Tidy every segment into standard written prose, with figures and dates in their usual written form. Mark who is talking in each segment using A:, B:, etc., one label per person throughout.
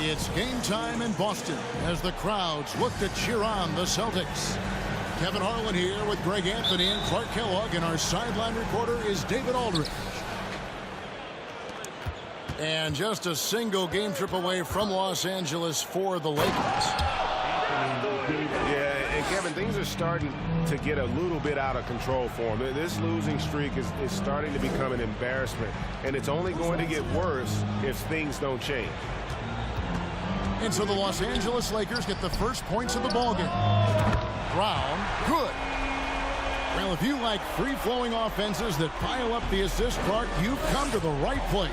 A: It's game time in Boston as the crowds look to cheer on the Celtics. Kevin Harlan here with Greg Anthony and Clark Kellogg, and our sideline reporter is David Aldridge. And just a single game trip away from Los Angeles for the Lakers.
B: Yeah, and Kevin, things are starting to get a little bit out of control for him. This losing streak is starting to become an embarrassment, and it's only going to get worse if things don't change.
A: And so the Los Angeles Lakers get the first points of the ballgame. Brown, good. Well, if you like free-flowing offenses that pile up the assist, Clark, you've come to the right place.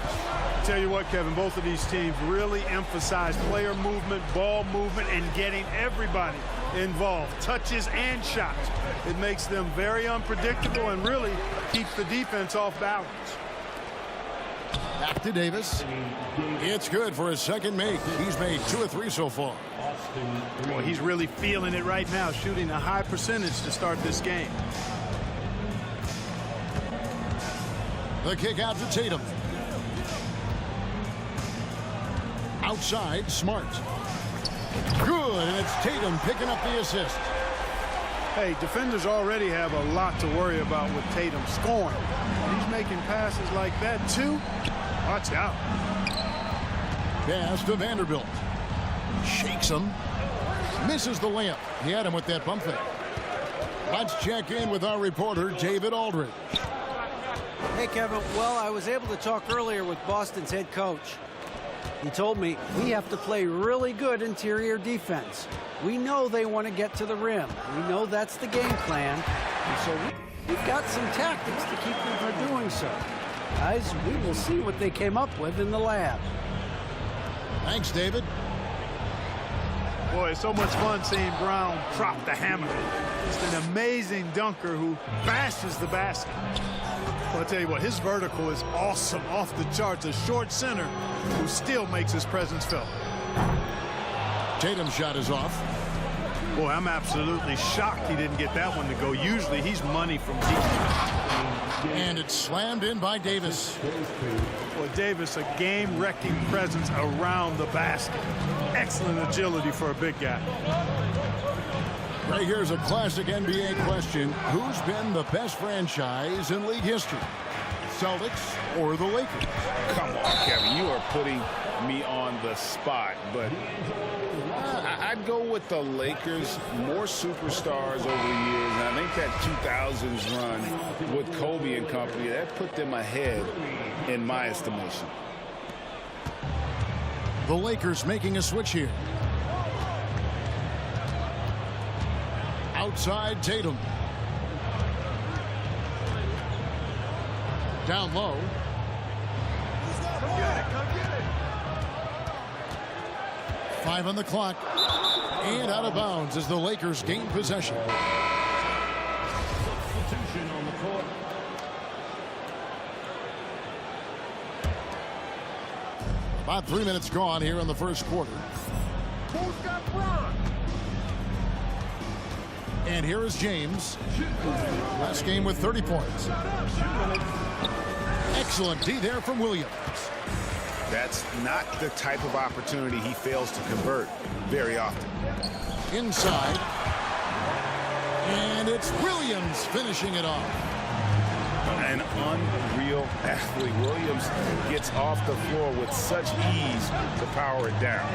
C: Tell you what, Kevin, both of these teams really emphasize player movement, ball movement, and getting everybody involved, touches and shots. It makes them very unpredictable and really keeps the defense off balance.
A: Back to Davis. It's good for his second make. He's made 2 of 3 so far.
C: Boy, he's really feeling it right now, shooting a high percentage to start this game.
A: The kick out to Tatum. Outside, Smart. Good, and it's Tatum picking up the assist.
C: Hey, defenders already have a lot to worry about with Tatum scoring. He's making passes like that, too. Watch out.
A: Pass to Vanderbilt. Shakes him. Misses the layup. He had him with that bump fake. Let's check in with our reporter, David Aldridge.
D: Hey, Kevin. Well, I was able to talk earlier with Boston's head coach. He told me we have to play really good interior defense. We know they want to get to the rim. We know that's the game plan. And so we've got some tactics to keep them from doing so. Guys, we will see what they came up with in the lab.
A: Thanks, David.
C: Boy, it's so much fun seeing Brown drop the hammer. Just an amazing dunker who bashes the basket. Well, I'll tell you what, his vertical is awesome, off the charts. A short center who still makes his presence felt.
A: Tatum's shot is off.
C: Boy, I'm absolutely shocked he didn't get that one to go. Usually he's money from deep.
A: And it's slammed in by Davis.
C: Well, Davis, a game-wrecking presence around the basket. Excellent agility for a big guy.
A: Right here's a classic NBA question. Who's been the best franchise in league history? Celtics or the Lakers?
B: Come on, Kevin, you are putting me on the spot, but I'd go with the Lakers. More superstars over the years, and I think that 2000s run with Kobe and company, that put them ahead in my estimation.
A: The Lakers making a switch here. Outside Tatum. Down low.
C: Come get it, come get it.
A: 5 on the clock. And out of bounds as the Lakers gain possession.
E: Substitution on the court.
A: About 3 minutes gone here in the first quarter.
E: Who's got Brown?
A: And here is James. Last game with 30 points. Excellent D there from Williams.
B: That's not the type of opportunity he fails to convert very often.
A: Inside. And it's Williams finishing it off.
B: An unreal athlete. Williams gets off the floor with such ease to power it down.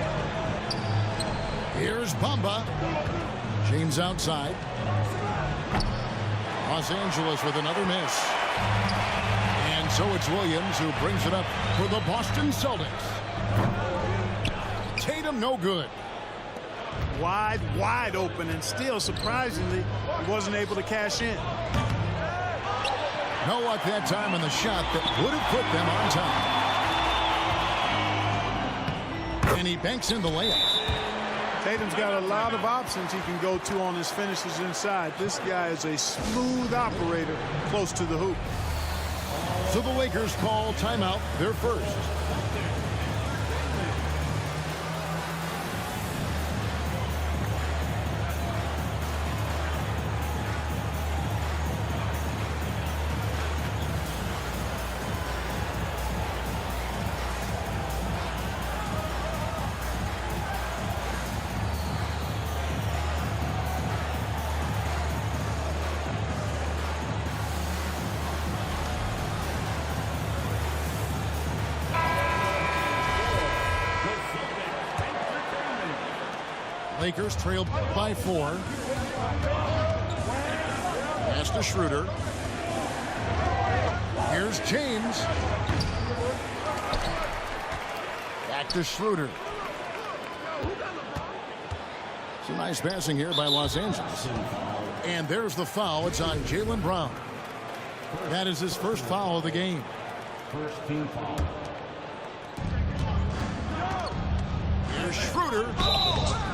A: Here's Bamba. James outside. Los Angeles with another miss. And so it's Williams who brings it up for the Boston Celtics. Tatum no good.
C: Wide open, and still, surprisingly, he wasn't able to cash in.
A: No luck that time on the shot that would have put them on top. And he banks in the layup.
C: Tatum's got a lot of options he can go to on his finishes inside. This guy is a smooth operator close to the hoop.
A: So the Lakers call timeout, their first. Lakers trail by 4. Pass to Schroeder. Here's James. Back to Schroeder. Some nice passing here by Los Angeles. And there's the foul. It's on Jaylen Brown. That is his first foul of the game.
E: First team foul.
A: Here's Schroeder.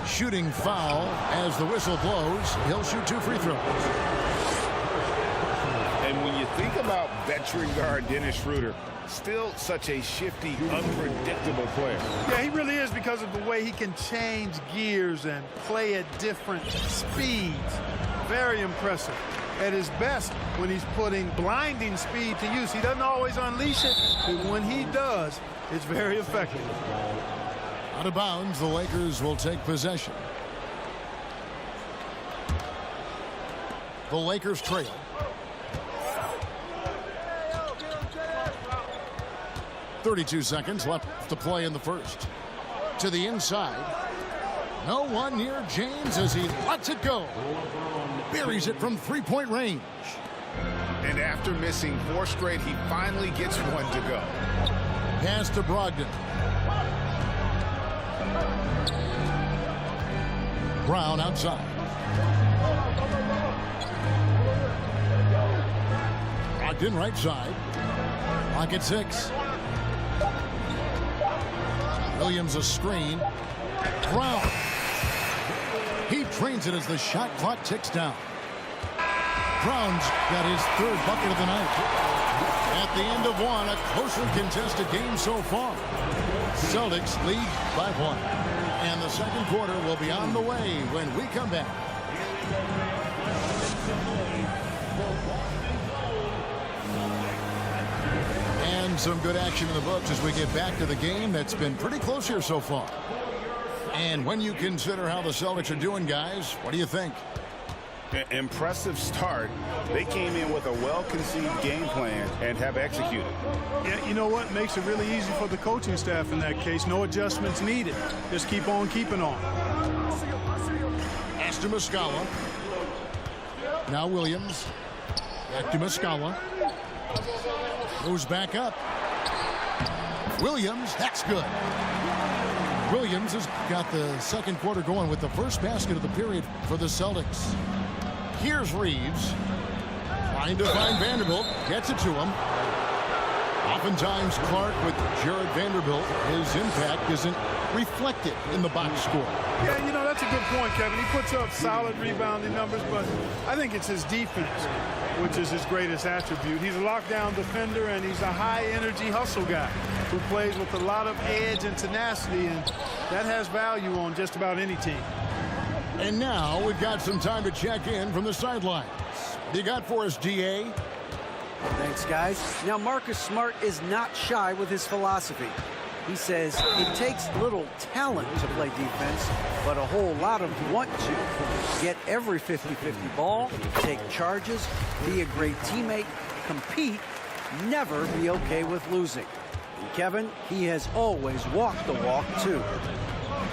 A: Shooting foul as the whistle blows. He'll shoot 2 free throws.
B: And when you think about veteran guard Dennis Schroeder, still such a shifty, unpredictable player.
C: Yeah, he really is, because of the way he can change gears and play at different speeds. Very impressive. At his best when he's putting blinding speed to use. He doesn't always unleash it, but when he does, it's very effective.
A: Out of bounds, the Lakers will take possession. The Lakers trail. .32 seconds left to play in the first. To the inside. No one near James as he lets it go. Buries it from 3-point range.
B: And after missing 4 straight, he finally gets one to go.
A: Pass to Brogdon. Brown outside. Brogdon right side. Clock at 6. Williams a screen. Brown. He trains it as the shot clock ticks down. Brown's got his 3rd bucket of the night. At the end of one, a closely contested game so far. Celtics lead by 1. And the second quarter will be on the way when we come back. And some good action in the books as we get back to the game that's been pretty close here so far. And when you consider how the Celtics are doing, guys, what do you think?
B: Impressive start. They came in with a well-conceived game plan and have executed.
C: Yeah, you know what? Makes it really easy for the coaching staff in that case. No adjustments needed. Just keep on keeping on.
A: Pass to Muscala. Now Williams. Back to Muscala. Goes back up. Williams, that's good. Williams has got the second quarter going with the first basket of the period for the Celtics. Here's Reeves. Trying to find Vanderbilt. Gets it to him. Oftentimes, Clark with Jared Vanderbilt, his impact isn't reflected in the box score.
C: Yeah, you know, that's a good point, Kevin. He puts up solid rebounding numbers, but I think it's his defense, which is his greatest attribute. He's a lockdown defender, and he's a high-energy hustle guy who plays with a lot of edge and tenacity, and that has value on just about any team.
A: And now we've got some time to check in from the sidelines. What do you got for us, DA?
D: Thanks, guys. Now, Marcus Smart is not shy with his philosophy. He says it takes little talent to play defense, but a whole lot of want to. Get every 50-50 ball, take charges, be a great teammate, compete, never be okay with losing. And Kevin, he has always walked the walk, too.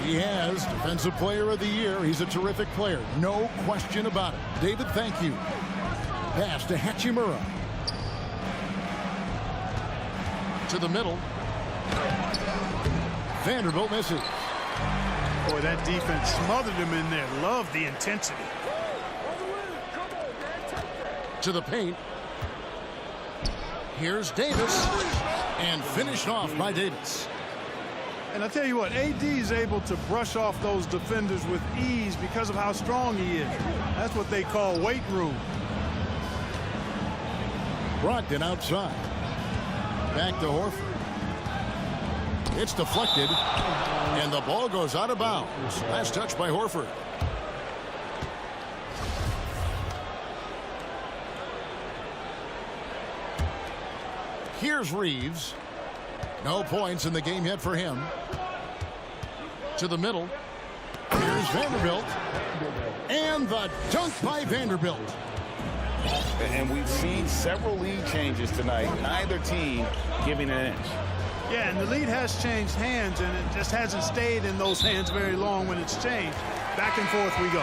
A: He has Defensive Player of the Year. He's a terrific player. No question about it. David, thank you. Pass to Hachimura. To the middle. Vanderbilt misses.
C: Boy, that defense smothered him in there. Love the intensity.
A: To the paint. Here's Davis. And finished off by Davis.
C: And I tell you what, AD is able to brush off those defenders with ease because of how strong he is. That's what they call weight room.
A: Brogdon outside. Back to Horford. It's deflected. And the ball goes out of bounds. Last touch by Horford. Here's Reeves. No points in the game yet for him. To the middle. Here's Vanderbilt. And the dunk by Vanderbilt.
B: And we've seen several lead changes tonight. Neither team giving an inch.
C: Yeah, and the lead has changed hands, and it just hasn't stayed in those hands very long when it's changed. Back and forth we go.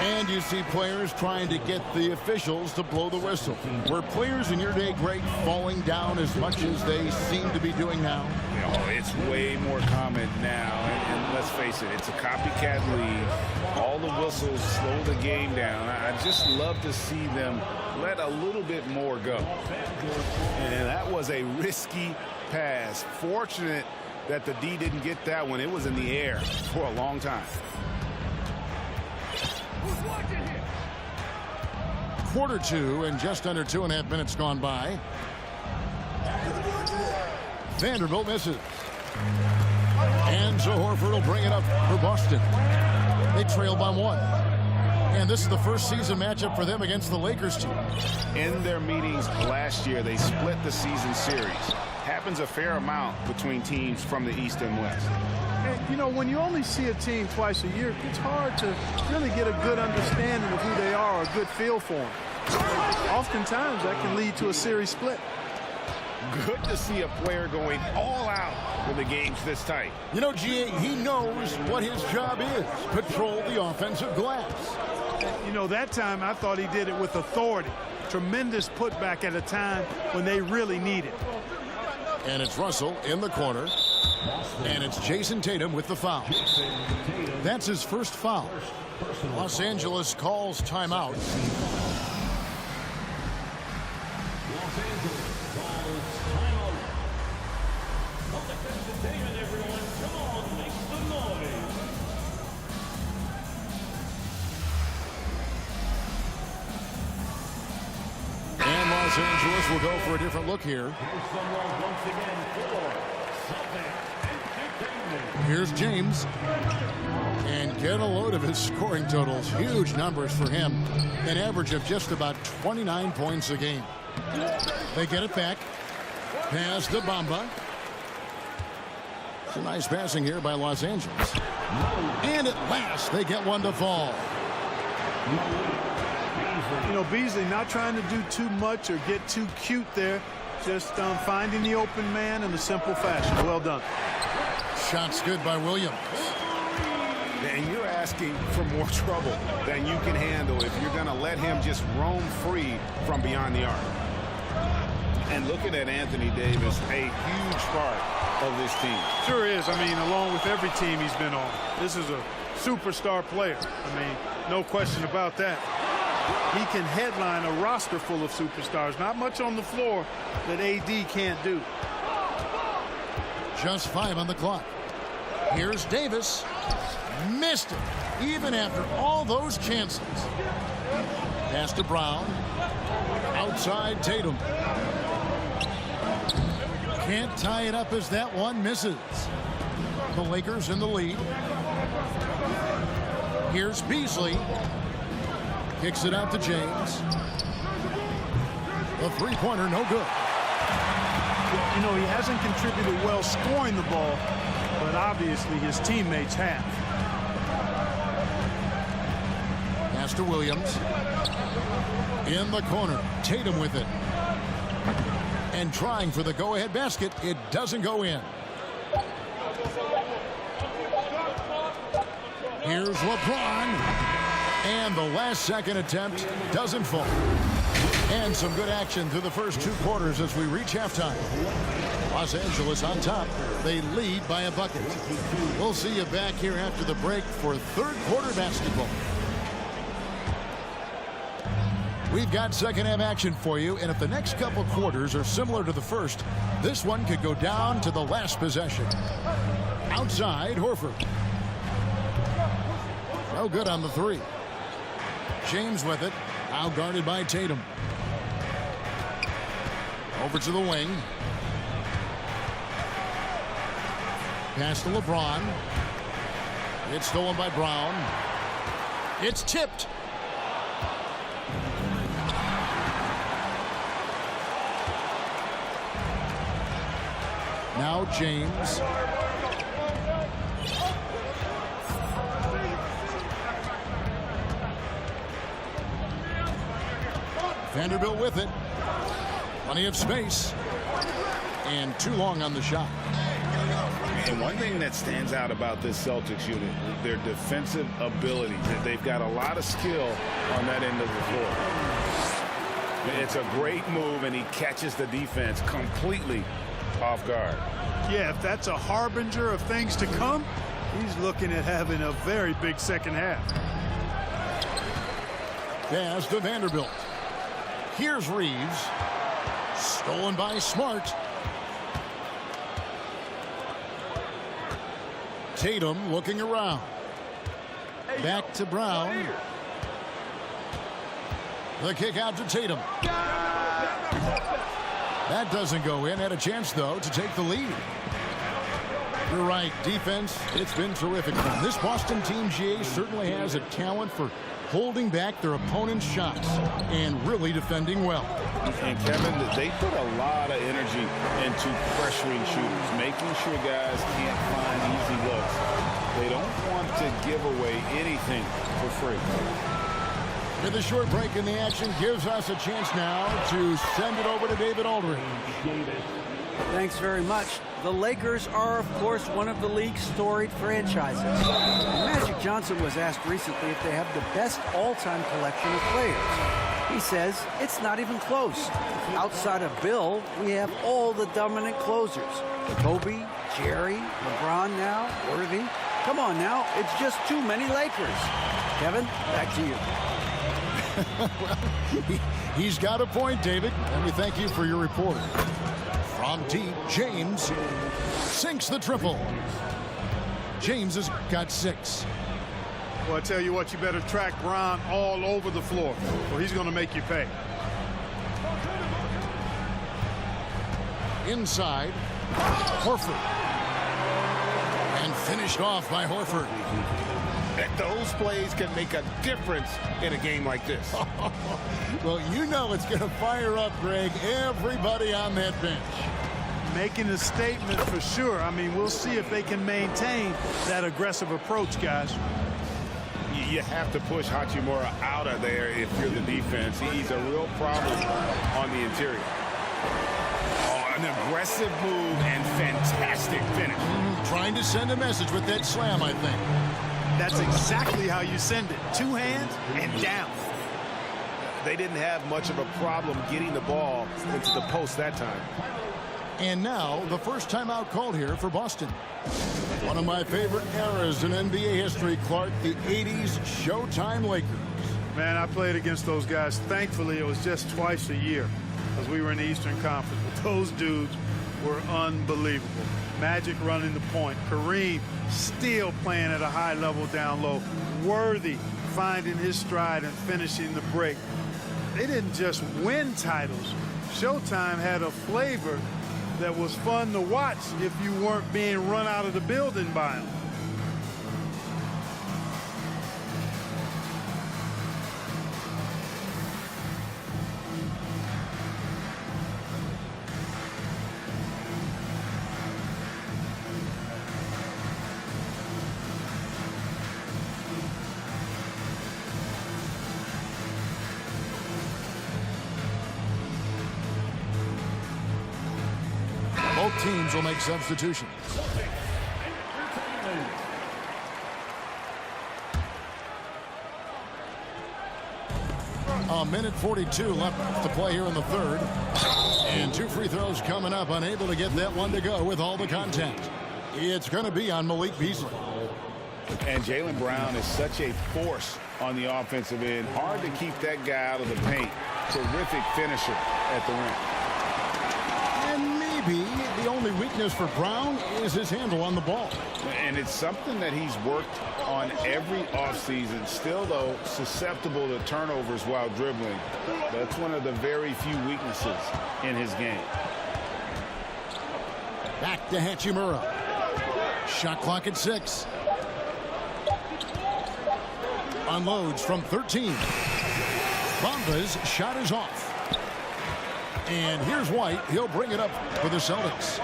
A: And you see players trying to get the officials to blow the whistle. Were players in your day great falling down as much as they seem to be doing now?
B: Oh, it's way more common now. And let's face it, it's a copycat league. All the whistles slow the game down. I just love to see them let a little bit more go. And that was a risky pass. Fortunate that the D didn't get that one. It was in the air for a long time.
A: Quarter two and just under 2.5 minutes gone by. Vanderbilt misses. And so Horford will bring it up for Boston. They trail by 1. And this is the first season matchup for them against the Lakers team.
B: In their meetings last year, they split the season series. Happens a fair amount between teams from the East and West.
C: And, you know, when you only see a team twice a year, it's hard to really get a good understanding of who they are or a good feel for them. Oftentimes, that can lead to a series split.
B: Good to see a player going all out when the game's this tight.
A: You know, GA, he knows what his job is. Patrol the offensive glass.
C: You know, that time I thought he did it with authority. Tremendous putback at a time when they really need it.
A: And it's Russell in the corner. And it's Jason Tatum with the foul. That's his first foul. Los Angeles calls timeout. Los Angeles will go for a different look here. Here's James. And get a load of his scoring totals. Huge numbers for him. An average of just about 29 points a game. They get it back. Pass to Bamba. Some nice passing here by Los Angeles. And at last, they get one to fall.
C: You know, Beasley not trying to do too much or get too cute there. Just finding the open man in a simple fashion. Well done.
A: Shots good by Williams.
B: And you're asking for more trouble than you can handle if you're going to let him just roam free from beyond the arc. And looking at Anthony Davis, a huge part of this team.
C: Sure is. I mean, along with every team he's been on. This is a superstar player. I mean, no question about that. He can headline a roster full of superstars. Not much on the floor that AD can't do.
A: Just 5 on the clock. Here's Davis. Missed it, even after all those chances. Pass to Brown. Outside Tatum. Can't tie it up as that one misses. The Lakers in the lead. Here's Beasley. Kicks it out to James. The three-pointer, no good.
C: You know, he hasn't contributed well scoring the ball, but obviously his teammates have.
A: Pass to Williams. In the corner. Tatum with it. And trying for the go-ahead basket. It doesn't go in. Here's LeBron. And the last-second attempt doesn't fall. And some good action through the first 2 quarters as we reach halftime. Los Angeles on top. They lead by a bucket. We'll see you back here after the break for third-quarter basketball. We've got second-half action for you, and if the next couple quarters are similar to the first, this one could go down to the last possession. Outside, Horford. No good on the three. James with it. Now guarded by Tatum. Over to the wing. Pass to LeBron. It's stolen by Brown. It's tipped. Now James. Vanderbilt with it. Plenty of space. And too long on the shot.
B: And one thing that stands out about this Celtics unit, their defensive ability. They've got a lot of skill on that end of the floor. It's a great move, and he catches the defense completely off guard.
C: Yeah, if that's a harbinger of things to come, he's looking at having a very big second half.
A: Pass to Vanderbilt. Here's Reeves. Stolen by Smart. Tatum looking around. Back to Brown. The kick out to Tatum. That doesn't go in. Had a chance, though, to take the lead. You're right. Defense, it's been terrific. This Boston team, GA, certainly has a talent for holding back their opponent's shots and really defending well.
B: And Kevin, they put a lot of energy into pressuring shooters, making sure guys can't find easy looks. They don't want to give away anything for free.
A: With a short break in the action, gives us a chance now to send it over to David Aldridge.
D: Thanks very much. The Lakers are, of course, one of the league's storied franchises. Magic Johnson was asked recently if they have the best all-time collection of players. He says it's not even close. Outside of Bill, we have all the dominant closers. Kobe, Jerry, LeBron now, Worthy. Come on now, it's just too many Lakers. Kevin, back to you.
A: Well, he's got a point, David, and we thank you for your report. From deep, James sinks the triple. James has got 6.
C: Well, I tell you what, you better track Brown all over the floor, or he's going to make you pay.
A: Inside, Horford. And finished off by Horford.
B: Those plays can make a difference in a game like this.
A: Well, you know it's going to fire up, Greg, everybody on that bench.
C: Making a statement for sure. I mean, we'll see if they can maintain that aggressive approach, guys.
B: You have to push Hachimura out of there if you're the defense. He's a real problem on the interior. Oh, an aggressive move and fantastic finish.
A: Trying to send a message with that slam, I think.
C: That's exactly how you send it. 2 hands and down.
B: They didn't have much of a problem getting the ball into the post that time.
A: And now, the first timeout called here for Boston. One of my favorite eras in NBA history, Clark, the 80s Showtime Lakers.
C: Man, I played against those guys. Thankfully, it was just twice a year as we were in the Eastern Conference. But those dudes were unbelievable. Magic running the point. Kareem still playing at a high level down low. Worthy finding his stride and finishing the break. They didn't just win titles. Showtime had a flavor that was fun to watch if you weren't being run out of the building by them.
A: Both teams will make substitutions. A minute 42 left to play here in the third. And 2 free throws coming up. Unable to get that one to go with all the contact. It's going to be on Malik Beasley.
B: And Jaylen Brown is such a force on the offensive end. Hard to keep that guy out of the paint. Terrific finisher at the rim.
A: Maybe the only weakness for Brown is his handle on the ball.
B: And it's something that he's worked on every offseason. Still, though, susceptible to turnovers while dribbling. That's one of the very few weaknesses in his game.
A: Back to Hachimura. Shot clock at 6. Unloads from 13. Bamba's shot is off. And here's White. He'll bring it up for the Celtics.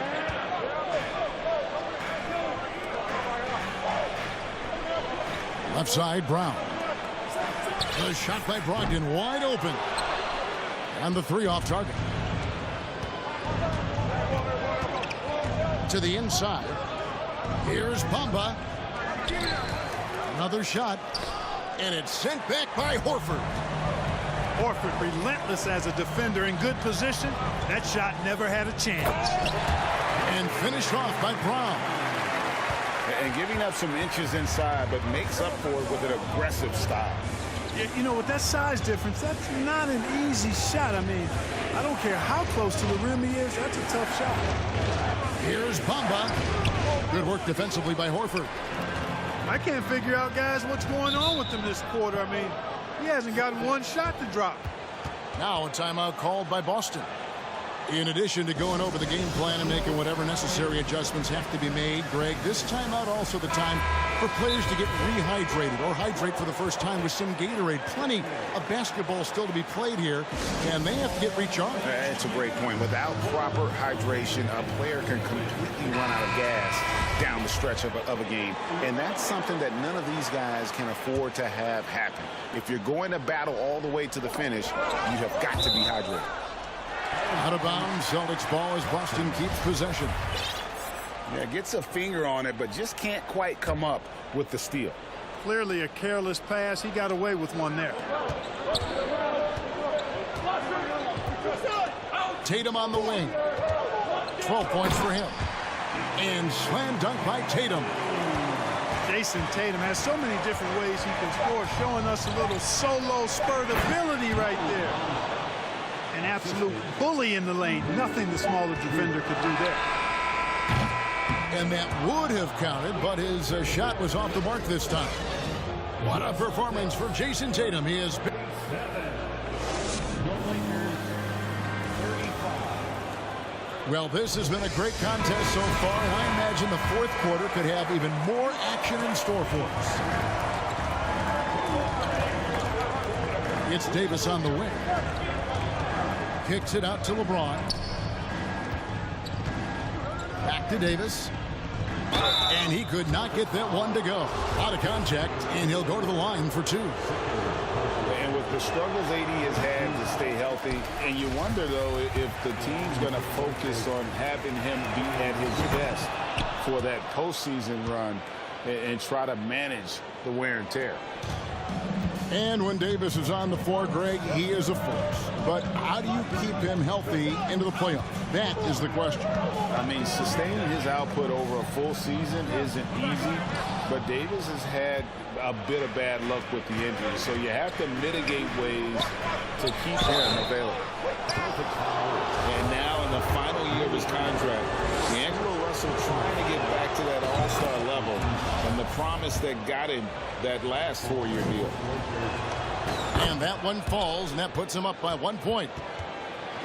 A: Left side, Brown. The shot by Brogdon wide open. And the 3 off target. To the inside. Here's Bamba. Another shot. And it's sent back by Horford.
C: Horford relentless as a defender in good position. That shot never had a chance.
A: And finished off by Brown.
B: And giving up some inches inside, but makes up for it with an aggressive style.
C: You know, with that size difference, that's not an easy shot. I mean, I don't care how close to the rim he is. That's a tough shot.
A: Here's Bamba. Good work defensively by Horford.
C: I can't figure out, guys, what's going on with him this quarter. I mean, he hasn't gotten one shot to drop.
A: Now a timeout called by Boston. In addition to going over the game plan and making whatever necessary adjustments have to be made, Greg, this timeout also the time for players to get rehydrated or hydrate for the first time with some Gatorade. Plenty of basketball still to be played here, and they have to get recharged.
B: That's a great point. Without proper hydration, a player can completely run out of gas down the stretch of a game, and that's something that none of these guys can afford to have happen. If you're going to battle all the way to the finish, you have got to be hydrated.
A: Out of bounds, Celtics ball as Boston keeps possession.
B: Yeah, gets a finger on it, but just can't quite come up with the steal.
C: Clearly a careless pass. He got away with one there.
A: Tatum on the wing. 12 points for him. And slam dunk by Tatum.
C: Jason Tatum has so many different ways he can score, showing us a little solo spurt ability right there. An absolute bully in the lane. Nothing the smaller defender could do there.
A: And that would have counted, but his shot was off the mark this time. What a performance for Jason Tatum. He is. Well, this has been a great contest so far, and I imagine the fourth quarter could have even more action in store for us. It's Davis on the wing. Kicks it out to LeBron. Back to Davis. And he could not get that one to go. Out of contact, and he'll go to the line for two.
B: And with the struggles AD has had to stay healthy, and you wonder, though, if the team's going to focus on having him be at his best for that postseason run and try to manage the wear and tear.
A: And when Davis is on the floor, Greg, he is a force. But how do you keep him healthy into the playoffs? That is the question.
B: I mean, sustaining his output over a full season isn't easy, but Davis has had a bit of bad luck with the injury, so you have to mitigate ways to keep him available. And now in the final year of his contract, D'Angelo Russell trying to get back to that all-star level and the promise that got him that last 4-year deal.
A: And that one falls, and that puts him up by 1 point.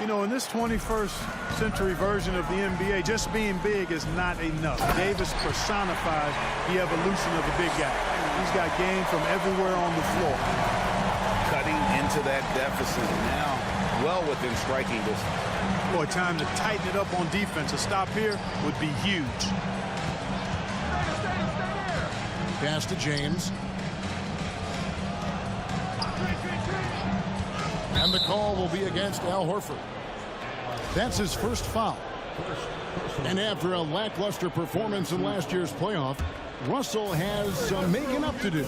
C: You know, in this 21st century version of the NBA, just being big is not enough. Davis personifies the evolution of the big guy. He's got game from everywhere on the floor.
B: Cutting into that deficit now, well within striking distance.
C: Boy, time to tighten it up on defense. A stop here would be huge.
A: Pass to James. And the call will be against Al Horford. That's his first foul. And after a lackluster performance in last year's playoff, Russell has some making up to do.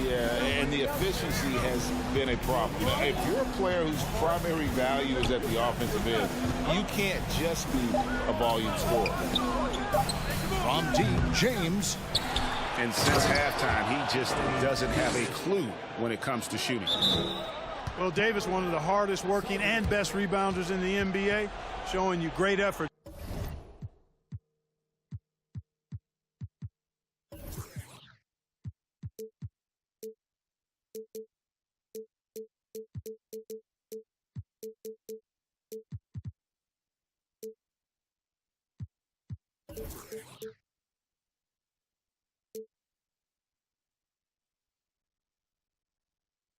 B: Yeah, and the efficiency has been a problem. If you're a player whose primary value is at the offensive end, you can't just be a volume scorer.
A: From deep, James.
B: And since halftime, he just doesn't have a clue when it comes to shooting.
C: Well, Davis, one of the hardest working and best rebounders in the NBA, showing you great effort.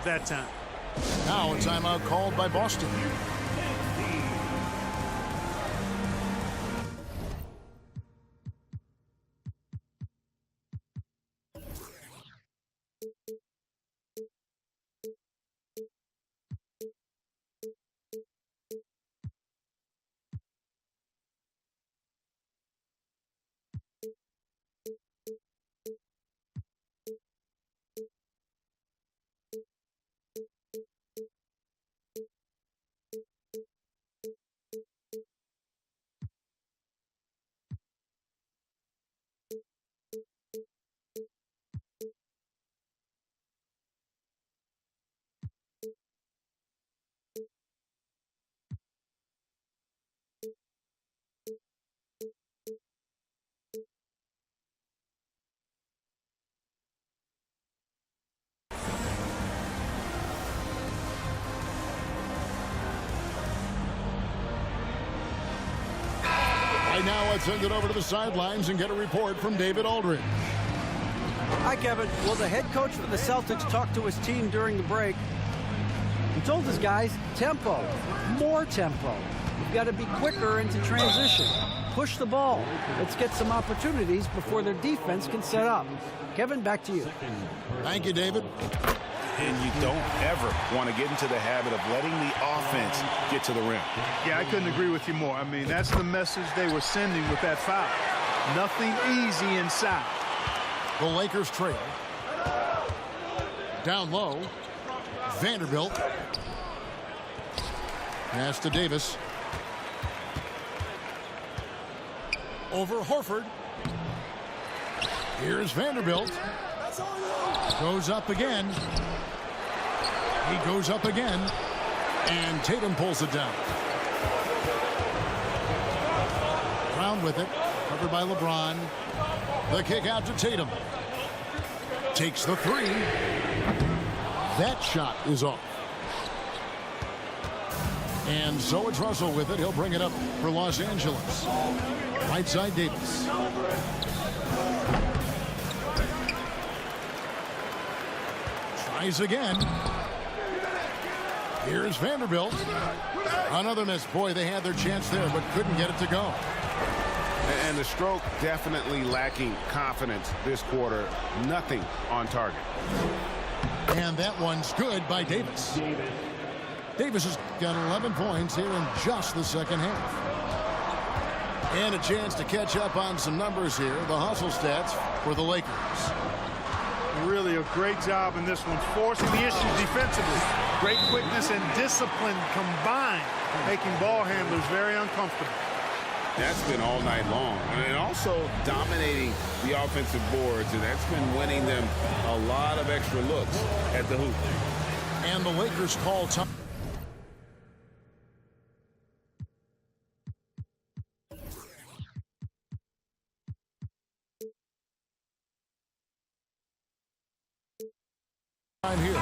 C: That time.
A: Now a timeout called by Boston. now let's send it over to the sidelines and get a report from David Aldridge.
D: Hi, Kevin. Well, the head coach for the Celtics talked to his team during the break. He told his guys, tempo, more tempo. You've got to be quicker into transition. Push the ball. Let's get some opportunities before their defense can set up. Kevin, back to you.
A: Thank you, David.
B: And you don't ever want to get into the habit of letting the offense get to the rim.
C: Yeah, I couldn't agree with you more. I mean, that's the message they were sending with that foul. Nothing easy inside.
A: The Lakers trail. Down low. Vanderbilt. Pass to Davis. Over Horford. Here's Vanderbilt. Goes up again. He goes up again. And Tatum pulls it down. Brown with it. Covered by LeBron. The kick out to Tatum. Takes the three. That shot is off. And so it's Russell with it. He'll bring it up for Los Angeles. Right side Davis. Tries again. Here's Vanderbilt. Another miss. Boy, they had their chance there, but couldn't get it to go.
B: And the stroke definitely lacking confidence this quarter. Nothing on target.
A: And that one's good by Davis. Davis has got 11 points here in just the second half. And a chance to catch up on some numbers here. The hustle stats for the Lakers.
C: Really a great job in this one, forcing the issues defensively. Great quickness and discipline combined, making ball handlers very uncomfortable.
B: That's been all night long. And also dominating the offensive boards, and that's been winning them a lot of extra looks at the hoop.
A: And the Lakers call time. Time here.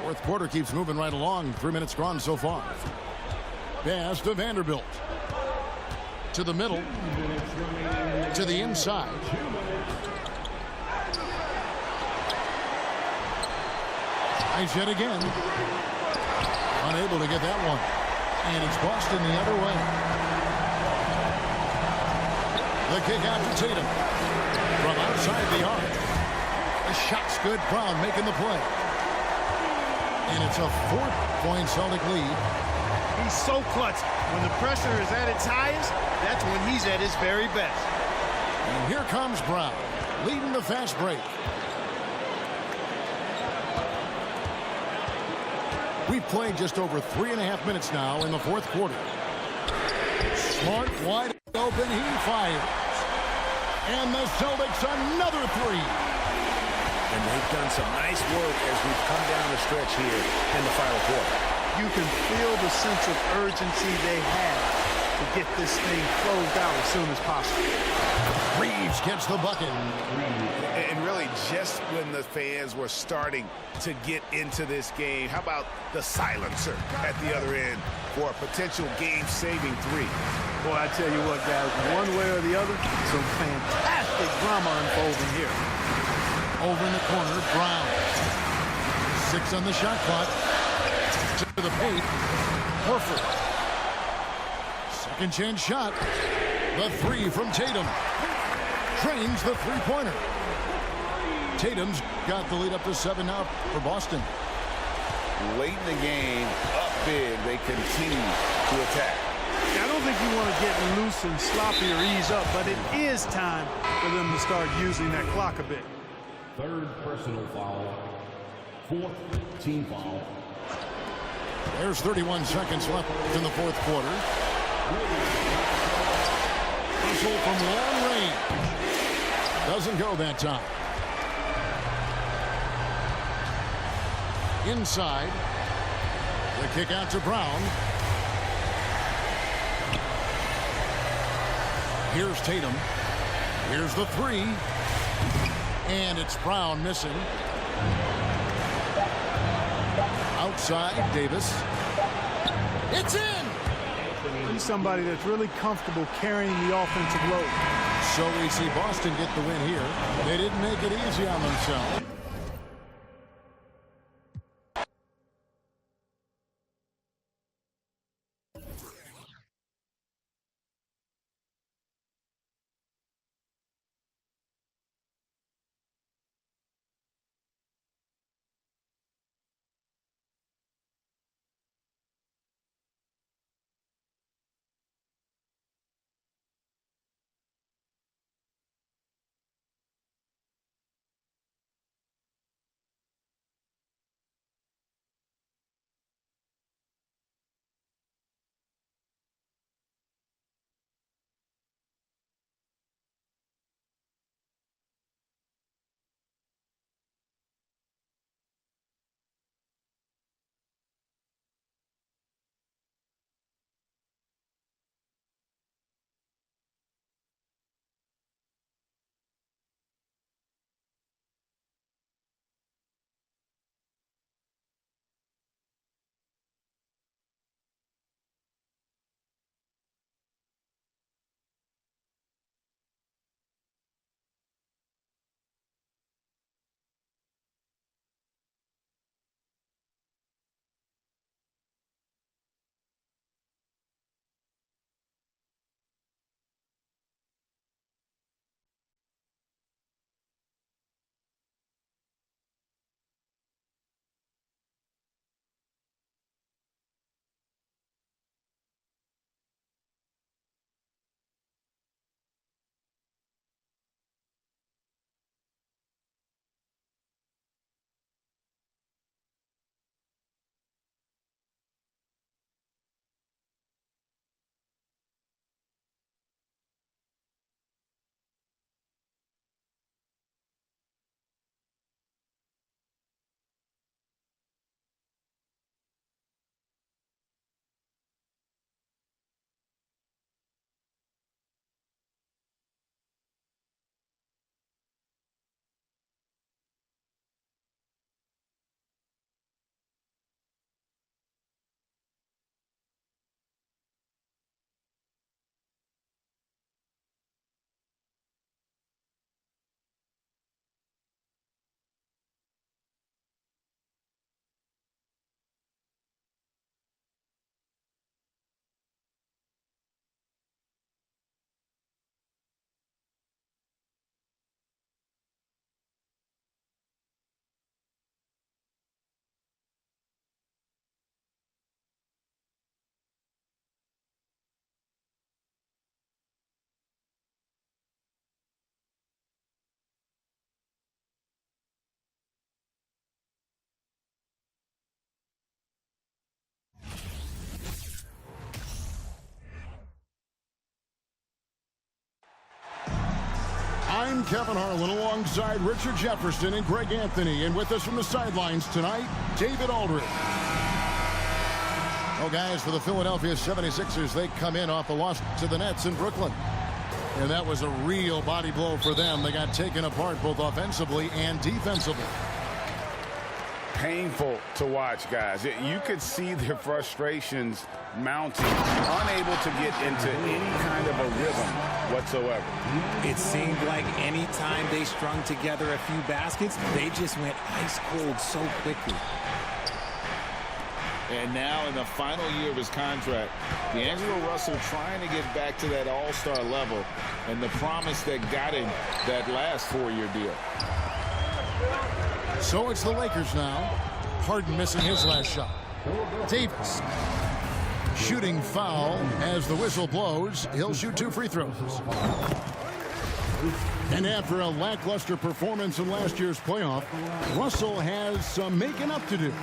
A: Fourth quarter keeps moving right along. 3 minutes gone so far. Pass to Vanderbilt. To the middle. To the inside. Tries yet again. Unable to get that one. And it's Boston the other way. The kick out to Tatum. From outside the arc. The shot's good. Brown making the play. And it's a 4-point Celtic lead.
C: He's so clutch. When the pressure is at its highest, that's when he's at his very best.
A: And here comes Brown, leading the fast break. We've played just over 3.5 minutes now in the fourth quarter. Smart, wide open, he fires. And the Celtics another three.
F: And they've done some nice work as we've come down the stretch here in the final quarter.
C: You can feel the sense of urgency they have to get this thing closed out as soon as possible.
A: Reeves gets the bucket.
B: And really just when the fans were starting to get into this game, how about the silencer at the other end for a potential game-saving three?
C: Boy, I tell you what, guys, one way or the other, some fantastic drama unfolding here.
A: Over in the corner, Brown. 6 on the shot clock. To the paint. Horford. Second chance shot. The three from Tatum. Drains the three-pointer. Tatum's got the lead up to 7 now for Boston.
B: Late in the game, up big, they continue to attack.
C: I don't think you want to get loose and sloppy or ease up, but it is time for them to start using that clock a bit.
E: Third personal foul. Fourth team foul.
A: There's 31 seconds left in the fourth quarter. Russell from long range. Doesn't go that time. Inside. The kick out to Brown. Here's Tatum. Here's the three. And it's Brown missing. Outside, Davis. It's in!
C: He's somebody that's really comfortable carrying the offensive load.
A: So we see Boston get the win here. They didn't make it easy on themselves. I'm Kevin Harlan alongside Richard Jefferson and Greg Anthony. And with us from the sidelines tonight, David Aldridge. Oh, guys, for the Philadelphia 76ers, they come in off a loss to the Nets in Brooklyn. And that was a real body blow for them. They got taken apart both offensively and defensively.
B: Painful to watch, guys. You could see their frustrations mounting, unable to get into any kind of a rhythm whatsoever.
F: It seemed like any time they strung together a few baskets, they just went ice cold so quickly.
B: And now in the final year of his contract, D'Angelo Russell trying to get back to that all-star level and the promise that got him that last 4-year deal.
A: So it's the Lakers now. Harden missing his last shot. Davis shooting foul as the whistle blows. He'll shoot 2 free throws. And after a lackluster performance in last year's playoff, Russell has some making up to do.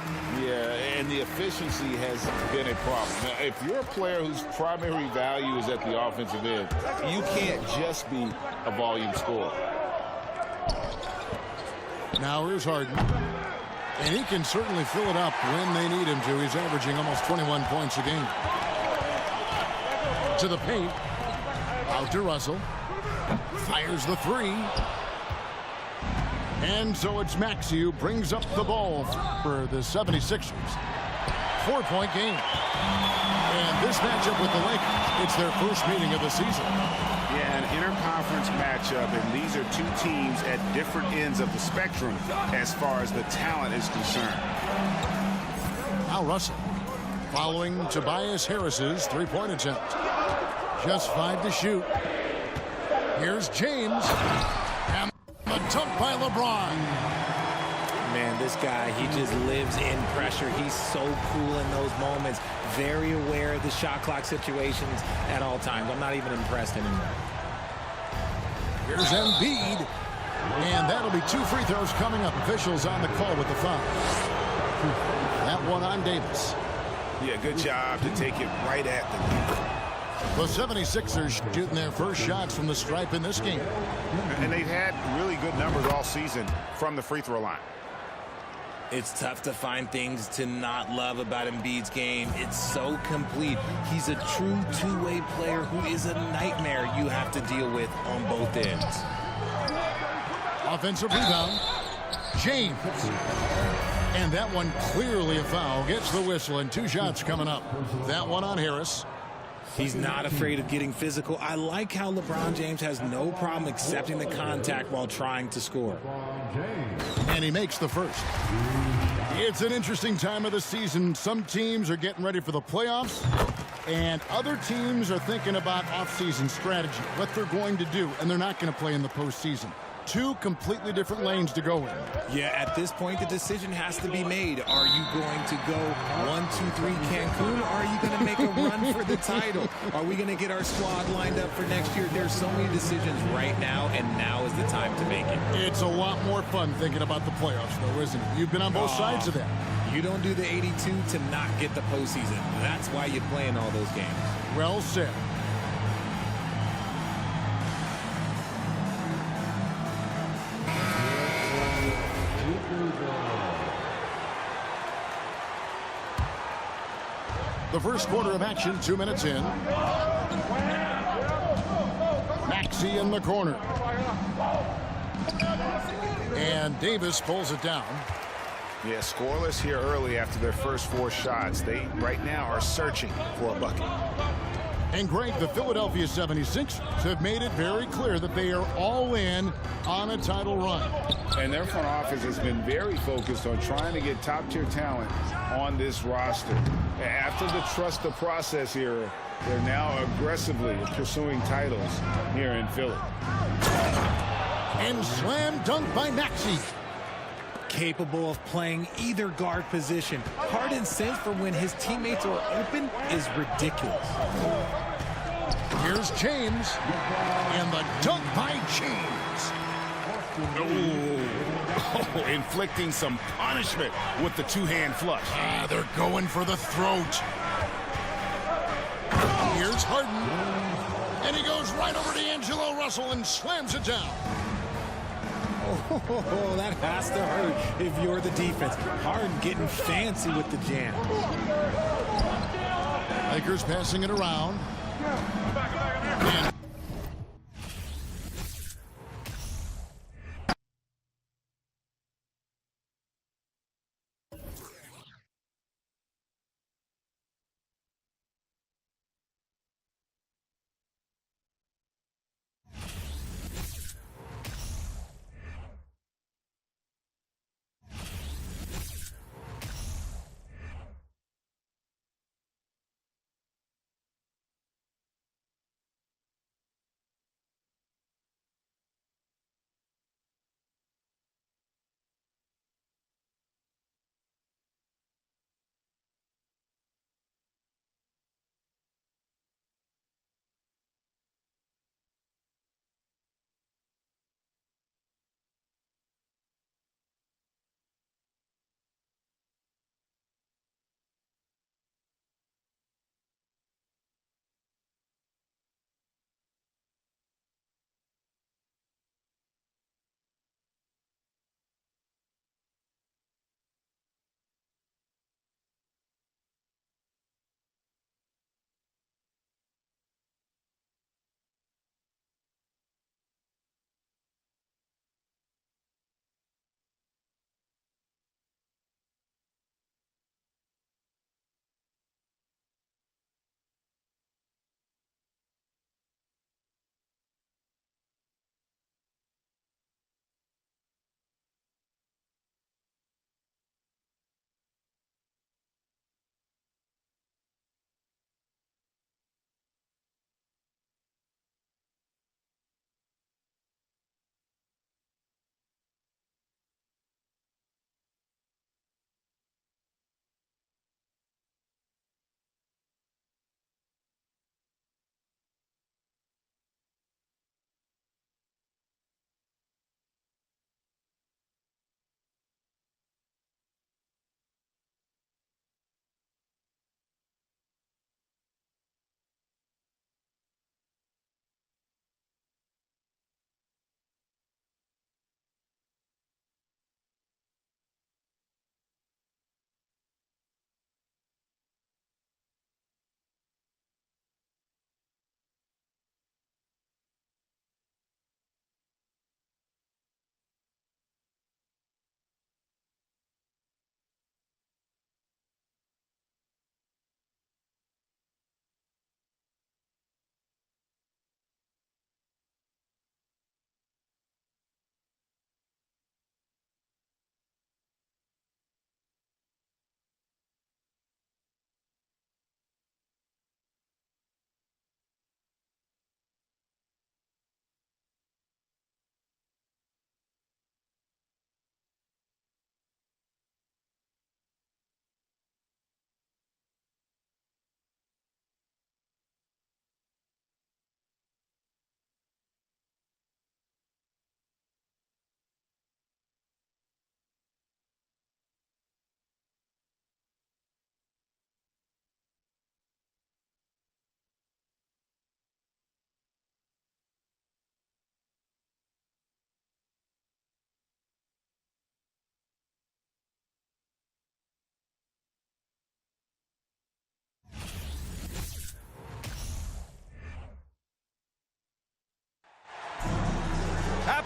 B: Yeah, and the efficiency has been a problem. Now, if you're a player whose primary value is at the offensive end, you can't just be a volume scorer.
A: Now here's Harden. And he can certainly fill it up when they need him to. He's averaging almost 21 points a game. To the paint. Out to Russell. Fires the 3. And so it's Maxey who brings up the ball for the 76ers. 4-point game. And this matchup with the Lakers, it's their first meeting of the season.
B: Yeah, an interconference matchup, and these are two teams at different ends of the spectrum as far as the talent is concerned.
A: Now Russell following Tobias Harris's three-point attempt. Just 5 to shoot. Here's James. And the dunk by LeBron.
F: Man, this guy, he just lives in pressure. He's so cool in those moments. Very aware of the shot clock situations at all times. I'm not even impressed anymore.
A: Here's Embiid. And that'll be 2 free throws coming up. Officials on the call with the foul. That one on Davis.
B: Yeah, good job to take it right at them.
A: The 76ers shooting their first shots from the stripe in this game.
B: And they've had really good numbers all season from the free throw line.
F: It's tough to find things to not love about Embiid's game. It's so complete. He's a true two-way player who is a nightmare you have to deal with on both ends.
A: Offensive rebound. James. And that one clearly a foul. Gets the whistle, and 2 shots coming up. That one on Harris.
F: He's not afraid of getting physical. I like how LeBron James has no problem accepting the contact while trying to score.
A: And he makes the first. It's an interesting time of the season. Some teams are getting ready for the playoffs, and other teams are thinking about offseason strategy, what they're going to do, and they're not going to play in the postseason. 2 completely different lanes to go in.
F: Yeah, at this point, the decision has to be made. Are you going to go 1, 2, 3 Cancun, or are you going to make a run for the title? Are we going to get our squad lined up for next year? There's so many decisions right now, and now is the time to make it.
A: It's a lot more fun thinking about the playoffs, though, isn't it? You've been on both sides of that.
F: You don't do the 82 to not get the postseason. That's why you play in all those games.
A: Well said. The first quarter of action, 2 minutes in. Maxey in the corner. And Davis pulls it down.
B: Yeah, scoreless here early after their first 4 shots. They, right now, are searching for a bucket.
A: And Greg, the Philadelphia 76ers have made it very clear that they are all in on a title run.
B: And their front office has been very focused on trying to get top-tier talent on this roster. After the trust the process era, they're now aggressively pursuing titles here in Philly.
A: And slam dunk by Maxey.
F: Capable of playing either guard position. Harden's sense for when his teammates are open is ridiculous.
A: Here's James. And the dunk by James.
B: Oh, inflicting some punishment with the 2-hand flush.
A: They're going for the throat. Here's Harden. And he goes right over to D'Angelo Russell and slams it down.
F: Oh, that has to hurt if you're the defense. Harden getting fancy with the jam.
A: Lakers passing it around. And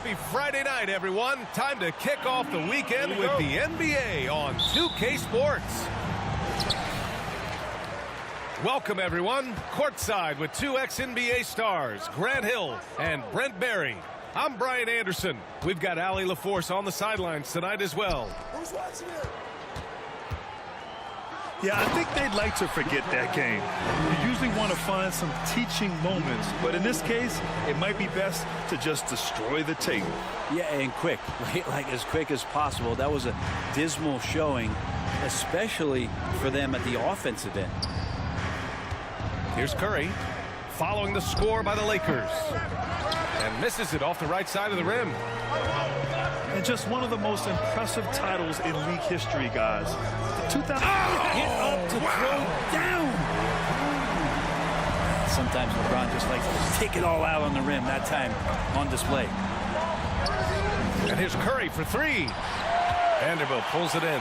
G: Happy Friday night, everyone. Time to kick off the weekend with the NBA on 2K Sports. Welcome, everyone. Courtside with two ex-NBA stars, Grant Hill and Brent Barry. I'm Brian Anderson. We've got Allie LaForce on the sidelines tonight as well.
H: Who's watching it?
I: Yeah, I think they'd like to forget that game. You usually want to find some teaching moments, but in this case, it might be best to just destroy the tape.
J: Yeah, and quick, like as quick as possible. That was a dismal showing, especially for them at the offensive end.
G: Here's Curry, following the score by the Lakers, and misses it off the right side of the rim.
I: And just one of the most impressive titles in league history, guys. The 2000.
J: Get up to throw down. Sometimes LeBron just likes to take it all out on the rim. That time on display.
G: And here's Curry for three. Vanderbilt pulls it in.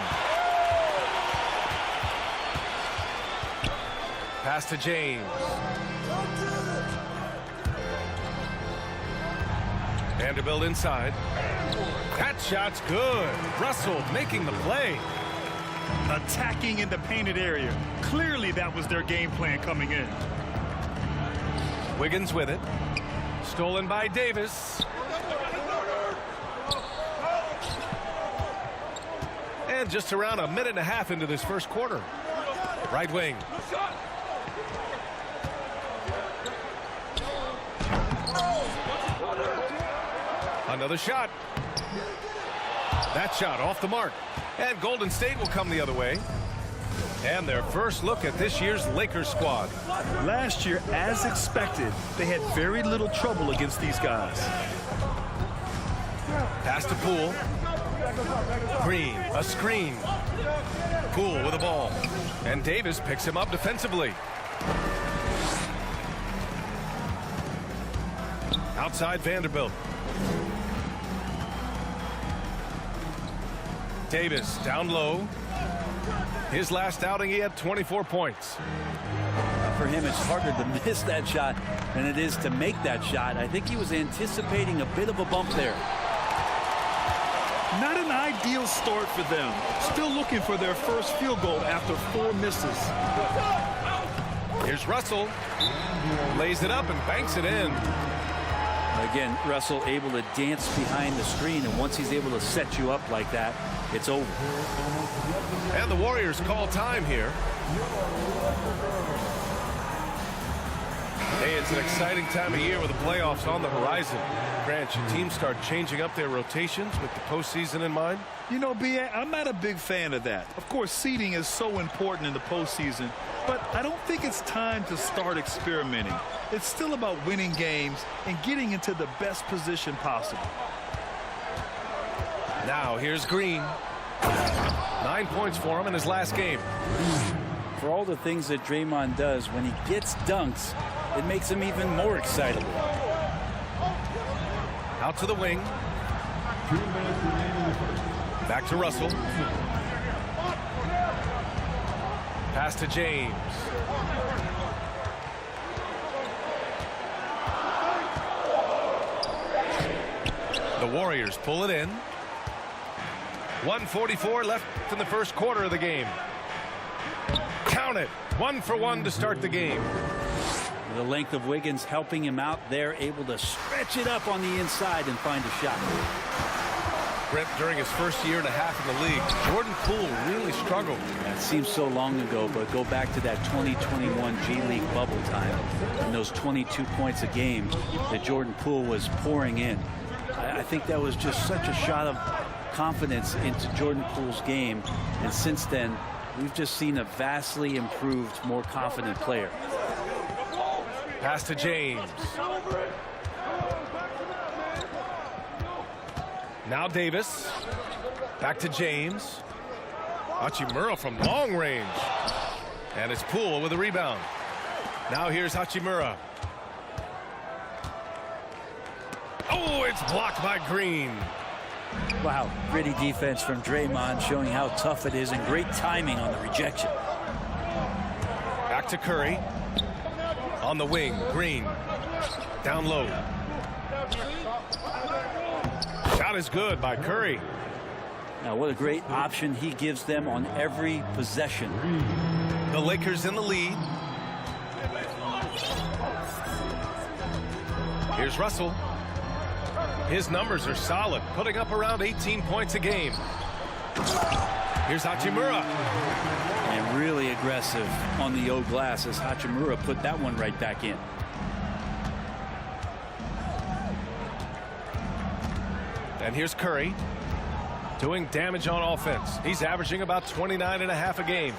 G: Pass to James. Vanderbilt inside. That shot's good. Russell making the play.
I: Attacking in the painted area. Clearly that was their game plan coming in.
G: Wiggins with it. Stolen by Davis. And just around a minute and a half into this first quarter. Right wing. Another shot. That shot off the mark. And Golden State will come the other way. And their first look at this year's Lakers squad.
I: Last year, as expected, they had very little trouble against these guys.
G: Pass to Poole. Green, a screen. Poole with the ball. And Davis picks him up defensively. Outside Vanderbilt. Davis down low. His last outing, he had 24 points.
J: For him, it's harder to miss that shot than it is to make that shot. I think he was anticipating a bit of a bump there.
I: Not an ideal start for them. Still looking for their first field goal after 4 misses.
G: Here's Russell. Lays it up and banks it in.
J: Again, Russell able to dance behind the screen, and once he's able to set you up like that, it's over.
G: And the Warriors call time here. Hey, it's an exciting time of year with the playoffs on the horizon. Grant, should teams start changing up their rotations with the postseason in mind?
I: You know, B.A., I'm not a big fan of that. Of course, seeding is so important in the postseason, but I don't think it's time to start experimenting. It's still about winning games and getting into the best position possible.
G: Now, here's Green. 9 points for him in his last game.
J: For all the things that Draymond does, when he gets dunks, it makes him even more excitable.
G: Out to the wing. Back to Russell. Pass to James. The Warriors pull it in. 1:44 left in the first quarter of the game. Count it. 1 for 1 to start the game.
J: The length of Wiggins helping him out there, able to stretch it up on the inside and find a shot.
G: Brent, during his first year and a half in the league, Jordan Poole really struggled.
J: That seems so long ago, but go back to that 2021 G League bubble time and those 22 points a game that Jordan Poole was pouring in. I think that was just such a shot of confidence into Jordan Poole's game, and since then we've just seen a vastly improved, more confident player.
G: Pass to James. Now Davis. Back to James. Hachimura from long range. And it's Poole with a rebound. Now here's Hachimura. Oh, it's blocked by Green.
J: Wow, gritty defense from Draymond, showing how tough it is, and great timing on the rejection.
G: Back to Curry. On the wing, Green. Down low. Shot is good by Curry.
J: Now, what a great option he gives them on every possession.
G: The Lakers in the lead. Here's Russell. His numbers are solid, putting up around 18 points a game. Here's Hachimura.
J: And really aggressive on the old glass as Hachimura put that one right back in.
G: And here's Curry doing damage on offense. He's averaging about 29.5 a game.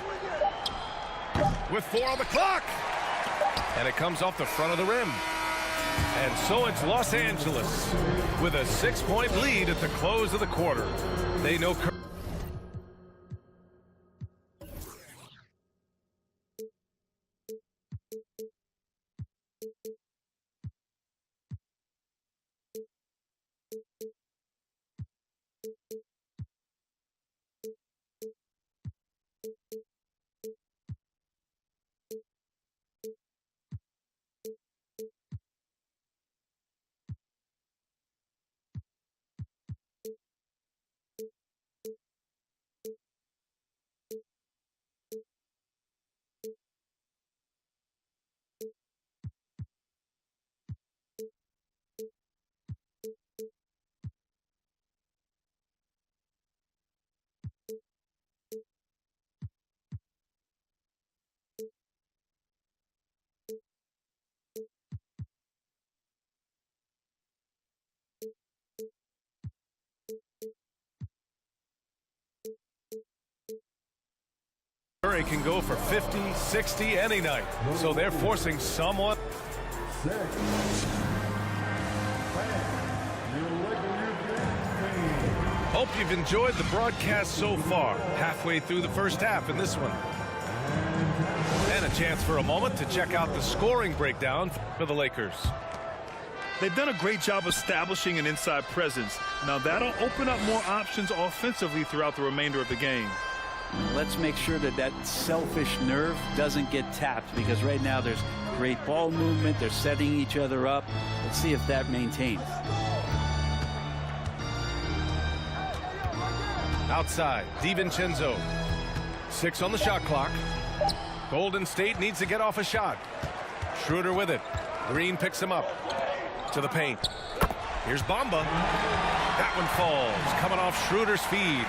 G: With 4 on the clock. And it comes off the front of the rim. And so it's Los Angeles with a 6-point lead at the close of the quarter. They know Curry. Curry can go for 50, 60 any night. So they're forcing someone. Hope you've enjoyed the broadcast so far. Halfway through the first half in this one. And a chance for a moment to check out the scoring breakdown for the Lakers.
I: They've done a great job establishing an inside presence. Now that'll open up more options offensively throughout the remainder of the game.
J: Let's make sure that that selfish nerve doesn't get tapped, because right now there's great ball movement. They're setting each other up. Let's see if that maintains.
G: Outside, DiVincenzo. 6 on the shot clock. Golden State needs to get off a shot. Schroeder with it. Green picks him up to the paint. Here's Bamba. That one falls, coming off Schroeder's feed.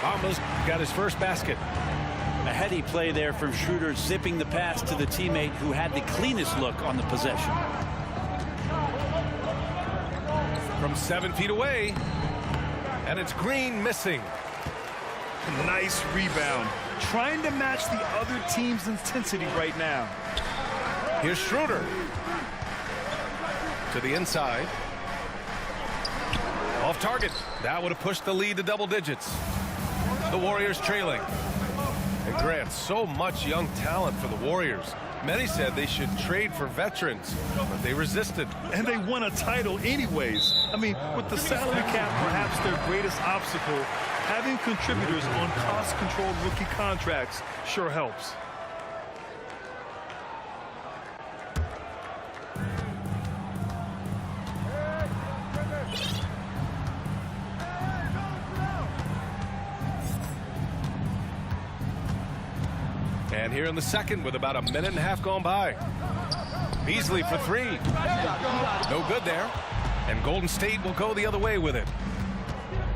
G: Bamba's got his first basket.
J: A heady play there from Schroeder, zipping the pass to the teammate who had the cleanest look on the possession.
G: From 7 feet away. And it's Green missing.
I: Nice rebound. Trying to match the other team's intensity right now.
G: Here's Schroeder. To the inside. Off target. That would have pushed the lead to double digits. The Warriors trailing. And Grant, so much young talent for the Warriors. Many said they should trade for veterans, but they resisted.
I: And they won a title anyways. I mean, with the salary cap perhaps their greatest obstacle, having contributors on cost-controlled rookie contracts sure helps.
G: And here in the second with about a minute and a half gone by. Beasley for 3. No good there. And Golden State will go the other way with it.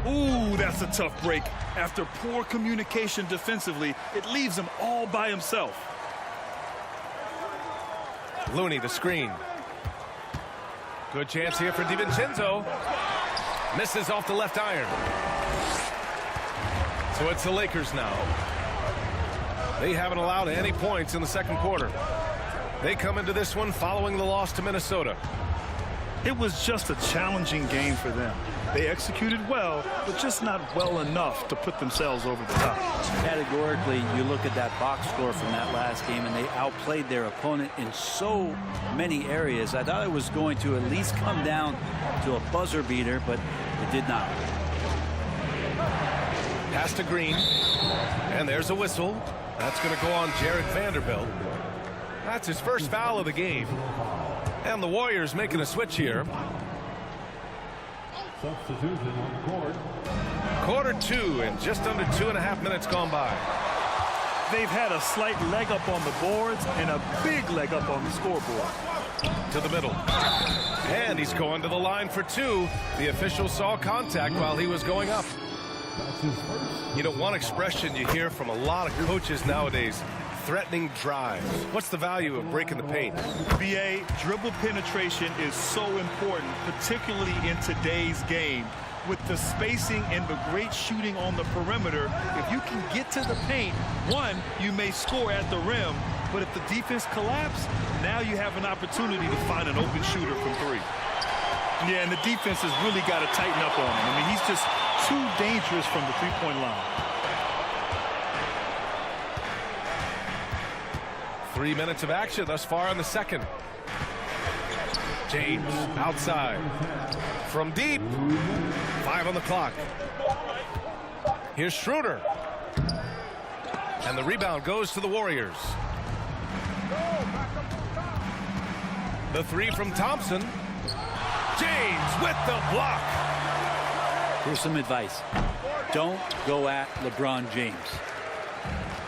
I: Ooh, that's a tough break. After poor communication defensively, it leaves him all by himself.
G: Looney the screen. Good chance here for DiVincenzo. Misses off the left iron. So it's the Lakers now. They haven't allowed any points in the second quarter. They come into this one following the loss to Minnesota.
I: It was just a challenging game for them. They executed well, but just not well enough to put themselves over the top.
J: Categorically, you look at that box score from that last game, and they outplayed their opponent in so many areas. I thought it was going to at least come down to a buzzer beater, but it did not.
G: Pass to Green. And there's a whistle. That's going to go on Jared Vanderbilt. That's his first foul of the game. And the Warriors making a switch here.
E: Substitution on the court.
G: Quarter 2 and just under 2.5 minutes gone by.
I: They've had a slight leg up on the boards and a big leg up on the scoreboard.
G: To the middle. And he's going to the line for 2. The official saw contact while he was going up. You know, one expression you hear from a lot of coaches nowadays, threatening drives. What's the value of breaking the paint?
I: BA, dribble penetration is so important, particularly in today's game. With the spacing and the great shooting on the perimeter, if you can get to the paint, one, you may score at the rim, but if the defense collapses, now you have an opportunity to find an open shooter from 3. Yeah, and the defense has really got to tighten up on him. I mean, he's just too dangerous from the three-point line.
G: 3 minutes of action thus far in the second. James outside. From deep. 5 on the clock. Here's Schroeder. And the rebound goes to the Warriors. The 3 from Thompson. James with the block.
J: Here's some advice. Don't go at LeBron James.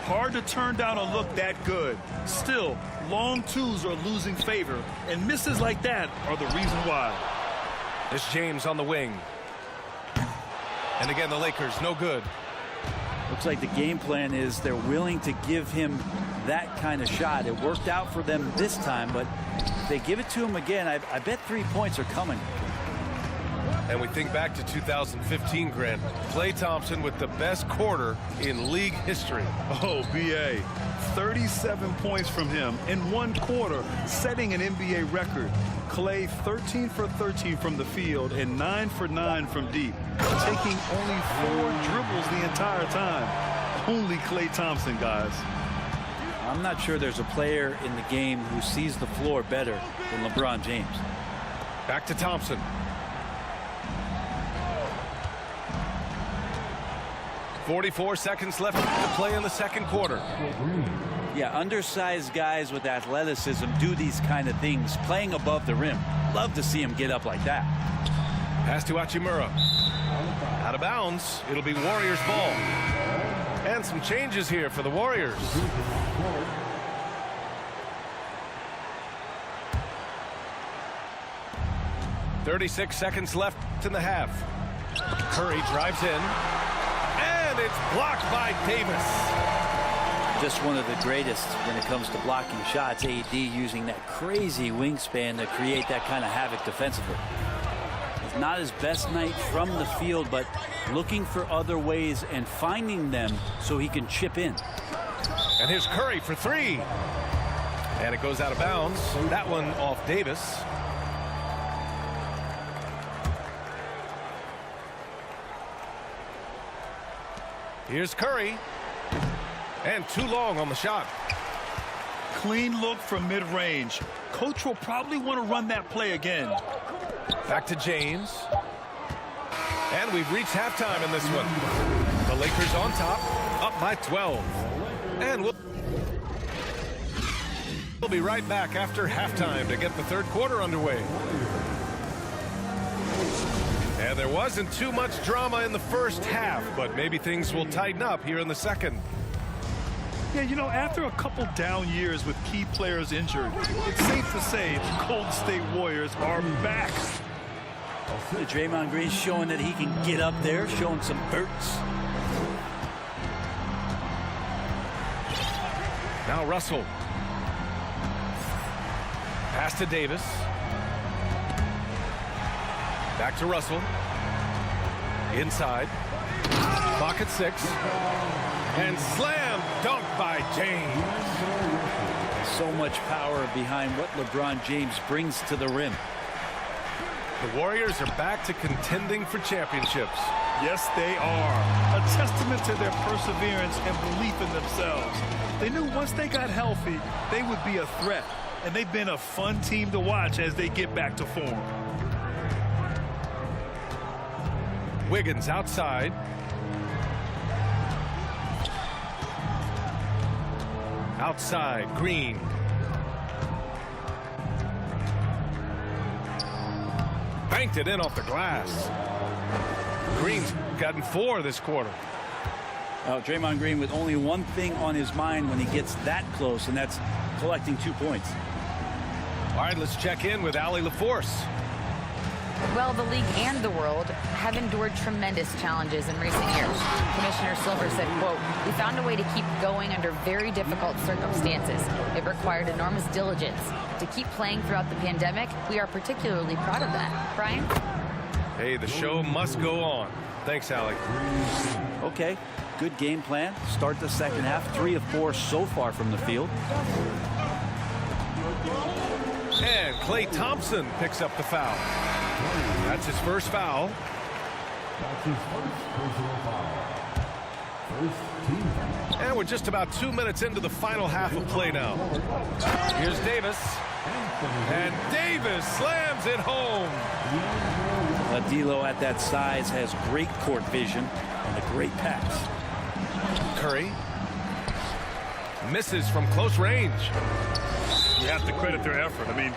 I: Hard to turn down a look that good. Still, long twos are losing favor, and misses like that are the reason why.
G: There's James on the wing. And again, the Lakers, no good.
J: Looks like the game plan is they're willing to give him that kind of shot. It worked out for them this time, but if they give it to him again, I bet 3 points are coming.
G: And we think back to 2015, Grant. Klay Thompson with the best quarter in league history.
I: Oh, BA. 37 points from him in 1 quarter, setting an NBA record. Klay 13 for 13 from the field and 9 for 9 from deep, taking only 4 dribbles the entire time. Only Klay Thompson, guys.
J: I'm not sure there's a player in the game who sees the floor better than LeBron James.
G: Back to Thompson. .44 seconds left to play in the second quarter.
J: Yeah, undersized guys with athleticism do these kind of things, playing above the rim. Love to see him get up like that.
G: Pass to Hachimura. Out of bounds. It'll be Warriors ball. And some changes here for the Warriors. .36 seconds left in the half. Curry drives in. And it's blocked by Davis.
J: Just one of the greatest when it comes to blocking shots. AD using that crazy wingspan to create that kind of havoc defensively. It's not his best night from the field, but looking for other ways and finding them so he can chip in.
G: And here's Curry for 3. And it goes out of bounds. That one off Davis. Here's Curry. And too long on the shot.
I: Clean look from mid-range. Coach will probably want to run that play again.
G: Back to James. And we've reached halftime in this one. The Lakers on top, up by 12. And we'll be right back after halftime to get the third quarter underway. And there wasn't too much drama in the first half, but maybe things will tighten up here in the second.
I: Yeah, you know, after a couple down years with key players injured, it's safe to say the Golden State Warriors are back.
J: Draymond Green showing that he can get up there, showing some bursts.
G: Now Russell. Pass to Davis. Back to Russell. Inside. Clock at 6. And slam dunk by James.
J: So much power behind what LeBron James brings to the rim.
G: The Warriors are back to contending for championships.
I: Yes, they are. A testament to their perseverance and belief in themselves. They knew once they got healthy, they would be a threat. And they've been a fun team to watch as they get back to form.
G: Wiggins outside. Outside, Green. banked it in off the glass. Green's gotten 4 this quarter.
J: Draymond Green with only one thing on his mind when he gets that close, and that's collecting 2 points.
G: All right, let's check in with Allie LaForce.
H: Well, the league and the world have endured tremendous challenges in recent years. Commissioner Silver said, quote, "We found a way to keep going under very difficult circumstances. It required enormous diligence. To keep playing throughout the pandemic, we are particularly proud of that." Brian?
G: Hey, the show must go on. Thanks, Allie.
J: Okay, good game plan. Start the second half. 3 of 4 so far from the field.
G: And Klay Thompson picks up the foul. That's his first foul.
E: That's his first personal foul. First team foul.
G: And we're just about 2 minutes into the final half of play now. Here's Davis. And Davis slams it home.
J: D'Lo at that size has great court vision and a great pass.
G: Curry misses from close range.
C: You have to credit their effort. I mean,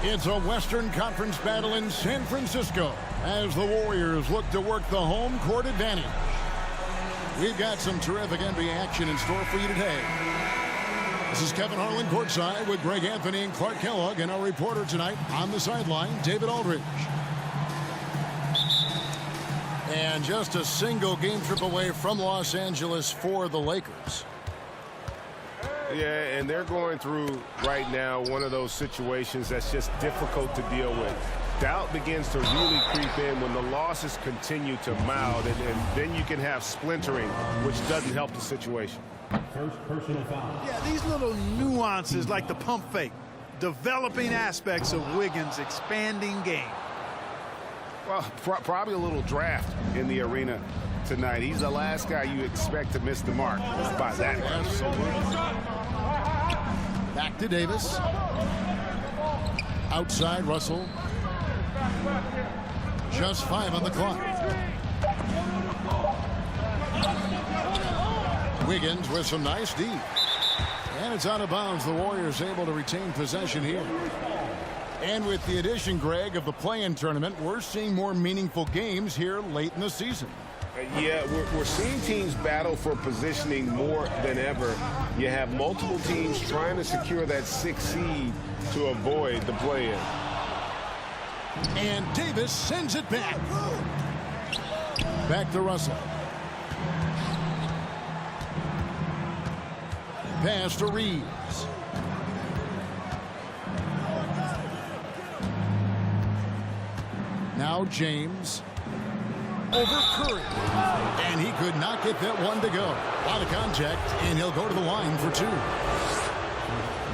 A: It's a Western Conference battle in San Francisco as the Warriors look to work the home court advantage. We've got some terrific NBA action in store for you today. This is Kevin Harlan courtside with Greg Anthony and Clark Kellogg, and our reporter tonight on the sideline, David Aldridge. And just a single game trip away from Los Angeles for the Lakers.
K: Yeah, and they're going through right now one of those situations that's just difficult to deal with. Doubt begins to really creep in when the losses continue to mount, and then you can have splintering, which doesn't help the situation.
E: First personal foul.
C: Yeah, these little nuances like the pump fake, developing aspects of Wiggins' expanding game.
B: Well, probably a little draft in the arena tonight. He's the last guy you expect to miss the mark by that much.
A: Back to Davis. Outside Russell. Just 5 on the clock. Wiggins with some nice D. And it's out of bounds. The Warriors able to retain possession here. And with the addition, Greg, of the play-in tournament, we're seeing more meaningful games here late in the season.
B: Yeah, we're seeing teams battle for positioning more than ever. You have multiple teams trying to secure that 6th seed to avoid the play-in.
A: And Davis sends it back. Back to Russell. Pass to Reeves. Now James. Over Curry. And he could not get that one to go. A lot of contact, and he'll go to the line for 2.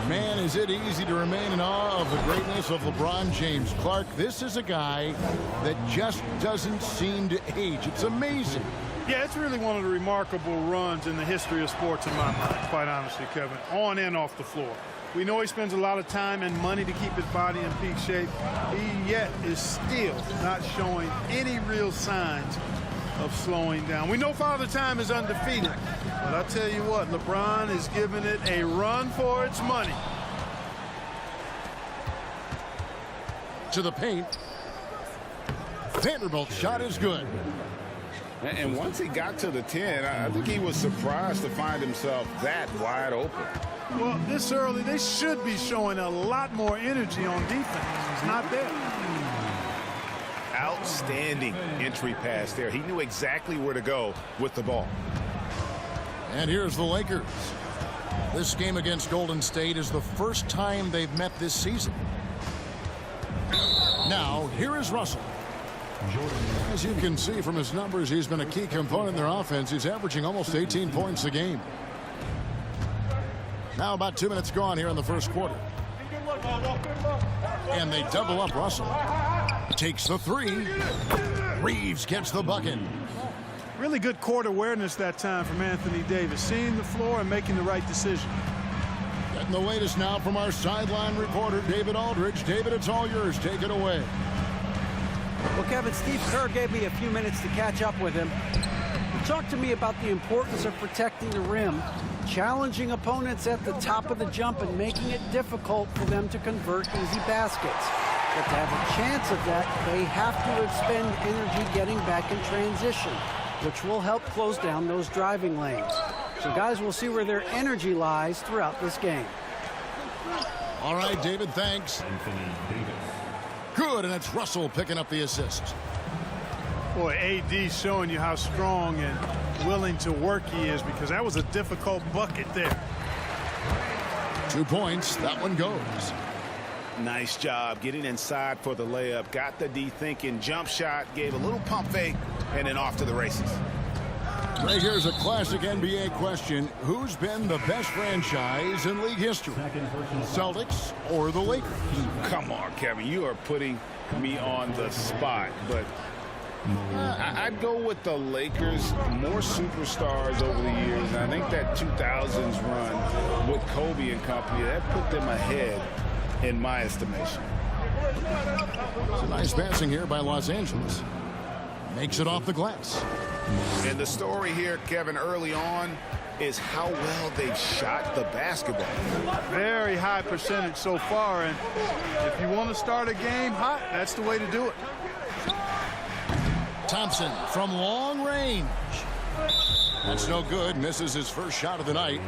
A: Man, is it easy to remain in awe of the greatness of LeBron James. Clark, this is a guy that just doesn't seem to age. It's amazing.
C: Yeah, it's really one of the remarkable runs in the history of sports in my mind, quite honestly, Kevin, on and off the floor. We know he spends a lot of time and money to keep his body in peak shape. He yet is still not showing any real signs of slowing down. We know Father Time is undefeated, but I tell you what, LeBron is giving it a run for its money.
A: To the paint. Vanderbilt's shot is good.
B: And once he got to the 10, I think he was surprised to find himself that wide open.
C: Well, this early, they should be showing a lot more energy on defense. It's not there.
B: Outstanding entry pass there. He knew exactly where to go with the ball.
A: And here's the Lakers. This game against Golden State is the first time they've met this season. Now, here is Russell. As you can see from his numbers, he's been a key component in their offense. He's averaging almost 18 points a game. Now about 2 minutes gone here in the first quarter. And they double up Russell. Takes the 3. Reeves gets the bucket.
C: Really good court awareness that time from Anthony Davis. Seeing the floor and making the right decision.
A: Getting the latest now from our sideline reporter, David Aldridge. David, it's all yours. Take it away.
D: Well, Kevin, Steve Kerr gave me a few minutes to catch up with him. He talked to me about the importance of protecting the rim, challenging opponents at the top of the jump, and making it difficult for them to convert easy baskets. But to have a chance of that, they have to expend energy getting back in transition, which will help close down those driving lanes. So, guys, we'll see where their energy lies throughout this game.
A: All right, David, thanks. Good, and it's Russell picking up the assist.
C: Boy, AD showing you how strong and willing to work he is, because that was a difficult bucket there.
A: 2 points. That one goes.
B: Nice job getting inside for the layup. Got the D-thinking jump shot, gave a little pump fake, and then off to the races.
A: Right here's a classic NBA question. Who's been the best franchise in league history? Celtics or the Lakers?
B: Come on, Kevin. You are putting me on the spot, but I'd go with the Lakers. More superstars over the years, and I think that 2000s run with Kobe and company, that put them ahead in my estimation.
A: It's a nice passing here by Los Angeles. Makes it off the glass.
B: And the story here, Kevin, early on is how well they've shot the basketball.
C: Very high percentage so far, and if you want to start a game hot, that's the way to do it.
A: Thompson from long range. That's no good. Misses his first shot of the night.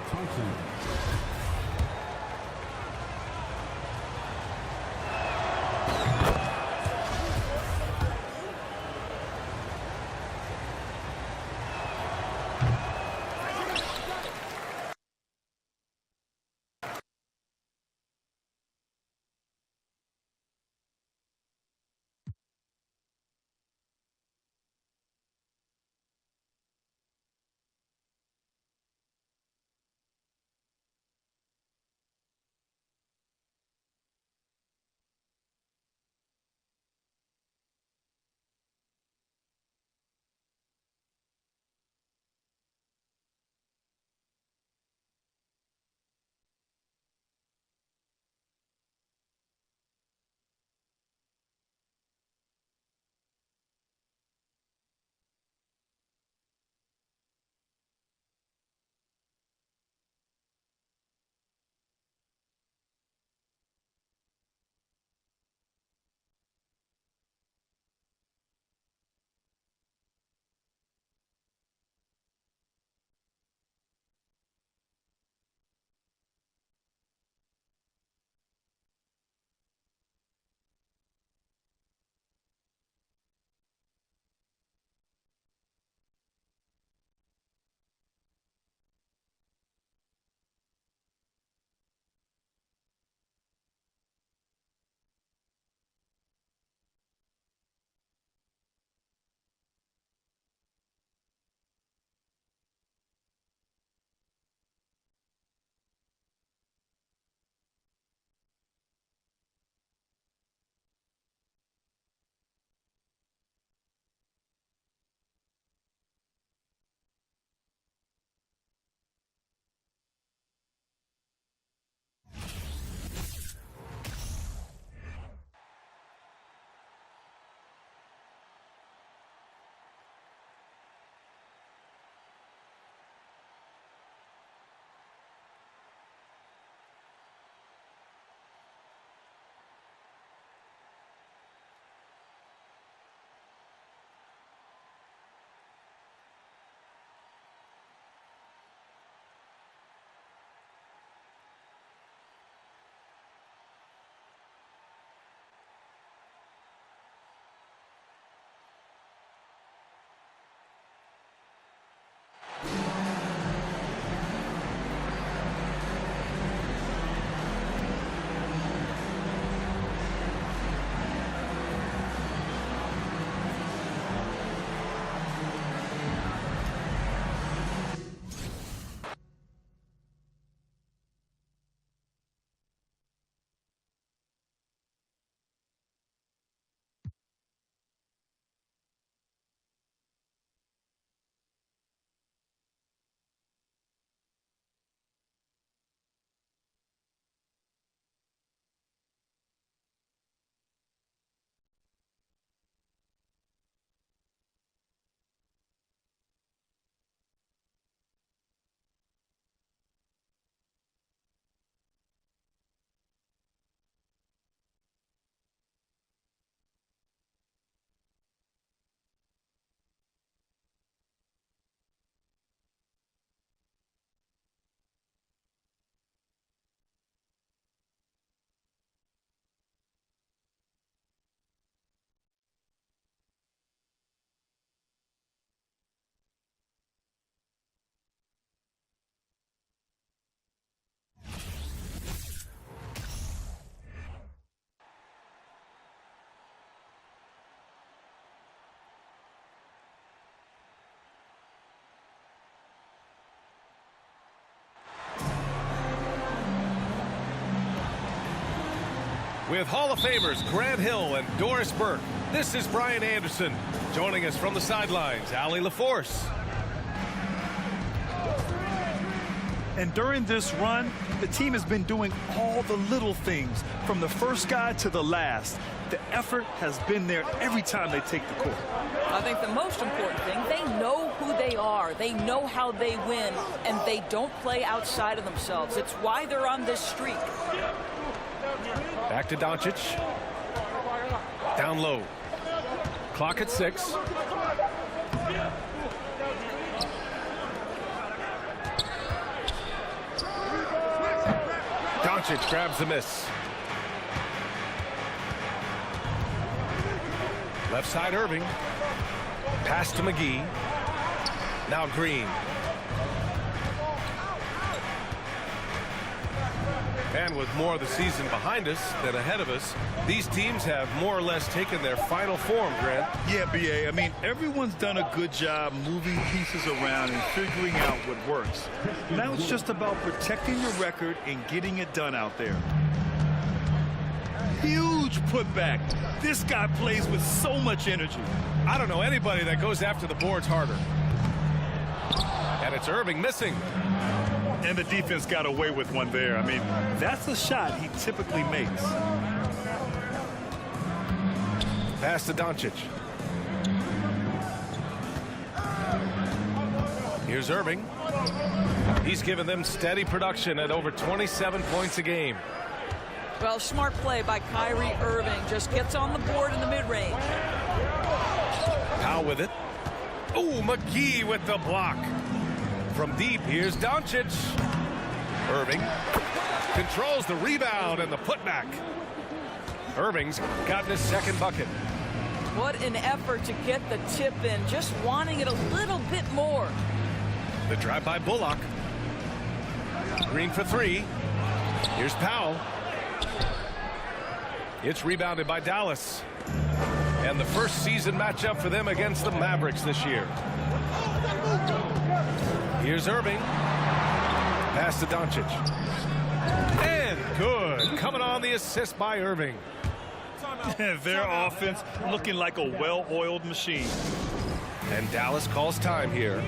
G: With Hall of Famers Grant Hill and Doris Burke, this is Brian Anderson. Joining us from the sidelines, Allie LaForce.
I: And during this run, The team has been doing all the little things, from the first guy to the last. The effort has been there every time they take the court.
L: I think the most important thing, they know who they are. They know how they win, and they don't play outside of themselves. It's why they're on this streak.
G: Back to Doncic. Down low. Clock at 6. Doncic grabs the miss. Left side Irving. Pass to McGee. Now Green. And with more of the season behind us than ahead of us, these teams have more or less taken their final form, Grant.
I: Yeah, B.A. I mean, everyone's done a good job moving pieces around and figuring out what works. Now it's just about protecting the record and getting it done out there. Huge putback. This guy plays with so much energy.
G: I don't know anybody that goes after the boards harder. And it's Irving missing.
I: And the defense got away with one there. I mean, that's a shot he typically makes.
G: Pass to Doncic. Here's Irving. He's given them steady production at over 27 points a game.
L: Well, smart play by Kyrie Irving. Just gets on the board in the mid-range.
G: Powell with it. Oh, McGee with the block. From deep, here's Doncic. Irving controls the rebound and the putback. Irving's gotten his second bucket.
L: What an effort to get the tip in, just wanting it a little bit more.
G: The drive by Bullock. Green for 3. Here's Powell. It's rebounded by Dallas. And the first season matchup for them against the Mavericks this year. Here's Irving. Pass to Doncic. And good. Coming on the assist by Irving.
I: Their offense looking like a well-oiled machine.
G: And Dallas calls time here.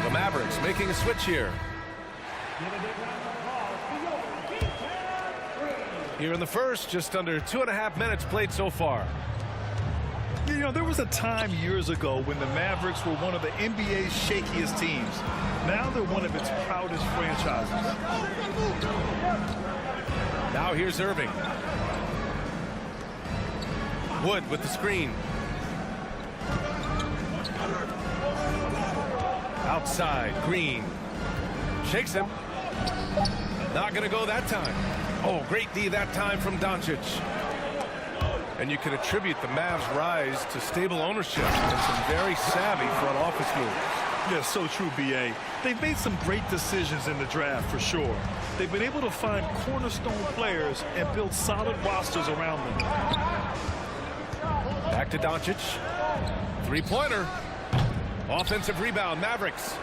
G: The Mavericks making a switch here. Here in the first, just under 2.5 minutes played so far.
I: You know, there was a time years ago when the Mavericks were one of the NBA's shakiest teams. Now they're one of its proudest franchises.
G: Now here's Irving. Wood with the screen. Outside, Green. Shakes him. Not going to go that time. Oh, great D that time from Doncic. And you can attribute the Mavs' rise to stable ownership and some very savvy front office moves.
I: Yeah, so true, B.A. They've made some great decisions in the draft, for sure. They've been able to find cornerstone players and build solid rosters around them.
G: Back to Doncic. Three-pointer. Offensive rebound, Mavericks.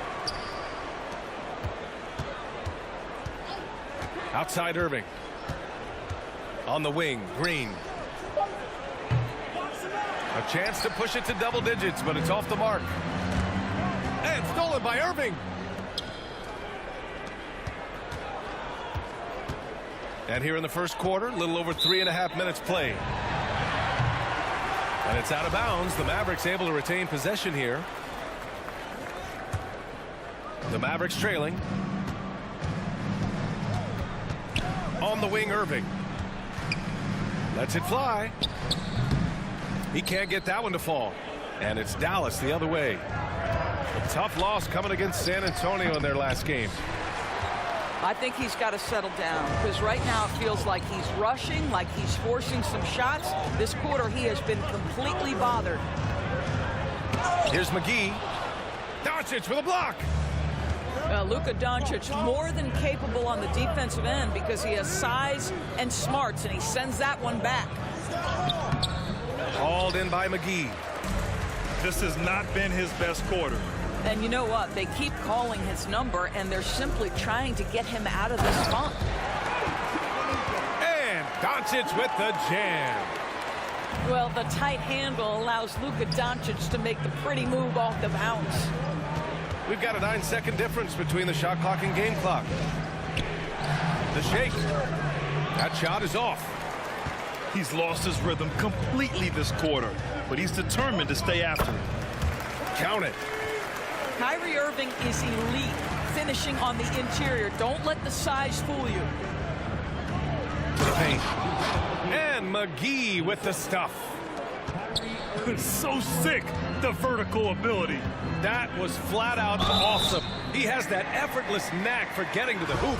G: Outside Irving. On the wing, Green. A chance to push it to double digits, but it's off the mark. And stolen by Irving. And here in the first quarter, a little over 3.5 minutes played. And it's out of bounds. The Mavericks able to retain possession here. The Mavericks trailing. On the wing, Irving. Lets it fly. He can't get that one to fall. And it's Dallas the other way. A tough loss coming against San Antonio in their last game.
L: I think he's got to settle down, because right now it feels like he's rushing, like he's forcing some shots. This quarter he has been completely bothered.
G: Here's McGee. Doncic with a block.
L: Luka Doncic more than capable on the defensive end because he has size and smarts, and he sends that one back.
G: Hauled in by McGee.
I: This has not been his best quarter.
L: And you know what? They keep calling his number, and they're simply trying to get him out of this funk.
G: And Doncic with the jam.
L: Well, the tight handle allows Luka Doncic to make the pretty move off the bounce.
G: We've got a 9-second difference between the shot clock and game clock. The shake. That shot is off.
I: He's lost his rhythm completely this quarter, but he's determined to stay after it.
G: Count it.
L: Kyrie Irving is elite, finishing on the interior. Don't let the size fool you.
G: To the paint. And McGee with the stuff.
I: So sick, the vertical ability.
G: That was flat out awesome. He has that effortless knack for getting to the hoop.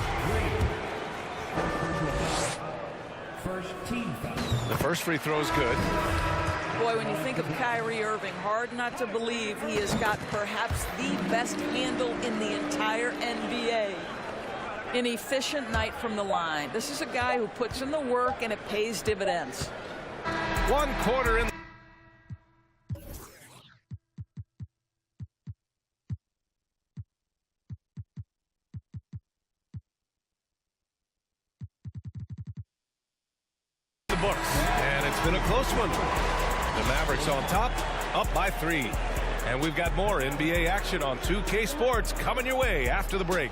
E: First team foul.
G: The first free throw is good.
L: Boy, when you think of Kyrie Irving, hard not to believe he has got perhaps the best handle in the entire NBA. An efficient night from the line. This is a guy who puts in the work and it pays dividends.
G: 1 quarter in. The books, and it's been a close one. The Mavericks on top, up by 3. And we've got more NBA action on 2K Sports coming your way after the break.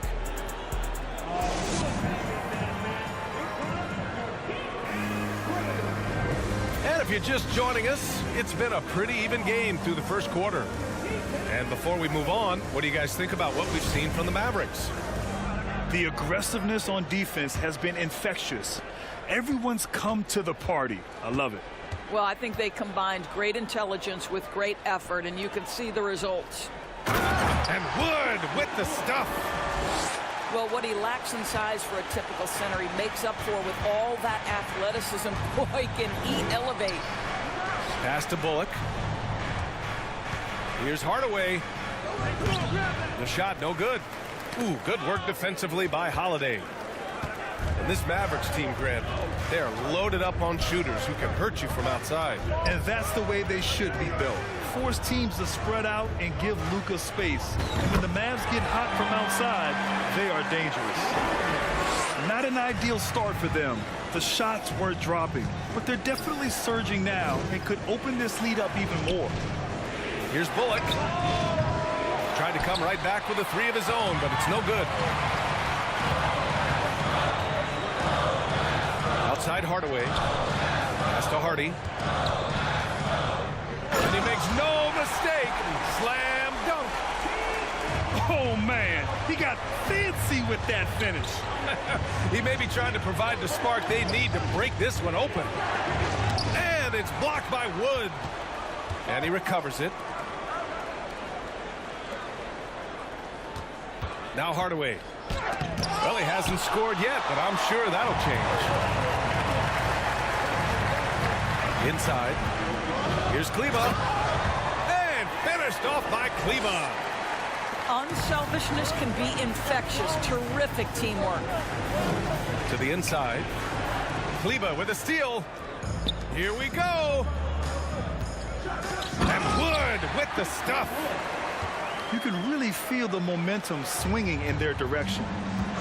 G: And if you're just joining us, it's been a pretty even game through the first quarter. And before we move on, what do you guys think about what we've seen from the Mavericks?
I: The aggressiveness on defense has been infectious. Everyone's come to the party. I love it.
L: Well, I think they combined great intelligence with great effort, and you can see the results.
G: And Wood with the stuff.
L: Well, what he lacks in size for a typical center, he makes up for with all that athleticism. Boy, can he elevate.
G: Pass to Bullock. Here's Hardaway. The shot, no good. Ooh, good work defensively by Holiday. And this Mavericks team, Grant, they are loaded up on shooters who can hurt you from outside.
I: And that's the way they should be built. Force teams to spread out and give Luka space. And when the Mavs get hot from outside, they are dangerous. Not an ideal start for them. The shots weren't dropping, but they're definitely surging now and could open this lead up even more.
G: Here's Bullock. Tried to come right back with a 3 of his own, but it's no good. Outside Hardaway. Pass to Hardy. And he makes no mistake. Slam dunk.
I: Oh, man. He got fancy with that finish.
G: He may be trying to provide the spark they need to break this one open. And it's blocked by Wood. And he recovers it. Now Hardaway. Well, he hasn't scored yet, but I'm sure that'll change. Inside. Here's Kleba. And finished off by Kleba.
L: Unselfishness can be infectious. Terrific teamwork.
G: To the inside. Kleba with a steal. Here we go. And Wood with the stuff.
I: You can really feel the momentum swinging in their direction.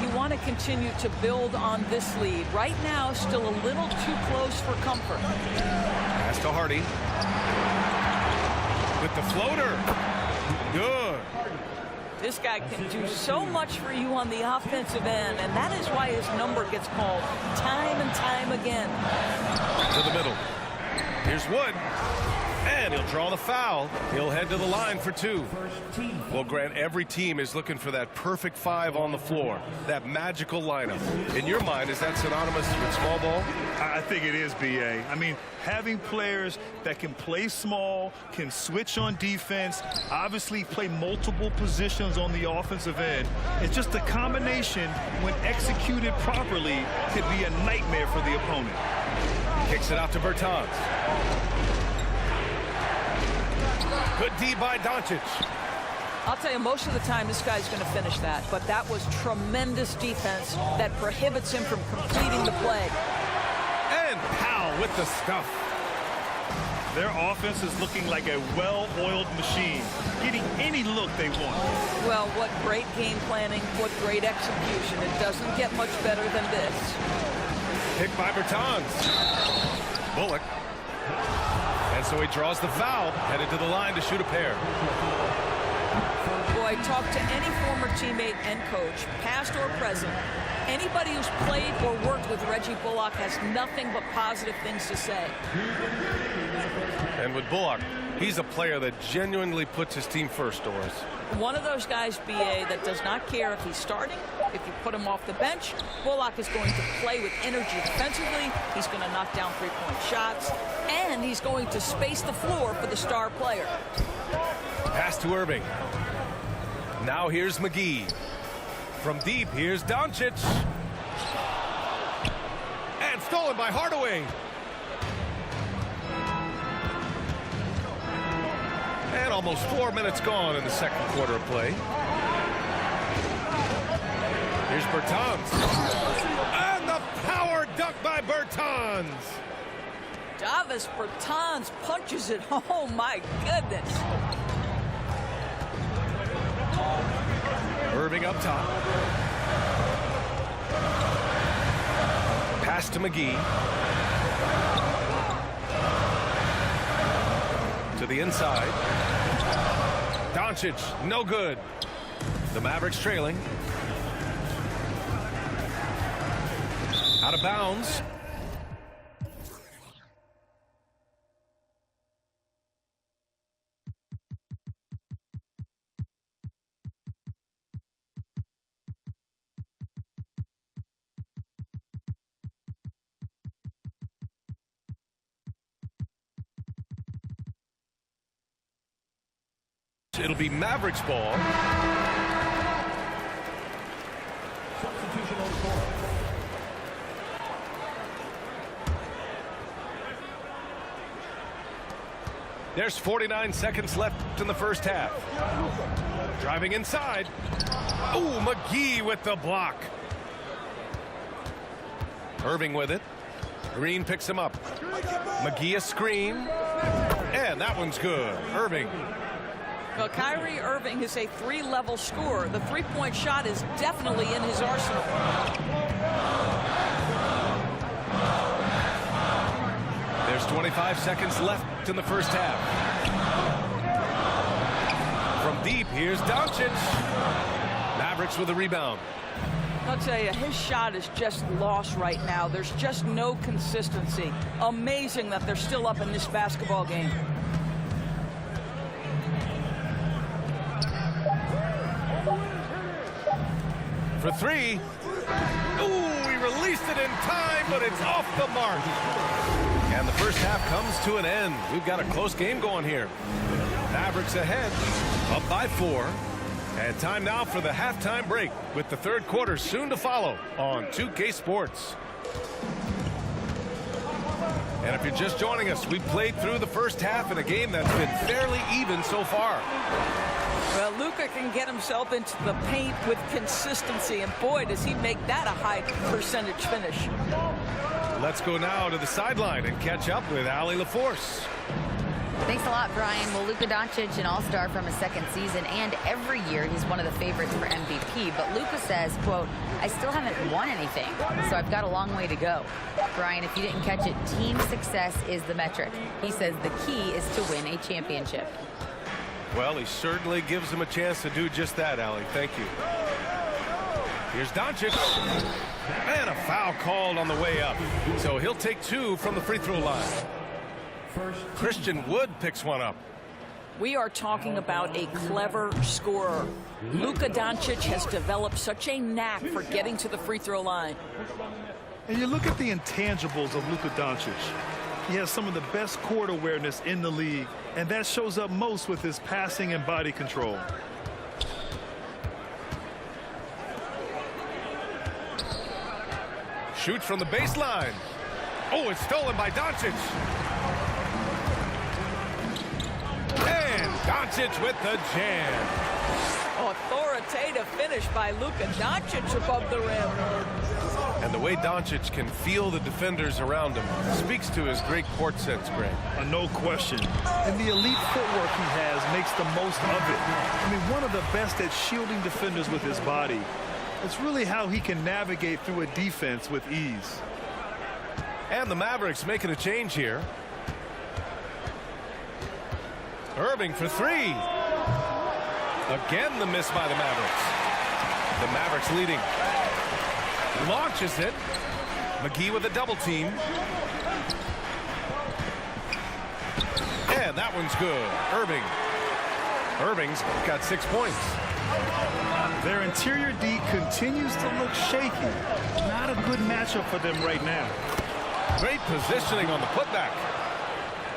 L: You want to continue to build on this lead. Right now, still a little too close for comfort.
G: Pass to Hardy. With the floater. Good.
L: This guy can do so much for you on the offensive end, and that is why his number gets called time and time again.
G: To the middle. Here's Wood. And he'll draw the foul. He'll head to the line for 2. Well, Grant, every team is looking for that perfect 5 on the floor, that magical lineup. In your mind, is that synonymous with small ball?
I: I think it is, B.A. I mean, having players that can play small, can switch on defense, obviously play multiple positions on the offensive end. It's just a combination, when executed properly, could be a nightmare for the opponent.
G: Kicks it out to Bertans. Good D by Doncic.
L: I'll tell you, most of the time this guy's going to finish that, but that was tremendous defense that prohibits him from completing the play.
G: And Powell with the stuff.
I: Their offense is looking like a well-oiled machine, getting any look they want.
L: Well, what great game planning, what great execution. It doesn't get much better than this.
G: Picked by Bertans. Bullock. And so he draws the foul, headed to the line to shoot a pair.
L: Boy, talk to any former teammate and coach, past or present. Anybody who's played or worked with Reggie Bullock has nothing but positive things to say.
G: And with Bullock, he's a player that genuinely puts his team first, Doris.
L: One of those guys, BA, that does not care if he's starting, if you put him off the bench. Bullock is going to play with energy defensively. He's going to knock down three-point shots, and he's going to space the floor for the star player.
G: Pass to Irving. Now here's McGee. From deep, here's Doncic. And stolen by Hardaway. And almost 4 minutes gone in the second quarter of play. Here's Bertans. And the power dunk by Bertans.
L: Davis Bertans punches it home. My goodness.
G: Irving up top. Pass to McGee. To the inside. Doncic, no good. The Mavericks trailing. Out of bounds. It'll be Mavericks ball.
E: Substitution on the court.
G: There's 49 seconds left in the first half. Driving inside. Oh, McGee with the block. Irving with it. Green picks him up. McGee a screen. And that one's good. Irving.
L: Well, Kyrie Irving is a three-level scorer. The three-point shot is definitely in his arsenal.
G: There's 25 seconds left in the first half. From deep, here's Doncic. Mavericks with a rebound.
L: I'll tell you, his shot is just lost right now. There's just no consistency. Amazing that they're still up in this basketball game.
G: For three. Ooh, he released it in time, but it's off the mark. And the first half comes to an end. We've got a close game going here. Mavericks ahead, up by 4. And time now for the halftime break, with the third quarter soon to follow on 2K Sports. And if you're just joining us, we played through the first half in a game that's been fairly even so far.
L: Well, Luka can get himself into the paint with consistency, and boy, does he make that a high percentage finish.
G: Let's go now to the sideline and catch up with Allie LaForce.
H: Thanks a lot, Brian. Well, Luka Doncic, an all-star from his second season, and every year he's one of the favorites for MVP. But Luka says, quote, I still haven't won anything, so I've got a long way to go. Brian, if you didn't catch it, team success is the metric. He says the key is to win a championship.
G: Well, he certainly gives him a chance to do just that, Allie. Thank you. Here's Doncic. And a foul called on the way up. So he'll take 2 from the free throw line. Christian Wood picks one up.
L: We are talking about a clever scorer. Luka Doncic has developed such a knack for getting to the free throw line.
I: And you look at the intangibles of Luka Doncic. He has some of the best court awareness in the league, and that shows up most with his passing and body control.
G: Shoots from the baseline. Oh, it's stolen by Doncic. And Doncic with the jam.
L: Authoritative finish by Luka Doncic above the rim.
G: And the way Doncic can feel the defenders around him speaks to his great court sense, Greg.
I: No question. And the elite footwork he has makes the most of it. I mean, one of the best at shielding defenders with his body. It's really how he can navigate through a defense with ease.
G: And the Mavericks making a change here. Irving for 3. Again, the miss by the Mavericks. The Mavericks leading. Launches it. McGee with a double team. And that one's good. Irving's got 6 points.
I: Their interior D continues to look shaky. Not a good matchup for them right now.
G: Great positioning on the putback.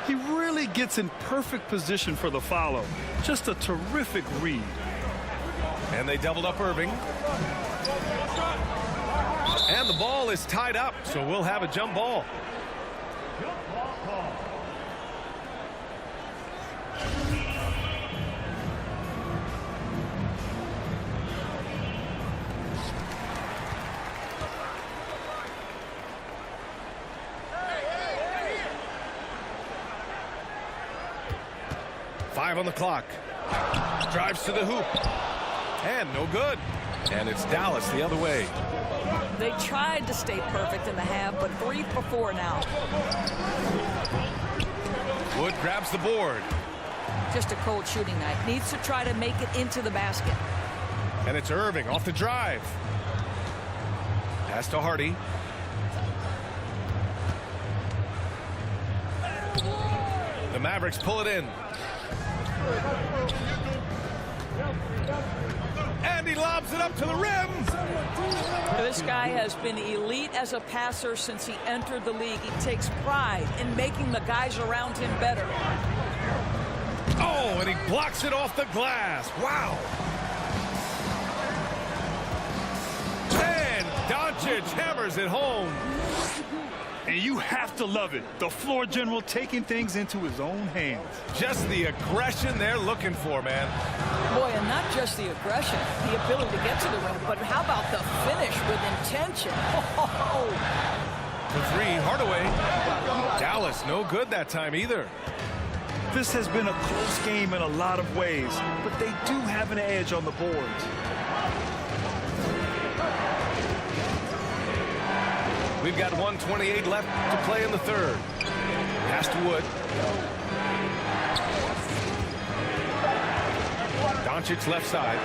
I: He really gets in perfect position for the follow. Just a terrific read.
G: And they doubled up Irving. And the ball is tied up, so we'll have a jump ball. Five on the clock. Drives to the hoop. And no good. And it's Dallas the other way.
L: They tried to stay perfect in the half, but 3 for 4 now.
G: Wood grabs the board.
L: Just a cold shooting night. Needs to try to make it into the basket.
G: And it's Irving off the drive. Pass to Hardy. The Mavericks pull it in. And he lobs it up to the rim.
L: This guy has been elite as a passer since he entered the league. He takes pride in making the guys around him better.
G: Oh, and he blocks it off the glass. Wow. And Doncic hammers it home.
I: And you have to love it. The floor general taking things into his own hands.
G: Just the aggression they're looking for, man.
L: Boy, and not just the aggression, the ability to get to the rim, but how about the finish with intention? Oh.
G: For three, Hardaway. Dallas, no good that time either.
I: This has been a close game in a lot of ways, but they do have an edge on the boards.
G: We've got 1:28 left to play in the third. Pass to Wood. Doncic left side.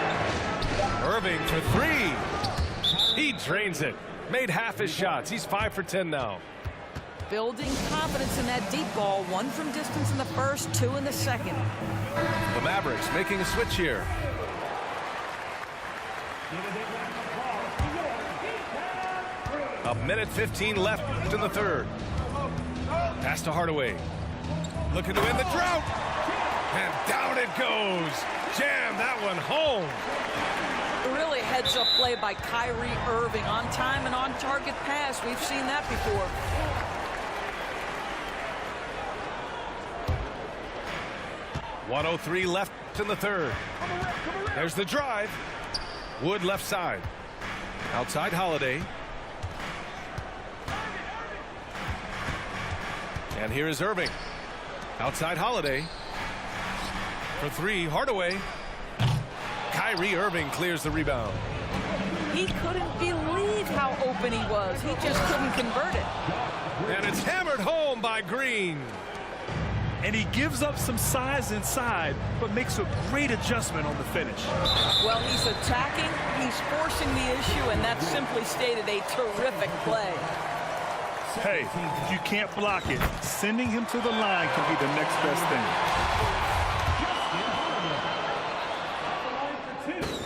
G: Irving for three. He drains it. Made half his shots. He's 5 for 10 now.
L: Building confidence in that deep ball. 1 from distance in the first, 2 in the second.
G: The Mavericks making a switch here. A minute 15 left in the third. Pass to Hardaway. Looking to end the drought. And down it goes. Jam that one home.
L: Really heads-up play by Kyrie Irving. On time and on target pass. We've seen that before.
G: .103 left in the third. There's the drive. Wood left side. Outside Holiday. And here is Irving. Outside Holiday. For three, Hardaway. Kyrie Irving clears the rebound.
L: He couldn't believe how open he was. He just couldn't convert it.
G: And it's hammered home by Green.
I: And he gives up some size inside, but makes a great adjustment on the finish.
L: Well, he's attacking, he's forcing the issue, and that's simply stated a terrific play.
I: Hey, if you can't block it, sending him to the line can be the next best thing.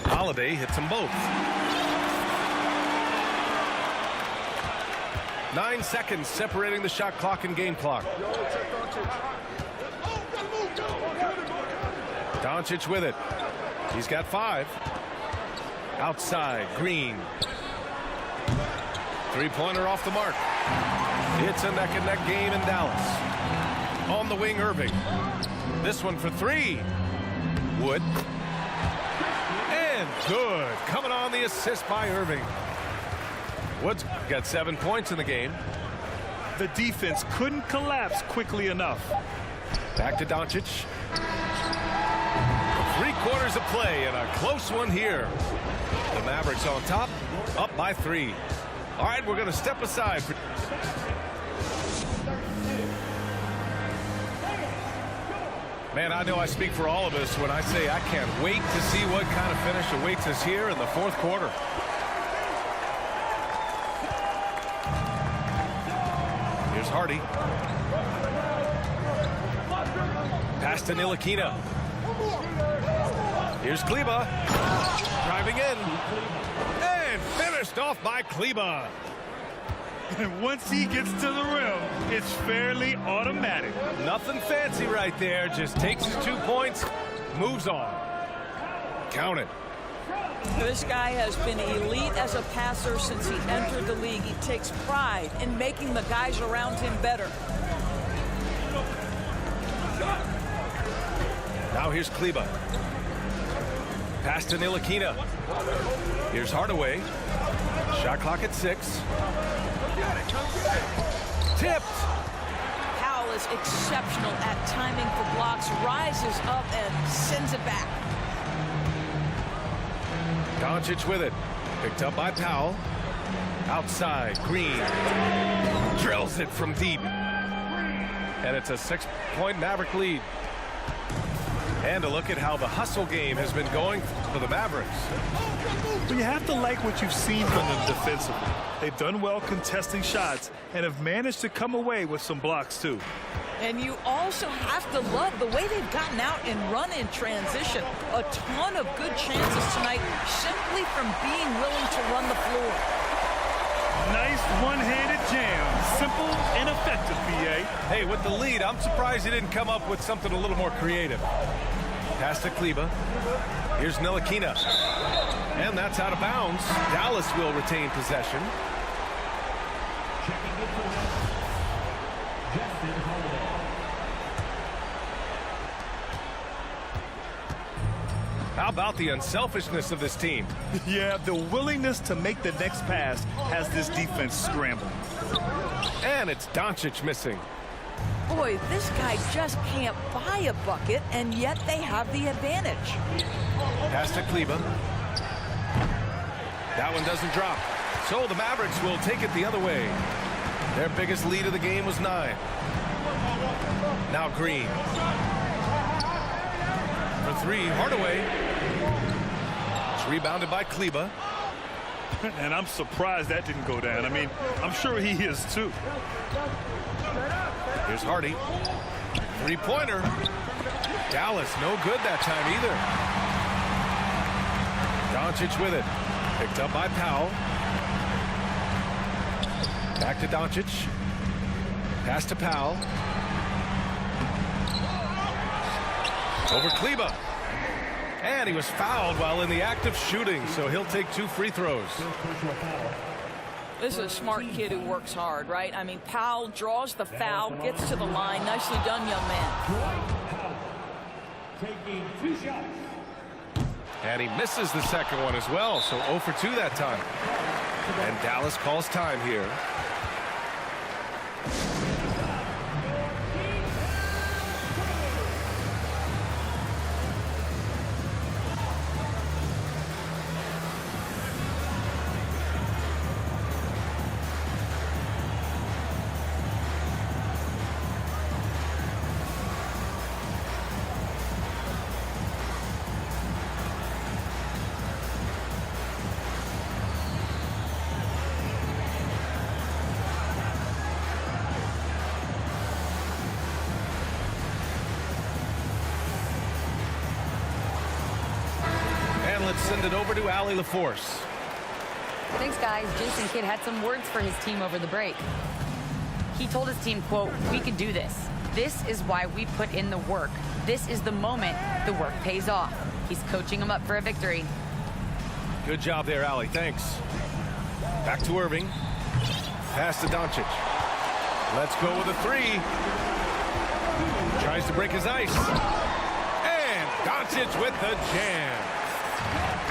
G: Holiday hits them both. 9 seconds separating the shot clock and game clock. Doncic with it. He's got 5. Outside, Green. Three-pointer off the mark. It's a neck-and-neck game in Dallas. On the wing, Irving. This one for 3. Wood. And good. Coming on the assist by Irving. Wood's got 7 points in the game.
I: The defense couldn't collapse quickly enough.
G: Back to Doncic. 3 quarters of play and a close one here. The Mavericks on top, up by 3. All right, we're going to step aside. Man, I know I speak for all of us when I say I can't wait to see what kind of finish awaits us here in the fourth quarter. Hardy. Pass to Ntilikina. Here's Kleba. Driving in. And finished off by Kleba.
I: And once he gets to the rim, it's fairly automatic.
G: Nothing fancy right there. Just takes his 2 points, moves on. Count it.
L: This guy has been elite as a passer since he entered the league. He takes pride in making the guys around him better.
G: Now here's Kleba. Pass to Ntilikina. Here's Hardaway. Shot clock at 6. Tipped.
L: Powell is exceptional at timing for blocks, rises up and sends it back.
G: Doncic with it. Picked up by Powell. Outside, Green. Drills it from deep. And it's a 6-point Maverick lead. And a look at how the hustle game has been going for the Mavericks.
I: But you have to like what you've seen from them defensively. They've done well contesting shots and have managed to come away with some blocks too.
L: And you also have to love the way they've gotten out and run in transition. A ton of good chances tonight simply from being willing to run the floor.
I: Nice one-handed jam. Simple and effective, PA.
G: Hey, with the lead, I'm surprised he didn't come up with something a little more creative. Pass to Kleba. Here's Ntilikina. And that's out of bounds. Dallas will retain possession. How about the unselfishness of this team?
I: Yeah, the willingness to make the next pass has this defense scrambling.
G: And it's Doncic missing.
L: Boy, this guy just can't buy a bucket, and yet they have the advantage.
G: Pass to Kleba. That one doesn't drop. So the Mavericks will take it the other way. Their biggest lead of the game was 9. Now Green. For 3, Hardaway. It's rebounded by Kleba.
I: And I'm surprised that didn't go down. I mean, I'm sure he is too.
G: Here's Hardy. 3-pointer. Dallas no good that time either. Doncic with it. Picked up by Powell. Back to Doncic. Pass to Powell. Over Kleba. And he was fouled while in the act of shooting, so he'll take 2 free throws.
L: This is a smart kid who works hard, right? I mean, Powell draws the foul, gets to the line. Nicely done, young man.
E: Taking 2 shots.
G: And he misses the second one as well, so 0 for 2 that time. And Dallas calls time here. Let's send it over to Allie LaForce.
H: Thanks, guys. Jason Kidd had some words for his team over the break. He told his team, quote, "We can do this. This is why we put in the work. This is the moment the work pays off." He's coaching them up for a victory.
G: Good job there, Allie. Thanks. Back to Irving. Pass to Doncic. Let's go with a 3. Tries to break his ice. And Doncic with the jam.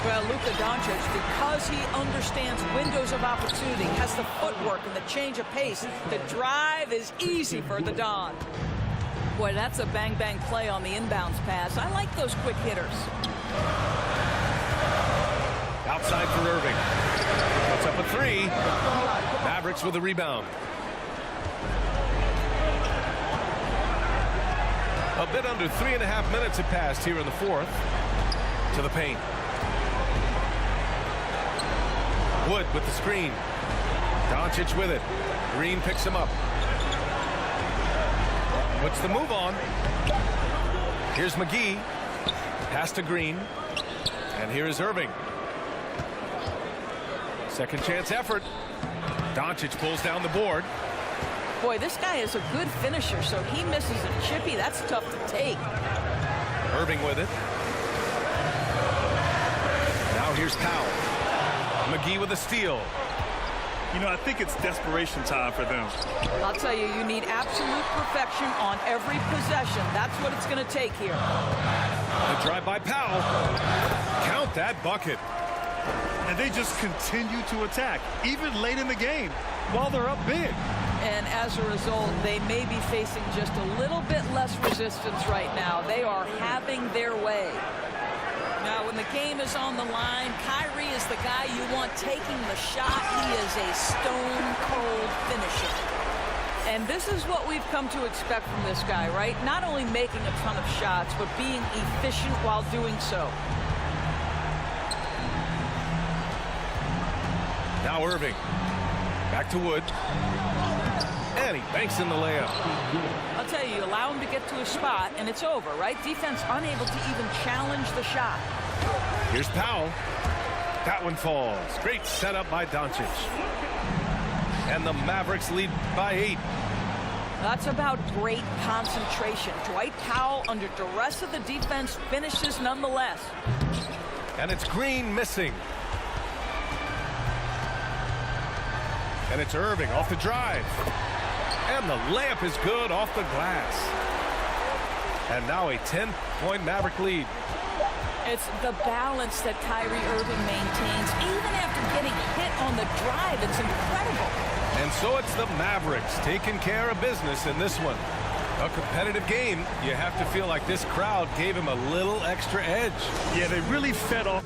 L: Well, Luka Doncic, because he understands windows of opportunity, has the footwork and the change of pace, the drive is easy for the Don. Boy, that's a bang-bang play on the inbounds pass. I like those quick hitters.
G: Outside for Irving. Puts up a 3. Mavericks with a rebound. A bit under 3.5 minutes have passed here in the 4th. To the paint. Wood with the screen. Doncic with it. Green picks him up. Puts the move on. Here's McGee. Pass to Green. And here is Irving. Second chance effort. Doncic pulls down the board.
L: Boy, this guy is a good finisher, so he misses a chippy. That's tough to take.
G: Irving with it. Now here's Powell. McGee with a steal.
I: You know, I think it's desperation time for them.
L: I'll tell you, you need absolute perfection on every possession. That's what it's going to take here.
G: The drive by Powell. Count that bucket.
I: And they just continue to attack, even late in the game, while they're up big.
L: And as a result, they may be facing just a little bit less resistance right now. They are having their way. Now, when the game is on the line, Kyrie is the guy you want taking the shot. He is a stone-cold finisher. And this is what we've come to expect from this guy, right? Not only making a ton of shots, but being efficient while doing so.
G: Now Irving. Back to Wood. And he banks in the layup.
L: I'll tell you, allow him to get to a spot, and it's over, right? Defense unable to even challenge the shot.
G: Here's Powell. That one falls. Great setup by Doncic. And the Mavericks lead by 8.
L: That's about great concentration. Dwight Powell, under duress of the defense, finishes nonetheless.
G: And it's Green missing. And it's Irving off the drive. And the layup is good off the glass. And now a 10-point Maverick lead.
L: It's the balance that Kyrie Irving maintains, even after getting hit on the drive. It's incredible.
G: And so it's the Mavericks taking care of business in this one. A competitive game. You have to feel like this crowd gave him a little extra edge.
I: Yeah, they really fed off.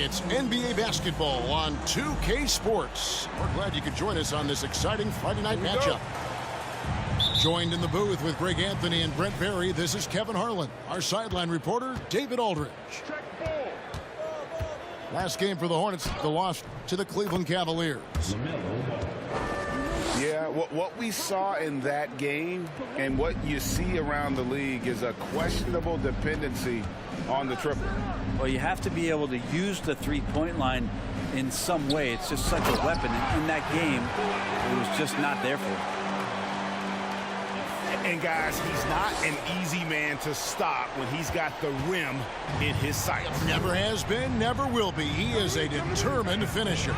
A: It's NBA basketball on 2K Sports. We're glad you could join us on this exciting Friday night matchup. Joined in the booth with Greg Anthony and Brent Berry, this is Kevin Harlan. Our sideline reporter, David Aldridge. Last game for the Hornets, the loss to the Cleveland Cavaliers.
B: Yeah, what we saw in that game and what you see around the league is a questionable dependency on the triple.
J: Well, you have to be able to use the three-point line in some way. It's just such a weapon. And in that game, it was just not there for him.
B: And guys, he's not an easy man to stop when he's got the rim in his sights.
A: Never has been, never will be. He is a determined finisher.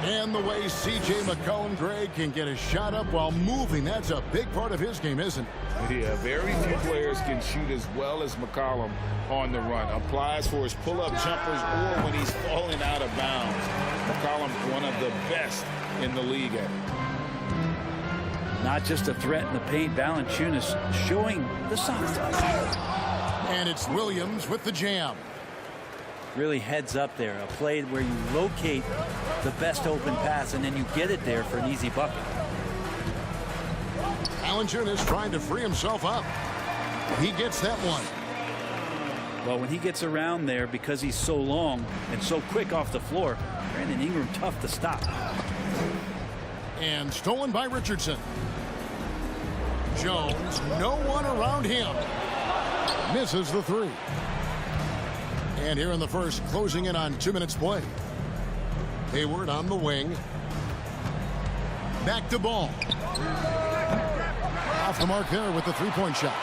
A: And the way C.J. McCollum, Greg, can get a shot up while moving, that's a big part of his game, isn't it?
B: Yeah, very few players can shoot as well as McCollum on the run. Applies for his pull-up jumpers or when he's falling out of bounds. McCollum's one of the best in the league at it.
J: Not just a threat in the paint. Valanciunas showing the soft touch.
A: And it's Williams with the jam.
J: Really heads up there. A play where you locate the best open pass and then you get it there for an easy bucket.
A: Valanciunas trying to free himself up. He gets that one.
J: Well, when he gets around there, because he's so long and so quick off the floor, Brandon Ingram tough to stop.
A: And stolen by Richardson. Jones, no one around him. Misses the three. And here in the first, closing in on 2 minutes play. Hayward on the wing. Back to Ball. Off the mark there with the three-point shot.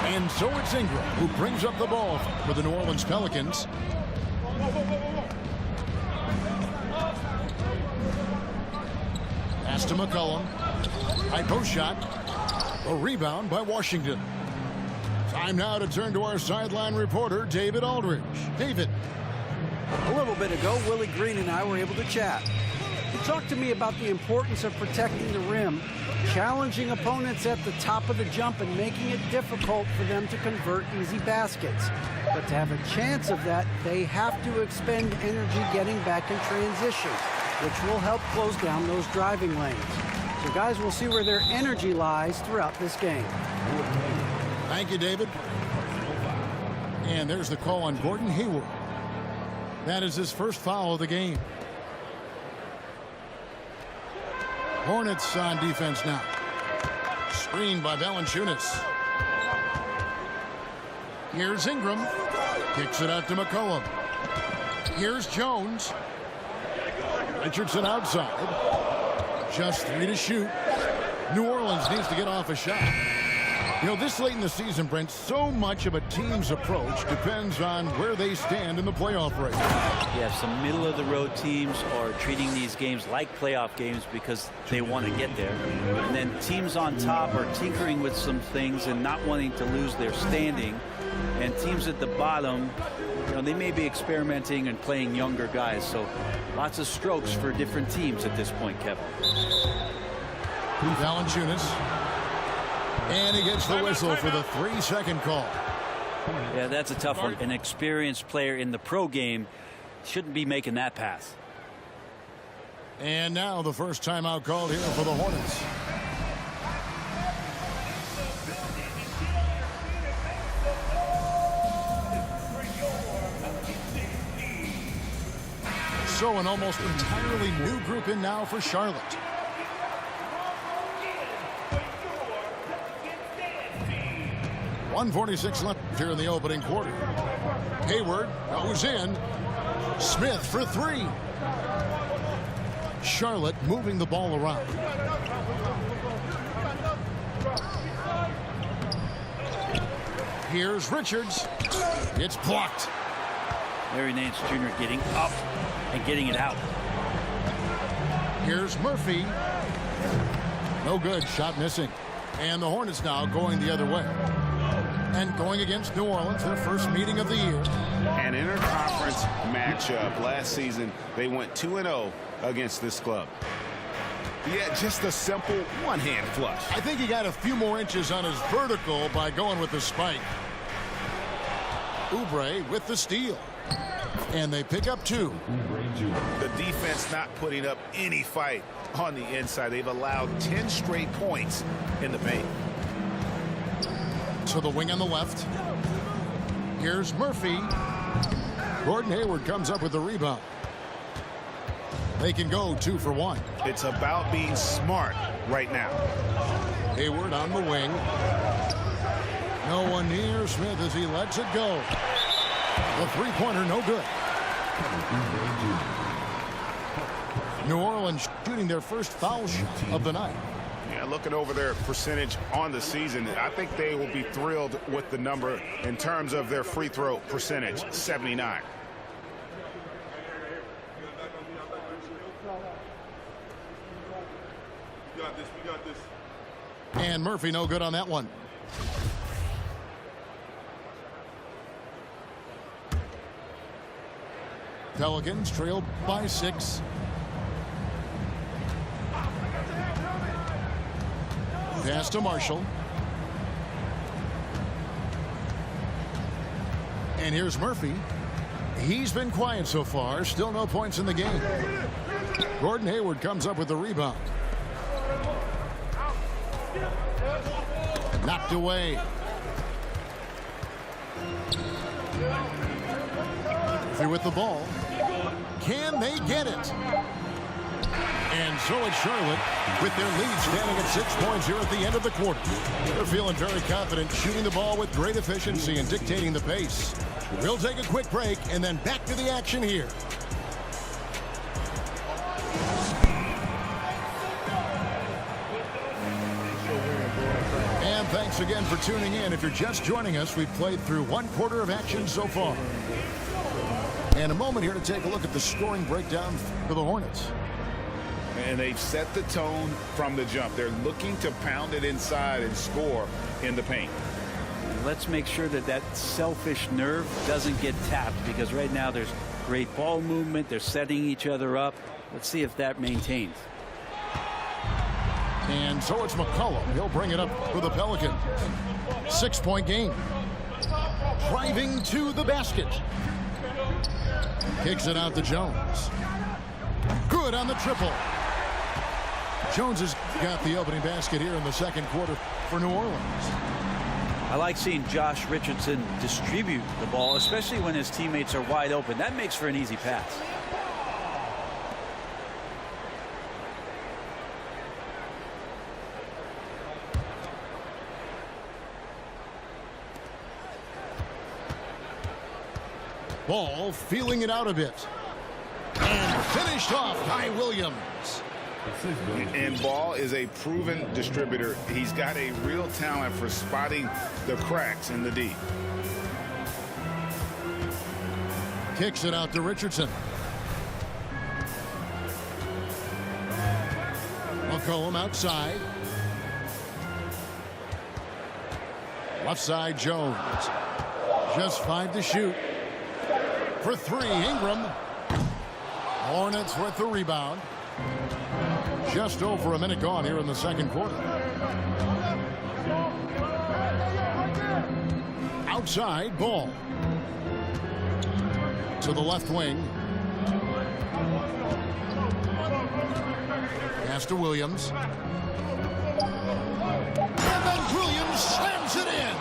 A: And so it's Ingram who brings up the ball for the New Orleans Pelicans. Pass to McCollum. High post shot. A rebound by Washington. Time now to turn to our sideline reporter, David Aldridge. David.
D: A little bit ago, Willie Green and I were able to chat. He talked to me about the importance of protecting the rim, challenging opponents at the top of the jump and making it difficult for them to convert easy baskets. But to have a chance of that, they have to expend energy getting back in transition, which will help close down those driving lanes. So guys, we'll see where their energy lies throughout this game.
A: Thank you, David. And there's the call on Gordon Hayward. That is his first foul of the game. Hornets on defense now. Screened by Valanciunas. Here's Ingram. Kicks it out to McCollum. Here's Jones. Richardson outside. Just 3 to shoot. New Orleans needs to get off a shot. You know, this late in the season, Brent, so much of a team's approach depends on where they stand in the playoff race.
J: Yeah, some middle-of-the-road teams are treating these games like playoff games because they want to get there. And then teams on top are tinkering with some things and not wanting to lose their standing. And teams at the bottom, you know, they may be experimenting and playing younger guys. So lots of strokes for different teams at this point, Kevin.
A: Valanciunas. And he gets the whistle for the 3-second call.
J: Yeah, that's a tough one. An experienced player in the pro game shouldn't be making that pass.
A: And now the first timeout called here for the Hornets. So an almost entirely new group in now for Charlotte. .146 left here in the opening quarter. Hayward goes in. Smith for 3. Charlotte moving the ball around. Here's Richards. It's blocked.
J: Larry Nance Jr. getting up and getting it out.
A: Here's Murphy. No good. Shot missing. And the Hornets now going the other way. And going against New Orleans, their first meeting of the year.
B: An interconference matchup. Last season, they went 2-0 against this club. Yeah, just a simple one-hand flush.
A: I think he got a few more inches on his vertical by going with the spike. Oubre with the steal. And they pick up 2.
B: The defense not putting up any fight on the inside. They've allowed 10 straight points in the paint.
A: To the wing on the left. Here's Murphy. Gordon Hayward comes up with the rebound. They can go 2 for 1.
B: It's about being smart right now.
A: Hayward on the wing. No one near Smith as he lets it go. The three-pointer no good. New Orleans shooting their first foul shot of the night.
B: Yeah, looking over their percentage on the season, I think they will be thrilled with the number in terms of their free throw percentage, 79.
M: We got this.
A: And Murphy no good on that one. Pelicans trailed by 6. Pass to Marshall. And here's Murphy. He's been quiet so far. Still no points in the game. Gordon Hayward comes up with the rebound. Knocked away. Murphy with the ball. Can they get it? And so it's Charlotte with their lead standing at 6 points here at the end of the quarter. They're feeling very confident, shooting the ball with great efficiency and dictating the pace. We'll take a quick break and then back to the action here. And thanks again for tuning in. If you're just joining us, we've played through 1 quarter of action so far. And a moment here to take a look at the scoring breakdown for the Hornets.
B: And they've set the tone from the jump. They're looking to pound it inside and score in the paint.
J: Let's make sure that that selfish nerve doesn't get tapped, because right now there's great ball movement. They're setting each other up. Let's see if that maintains.
A: And so it's McCollum. He'll bring it up for the Pelicans. 6-point game. Driving to the basket. Kicks it out to Jones. Good on the triple. Jones has got the opening basket here in the second quarter for New Orleans.
J: I like seeing Josh Richardson distribute the ball, especially when his teammates are wide open. That makes for an easy pass.
A: Ball feeling it out a bit. And finished off by Williams.
B: And Ball is a proven distributor. He's got a real talent for spotting the cracks in the D.
A: Kicks it out to Richardson. McCollum outside. Left side, Jones. Just 5 to shoot. For 3, Ingram. Hornets with the rebound. Just over a minute gone here in the second quarter. Outside, Ball. To the left wing. Pass to Williams. And then Williams slams it in.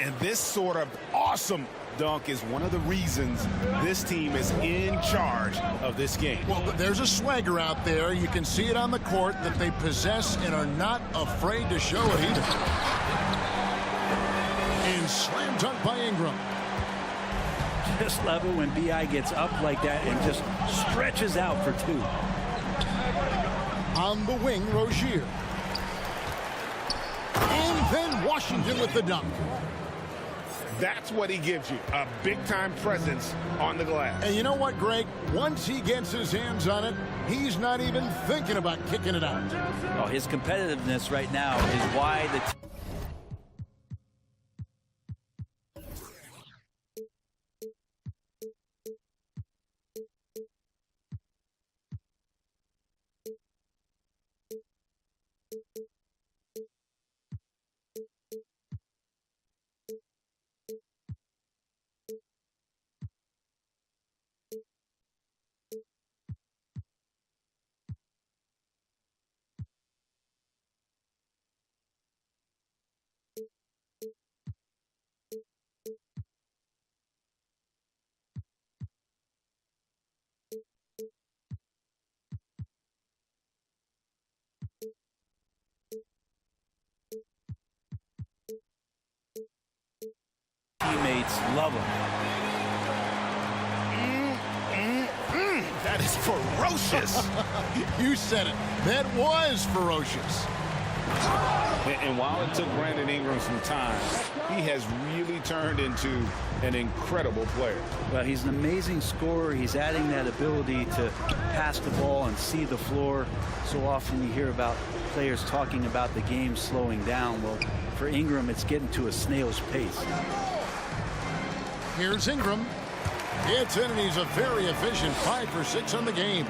B: And this sort of awesome dunk is one of the reasons this team is in charge of this game.
A: Well, there's a swagger out there. You can see it on the court that they possess and are not afraid to show it either. And slam dunk by Ingram.
J: Just love it when B.I. gets up like that and just stretches out for 2.
A: On the wing, Rozier. And then Washington with the dunk.
B: That's what he gives you, a big-time presence on the glass.
A: And you know what, Greg? Once he gets his hands on it, he's not even thinking about kicking it out.
J: Oh, his competitiveness right now is why the
B: ferocious.
A: You said it. That was ferocious.
B: And while it took Brandon Ingram some time, he has really turned into an incredible player.
J: Well, he's an amazing scorer. He's adding that ability to pass the ball and see the floor. So often you hear about players talking about the game slowing down. Well, for Ingram, it's getting to a snail's pace.
A: Here's Ingram. It's in, and he's a very efficient 5 for 6 on the game.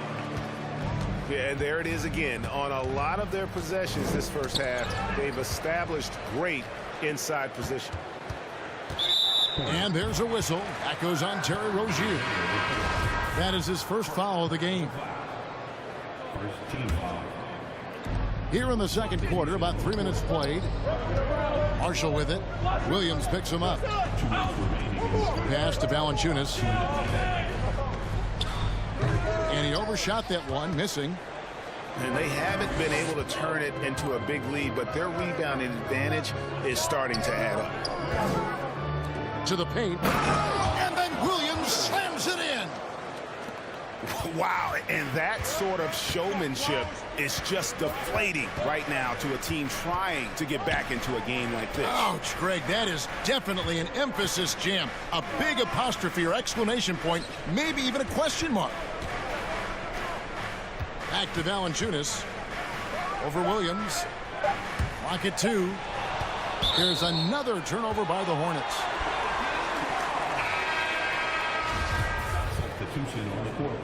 K: Yeah, and there it is again. On a lot of their possessions this first half, they've established great inside position.
A: And there's a whistle. That goes on Terry Rozier. That is his first foul of the game. Here in the second quarter, about 3 minutes played. Marshall with it. Williams picks him up. Pass to Valanciunas. And he overshot that one, missing.
B: And they haven't been able to turn it into a big lead, but their rebounding advantage is starting to add up.
A: To the paint. And then Williams slams it in.
B: Wow, and that sort of showmanship is just deflating right now to a team trying to get back into a game like this.
A: Ouch, Greg, that is definitely an emphasis jam. A big apostrophe or exclamation point, maybe even a question mark. Back to Valanciunas. Over Williams. Lock it 2. There's another turnover by the Hornets.
E: Substitution on the court.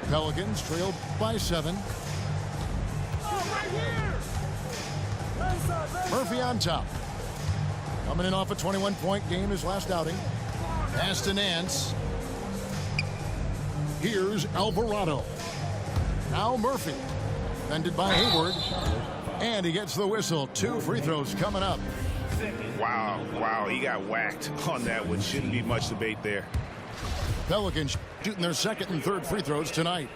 A: Pelicans trailed by 7. Murphy on top. Coming in off a 21-point game his last outing. Pass to Nance. Here's Alvarado. Now Murphy. Fended by Hayward. And he gets the whistle. 2 free throws coming up.
B: Wow, he got whacked on that one. Shouldn't be much debate there.
A: Pelicans shooting their second and third free throws tonight.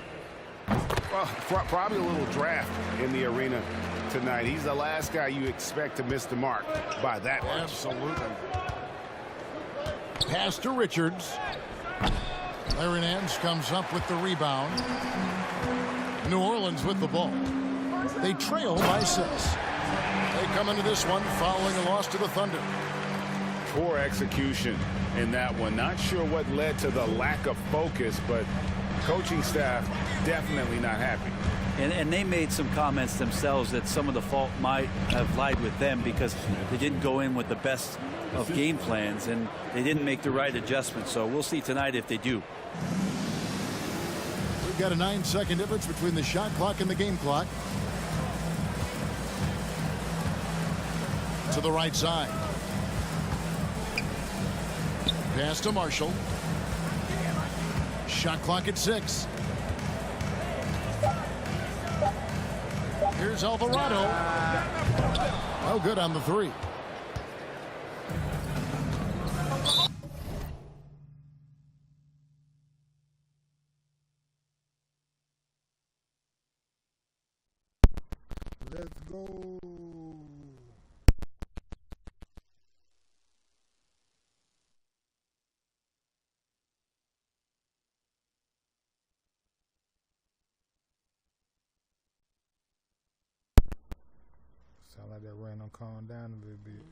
K: Well, probably a little draft in the arena tonight. He's the last guy you expect to miss the mark by that much.
A: Absolutely. Pass to Richards. Larry Nance comes up with the rebound. New Orleans with the ball. They trail by 6. They come into this one following a loss to the Thunder.
B: Poor execution in that one. Not sure what led to the lack of focus, but coaching staff definitely not happy.
J: And they made some comments themselves that some of the fault might have lied with them because they didn't go in with the best of game plans and they didn't make the right adjustments. So we'll see tonight if they do.
A: We've got a 9-second difference between the shot clock and the game clock. To the right side. Pass to Marshall. Shot clock at 6. Here's Alvarado. Oh, good on the 3.
C: Let's go. Sound like that rain done calm down a little bit.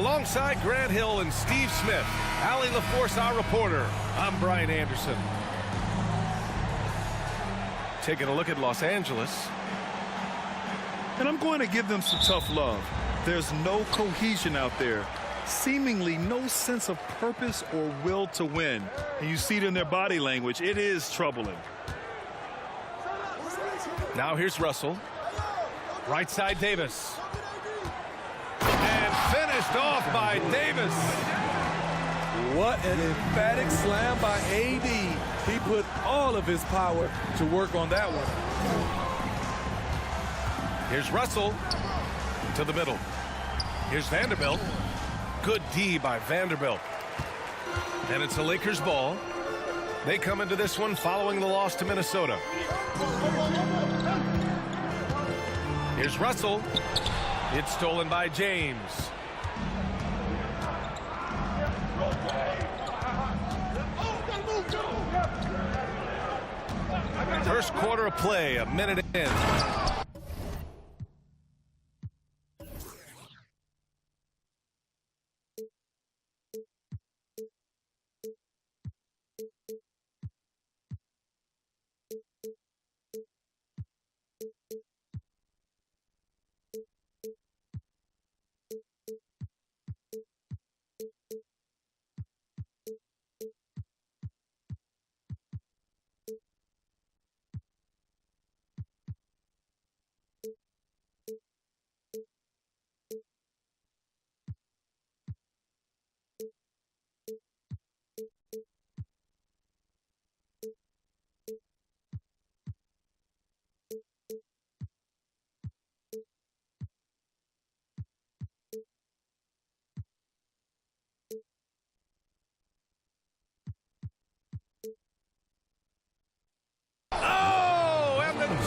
G: Alongside Grant Hill and Steve Smith, Allie LaForce, our reporter, I'm Brian Anderson. Taking a look at Los Angeles.
I: And I'm going to give them some tough love. There's no cohesion out there. Seemingly no sense of purpose or will to win. And you see it in their body language. It is troubling.
G: Now here's Russell. Right side Davis. And finished off by Davis.
M: What an emphatic slam by AD. He put all of his power to work on that one.
G: Here's Russell to the middle. Here's Vanderbilt. Good D by Vanderbilt. And it's a Lakers ball. They come into this one following the loss to Minnesota. Here's Russell. It's stolen by James. First quarter of play, a minute in.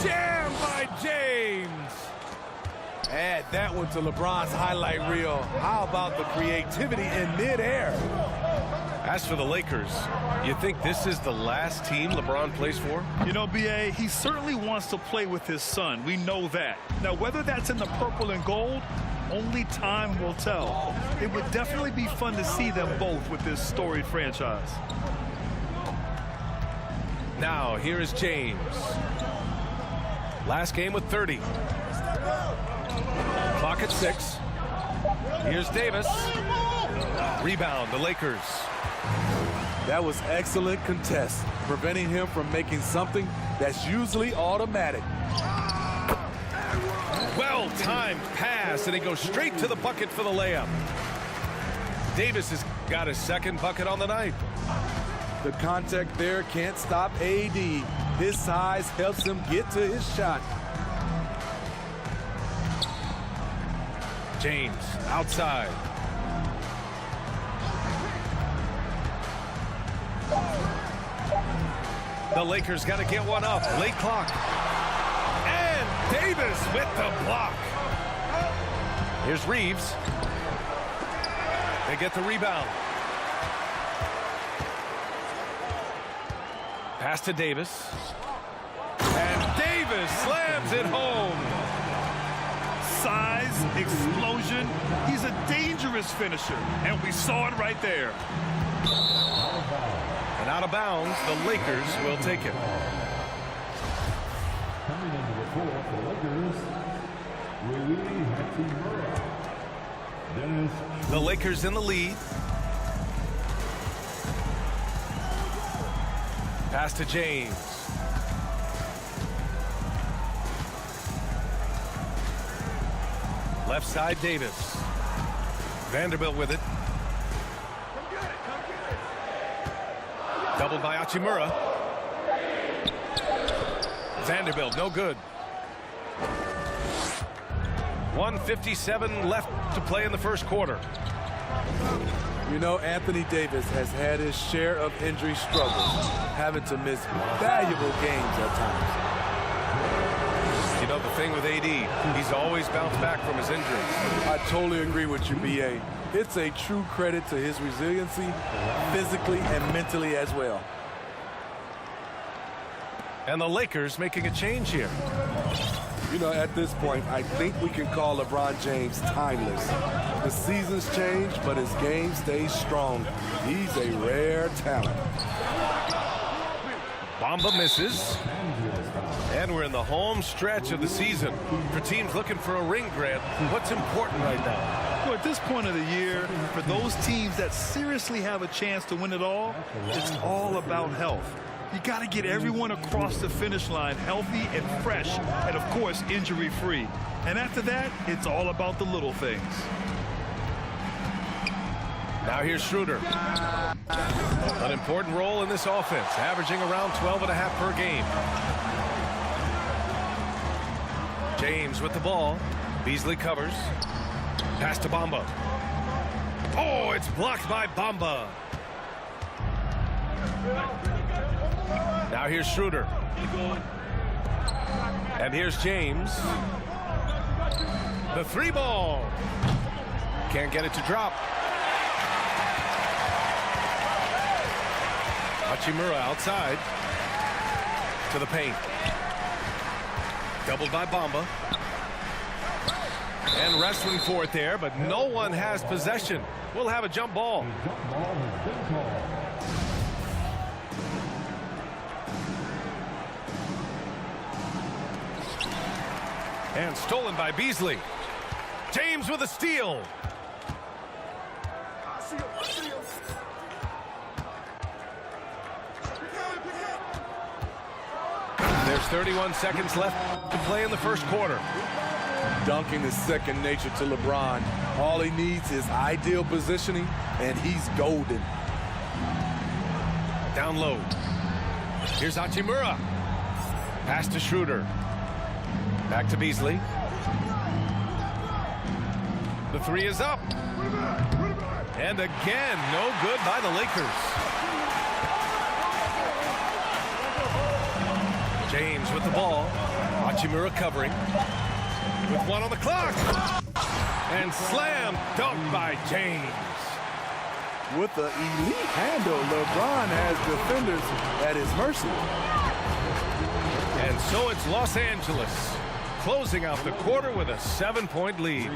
G: Jam by James.
M: Add that one to LeBron's highlight reel. How about the creativity in midair?
G: As for the Lakers, you think this is the last team LeBron plays for?
I: You know, B.A., he certainly wants to play with his son. We know that. Now, whether that's in the purple and gold, only time will tell. It would definitely be fun to see them both with this storied franchise.
G: Now, here is James. Last game with 30. Clock at 6. Here's Davis. Rebound, the Lakers.
M: That was excellent contest, preventing him from making something that's usually automatic.
G: Well-timed pass, and he goes straight to the bucket for the layup. Davis has got his second bucket on the night.
M: The contact there can't stop AD. His size helps him get to his shot.
G: James outside. The Lakers got to get one up. Late clock. And Davis with the block. Here's Reeves. They get the rebound. Pass to Davis. And Davis slams it home.
I: Size, explosion. He's a dangerous finisher, and we saw it right there.
G: And out of bounds, the Lakers will take it.
E: Coming into the fourth, the Lakers,
G: The Lakers in the lead. Pass to James. Left side, Davis. Vanderbilt with it. Doubled by Hachimura. Vanderbilt, no good. 1:57 left to play in the first quarter.
M: You know, Anthony Davis has had his share of injury struggles, having to miss valuable games at times.
G: You know, the thing with AD, he's always bounced back from his injuries.
M: I totally agree with you, B.A. It's a true credit to his resiliency, physically and mentally as well.
G: And the Lakers making a change here.
M: You know, at this point, I think we can call LeBron James timeless. The seasons change, but his game stays strong. He's a rare talent.
G: Bamba misses. And we're in the home stretch of the season. For teams looking for a ring, Grant, what's important right now?
I: Well, at this point of the year, for those teams that seriously have a chance to win it all, it's all about health. You got to get everyone across the finish line healthy and fresh, and of course, injury-free. And after that, it's all about the little things.
G: Now here's Schroeder. An important role in this offense, averaging around 12.5 per game. James with the ball. Beasley covers. Pass to Bamba. Oh, it's blocked by Bamba. Now here's Schroeder. And here's James. The three ball. Can't get it to drop. Hachimura outside. To the paint. Doubled by Bamba. And wrestling for it there, but no one has possession. We'll have a jump ball. And stolen by Beasley. James with a steal. There's 31 seconds left to play in the first quarter.
M: Dunking is second nature to LeBron. All he needs is ideal positioning, and he's golden.
G: Down low. Here's Hachimura. Pass to Schroeder. Back to Beasley. The three is up. And again, no good by the Lakers. James with the ball. Hachimura covering. With one on the clock. And slam dunked by James.
M: With the elite handle, LeBron has defenders at his mercy.
G: And so it's Los Angeles closing out the quarter with a 7-point lead.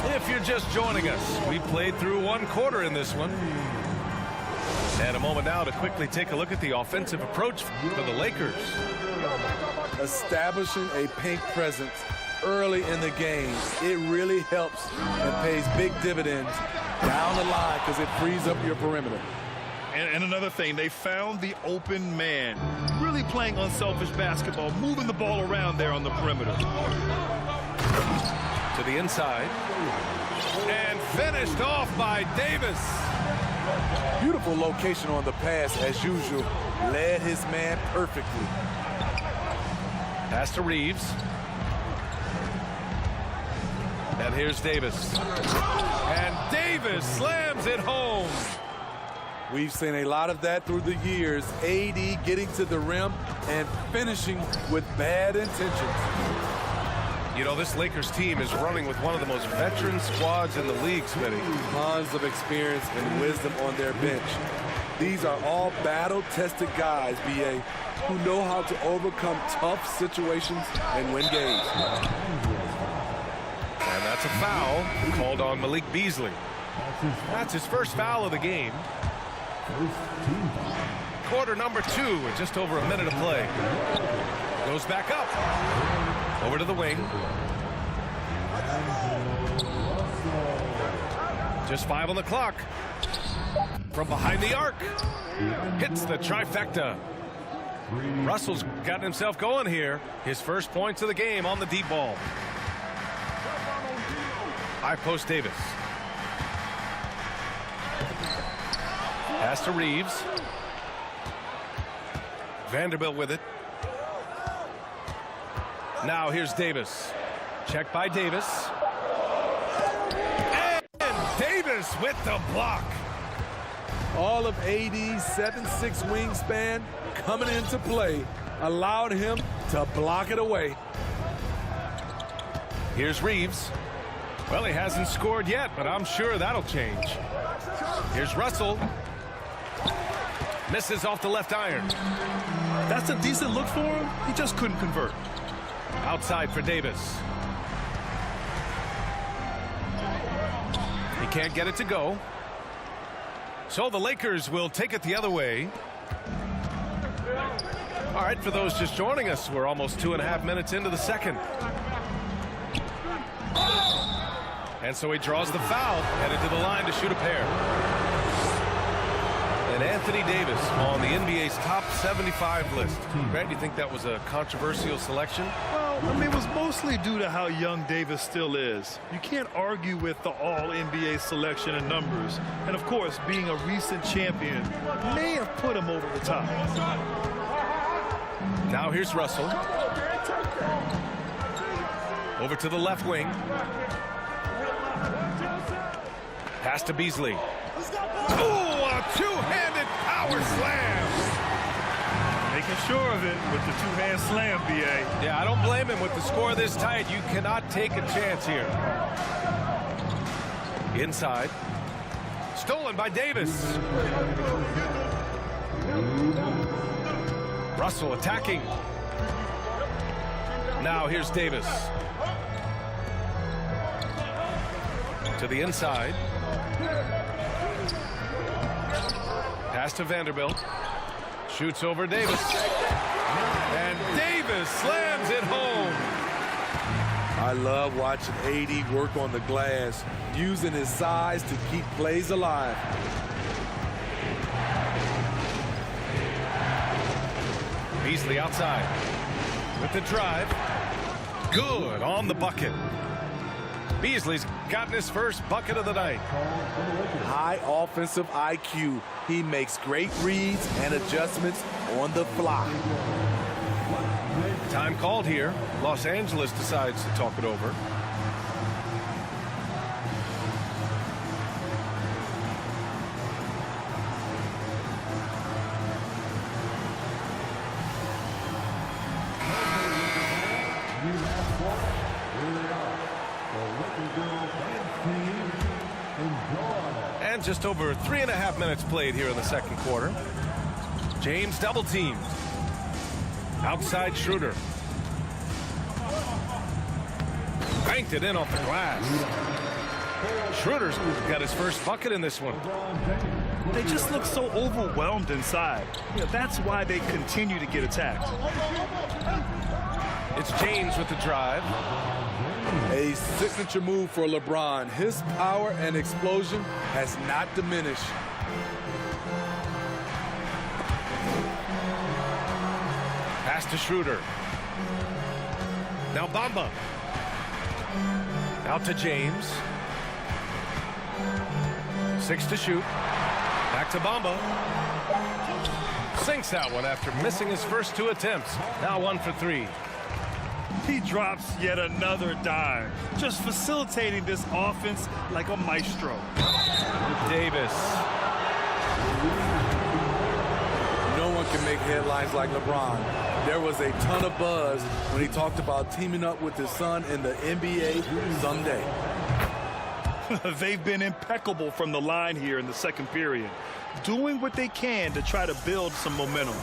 G: If you're just joining us, we played through one quarter in this one. And a moment now to quickly take a look at the offensive approach for the Lakers.
M: Establishing a paint presence early in the game, it really helps and pays big dividends down the line because it frees up your perimeter.
I: And another thing, they found the open man. Really playing unselfish basketball, moving the ball around there on the perimeter.
G: To the inside. And finished off by Davis.
M: Beautiful location on the pass, as usual. Led his man perfectly.
G: Pass to Reeves. And here's Davis. And Davis slams it home.
M: We've seen a lot of that through the years. AD getting to the rim and finishing with bad intentions.
G: You know, this Lakers team is running with one of the most veteran squads in the league, Smitty.
M: Tons of experience and wisdom on their bench. These are all battle-tested guys, B.A., who know how to overcome tough situations and win games.
G: And that's a foul called on Malik Beasley. That's his first foul of the game. Quarter number 2 with just over a minute of play. Goes back up. Over to the wing. Just 5 on the clock. From behind the arc. Hits the trifecta. Russell's gotten himself going here. His first points of the game on the deep ball. High post Davis. Pass to Reeves. Vanderbilt with it. Now here's Davis. Check by Davis. And Davis with the block.
M: All of AD's 7'6" wingspan coming into play allowed him to block it away.
G: Here's Reeves. Well, he hasn't scored yet, but I'm sure that'll change. Here's Russell. Misses off the left iron.
I: That's a decent look for him. He just couldn't convert.
G: Outside for Davis. He can't get it to go. So the Lakers will take it the other way. All right, for those just joining us, we're almost 2.5 minutes into the second. And so he draws the foul, headed to the line to shoot a pair. And Anthony Davis on the NBA's top 75 list. Brad, do you think that was a controversial selection?
I: Well, I mean, it was mostly due to how young Davis still is. You can't argue with the all-NBA selection and numbers. And, of course, being a recent champion may have put him over the top.
G: Now here's Russell. Over to the left wing. Pass to Beasley. Oh, a two-handed power slam.
I: Making sure of it with the two-hand slam, B.A.
G: Yeah, I don't blame him with the score this tight. You cannot take a chance here. Inside. Stolen by Davis. Russell attacking. Now here's Davis. To the inside. Pass to Vanderbilt. Shoots over Davis. And Davis slams it home.
M: I love watching AD work on the glass, using his size to keep plays alive.
G: Beasley outside with the drive. Good on the bucket. Beasley's gotten his first bucket of the night.
M: High offensive IQ. He makes great reads and adjustments on the fly.
G: Time called here. Los Angeles decides to talk it over. And just over 3.5 minutes played here in the second quarter. James double teamed. Outside Schroeder. Banked it in off the glass. Schroeder's got his first bucket in this one.
I: They just look so overwhelmed inside. Yeah, that's why they continue to get attacked.
G: It's James with the drive.
M: A signature move for LeBron. His power and explosion has not diminished.
G: Pass to Schroeder. Now Bamba. Out to James. 6 to shoot. Back to Bamba. Sinks that one after missing his first 2 attempts. Now 1 for 3.
I: He drops yet another dime, just facilitating this offense like a maestro.
G: Davis.
M: No one can make headlines like LeBron. There was a ton of buzz when he talked about teaming up with his son in the NBA someday.
I: They've been impeccable from the line here in the second period, doing what they can to try to build some momentum.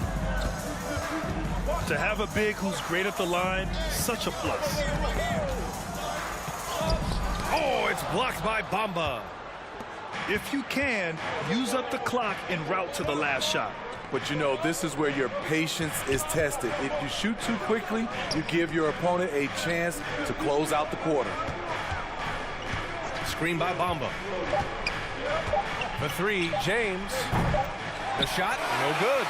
I: To have a big who's great at the line, such a plus.
G: Oh, it's blocked by Bamba.
I: If you can, use up the clock en route to the last shot.
M: But you know, this is where your patience is tested. If you shoot too quickly, you give your opponent a chance to close out the quarter.
G: Screen by Bamba. For 3, James. The shot, no good.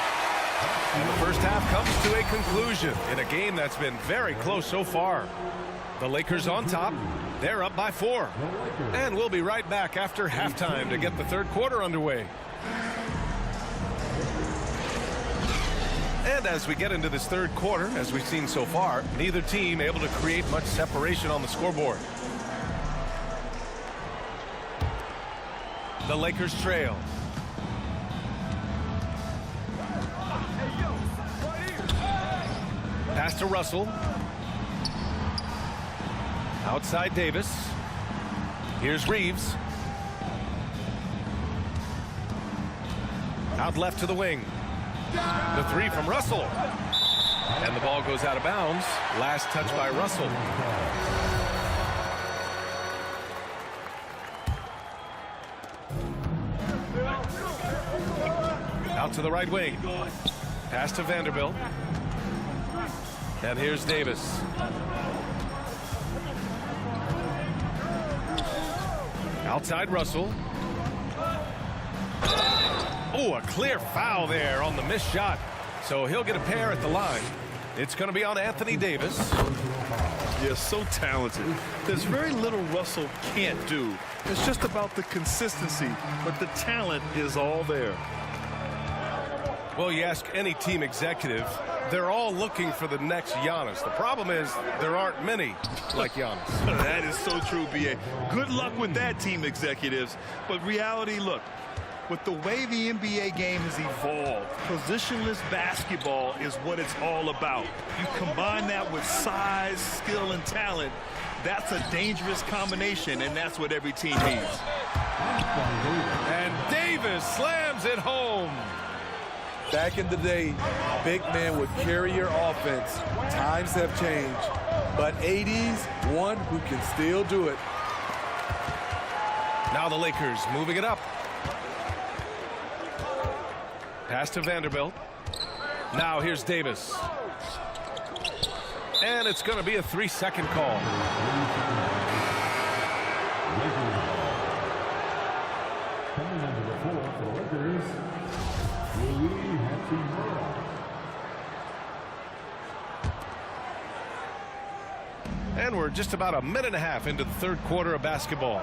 G: And the first half comes to a conclusion in a game that's been very close so far. The Lakers on top. They're up by 4. And we'll be right back after halftime to get the third quarter underway. And as we get into this third quarter, as we've seen so far, neither team able to create much separation on the scoreboard. The Lakers trail. Pass to Russell. Outside Davis. Here's Reeves. Out left to the wing. The three from Russell. And the ball goes out of bounds. Last touch by Russell. Out to the right wing. Pass to Vanderbilt. And here's Davis. Outside Russell. Oh, a clear foul there on the missed shot. So he'll get a pair at the line. It's going to be on Anthony Davis.
I: Yeah, so talented. There's very little Russell can't do. It's just about the consistency, but the talent is all there.
G: Well, you ask any team executive, they're all looking for the next Giannis. The problem is there aren't many like Giannis.
I: That is so true, B.A. Good luck with that, team executives. But reality, look, with the way the NBA game has evolved, positionless basketball is what it's all about. You combine that with size, skill, and talent, that's a dangerous combination, and that's what every team needs.
G: And Davis slams it home.
M: Back in the day, big man would carry your offense. Times have changed. But 80s, one who can still do it.
G: Now the Lakers moving it up. Pass to Vanderbilt. Now here's Davis. And it's going to be a 3-second call. And we're just about a minute and a half into the third quarter of basketball.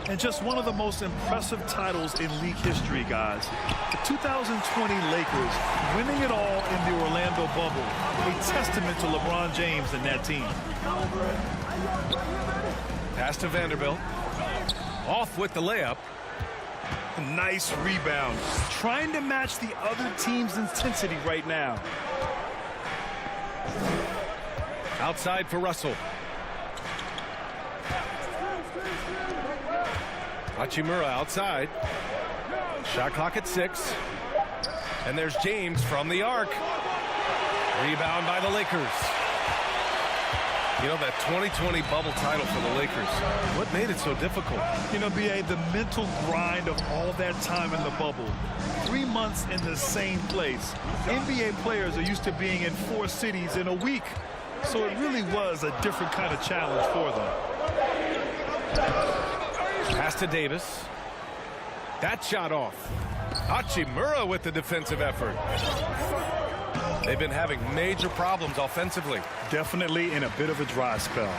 I: And just one of the most impressive titles in league history, guys. The 2020 Lakers winning it all in the Orlando bubble. A testament to LeBron James and that team.
G: Pass to Vanderbilt. Off with the layup.
I: Nice rebound. Trying to match the other team's intensity right now.
G: Outside for Russell. Hachimura outside. Shot clock at 6. And there's James from the arc. Rebound by the Lakers. You know, that 2020 bubble title for the Lakers, what made it so difficult?
I: You know, B.A., the mental grind of all that time in the bubble. 3 months in the same place. NBA players are used to being in 4 cities in a week. So it really was a different kind of challenge for them.
G: Pass to Davis. That shot off. Hachimura with the defensive effort. They've been having major problems offensively.
I: Definitely in a bit of a dry spell.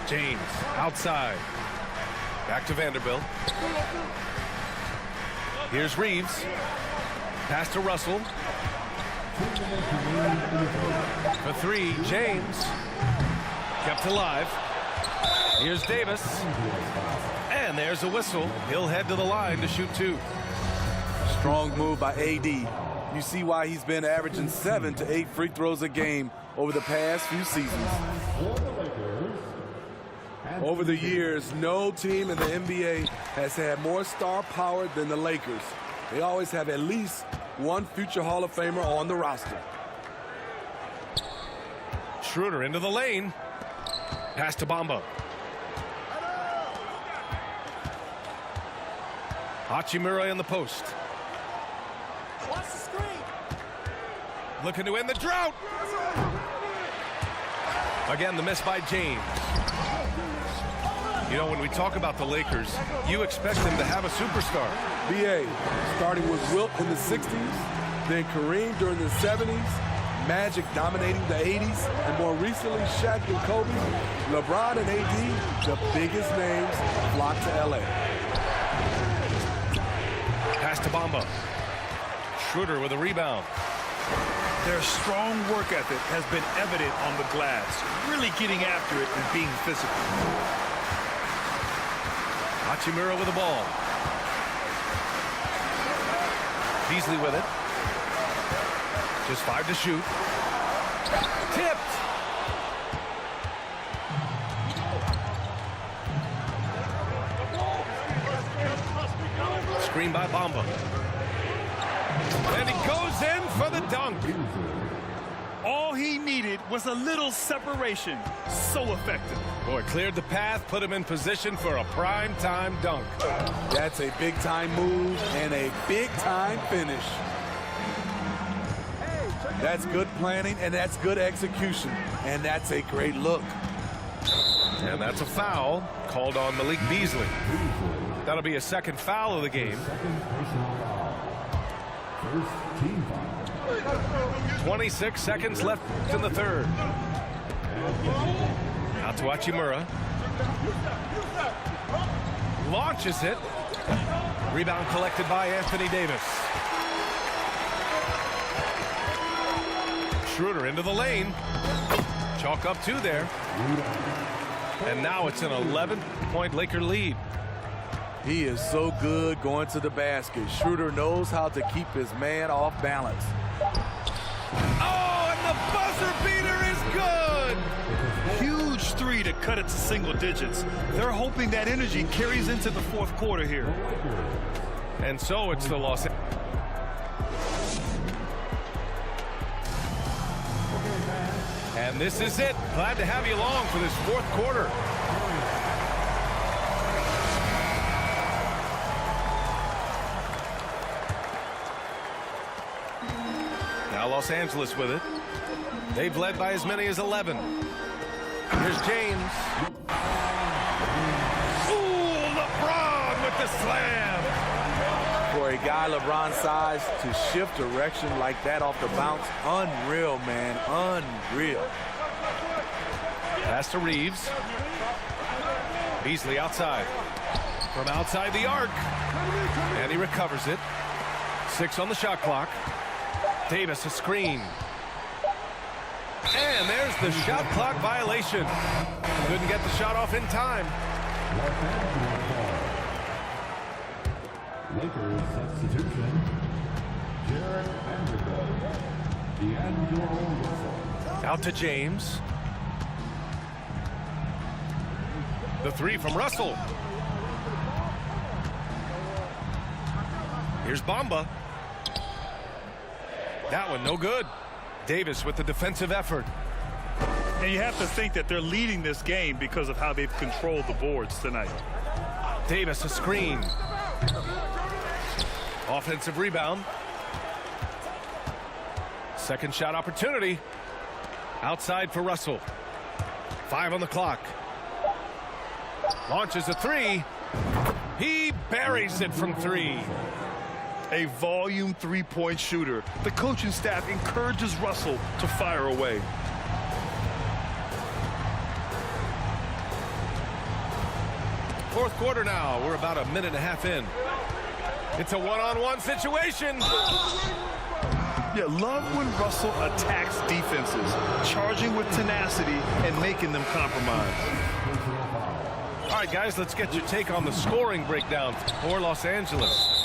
G: James outside. Back to Vanderbilt. Here's Reeves. Pass to Russell. For 3, James. Kept alive. Here's Davis. And there's a whistle. He'll head to the line to shoot 2.
M: Strong move by AD. You see why he's been averaging 7 to 8 free throws a game over the past few seasons. Over the years, no team in the NBA has had more star power than the Lakers. They always have at least one future Hall of Famer on the roster.
G: Schroeder into the lane. Pass to Bamba. Hachimura in the post.
E: Watch the screen.
G: Looking to end the drought. Again, the miss by James. You know, when we talk about the Lakers, you expect them to have a superstar.
M: B.A. starting with Wilt in the 60s, then Kareem during the 70s, Magic dominating the 80s, and more recently Shaq and Kobe, LeBron and AD, the biggest names flocked to L.A.
G: Pass to Bamba. Schroeder with a rebound.
I: Their strong work ethic has been evident on the glass, really getting after it and being physical.
G: Hachimura with the ball. Beasley with it. Just 5 to shoot. Tipped. screen by Bamba. And he goes in for the dunk.
I: All he needed was a little separation. So effective.
G: Boy, cleared the path, put him in position for a prime-time dunk.
M: That's a big-time move and a big-time finish. That's good planning, and that's good execution, and that's a great look.
G: And that's a foul called on Malik Beasley. That'll be a second foul of the game. 26 seconds left in the third. Out to Hachimura. Launches it. Rebound collected by Anthony Davis. Schroeder into the lane. Chalk up 2 there. And now it's an 11-point Laker lead.
M: He is so good going to the basket. Schroeder knows how to keep his man off balance.
G: Oh, and the buzzer beater is good!
I: Huge three to cut it to single digits. They're hoping that energy carries into the fourth quarter here.
G: And so it's the Los Angeles. And this is it. Glad to have you along for this fourth quarter. Now Los Angeles with it. They've led by as many as 11. Here's James. Ooh, LeBron with the slam.
M: For a guy LeBron's size to shift direction like that off the bounce, unreal, man, unreal.
G: Pass to Reeves. Beasley outside. From outside the arc. And he recovers it. 6 on the shot clock. Davis a screen. And there's the shot clock violation. Couldn't get the shot off in time.
N: Lakers substitution. Jared Vanderbilt. D'Angelo.
G: Out to James. The 3 from Russell. Here's Bamba. That one no good. Davis with the defensive effort.
I: And you have to think that they're leading this game because of how they've controlled the boards tonight.
G: Davis a screen. Offensive rebound. Second shot opportunity. Outside for Russell. 5 on the clock. Launches a 3. He buries it from 3.
I: A volume three-point shooter. The coaching staff encourages Russell to fire away.
G: Fourth quarter now. We're about a minute and a half in. It's a one-on-one situation.
I: Yeah, love when Russell attacks defenses, charging with tenacity and making them compromise.
G: All right, guys, let's get your take on the scoring breakdown for Los Angeles.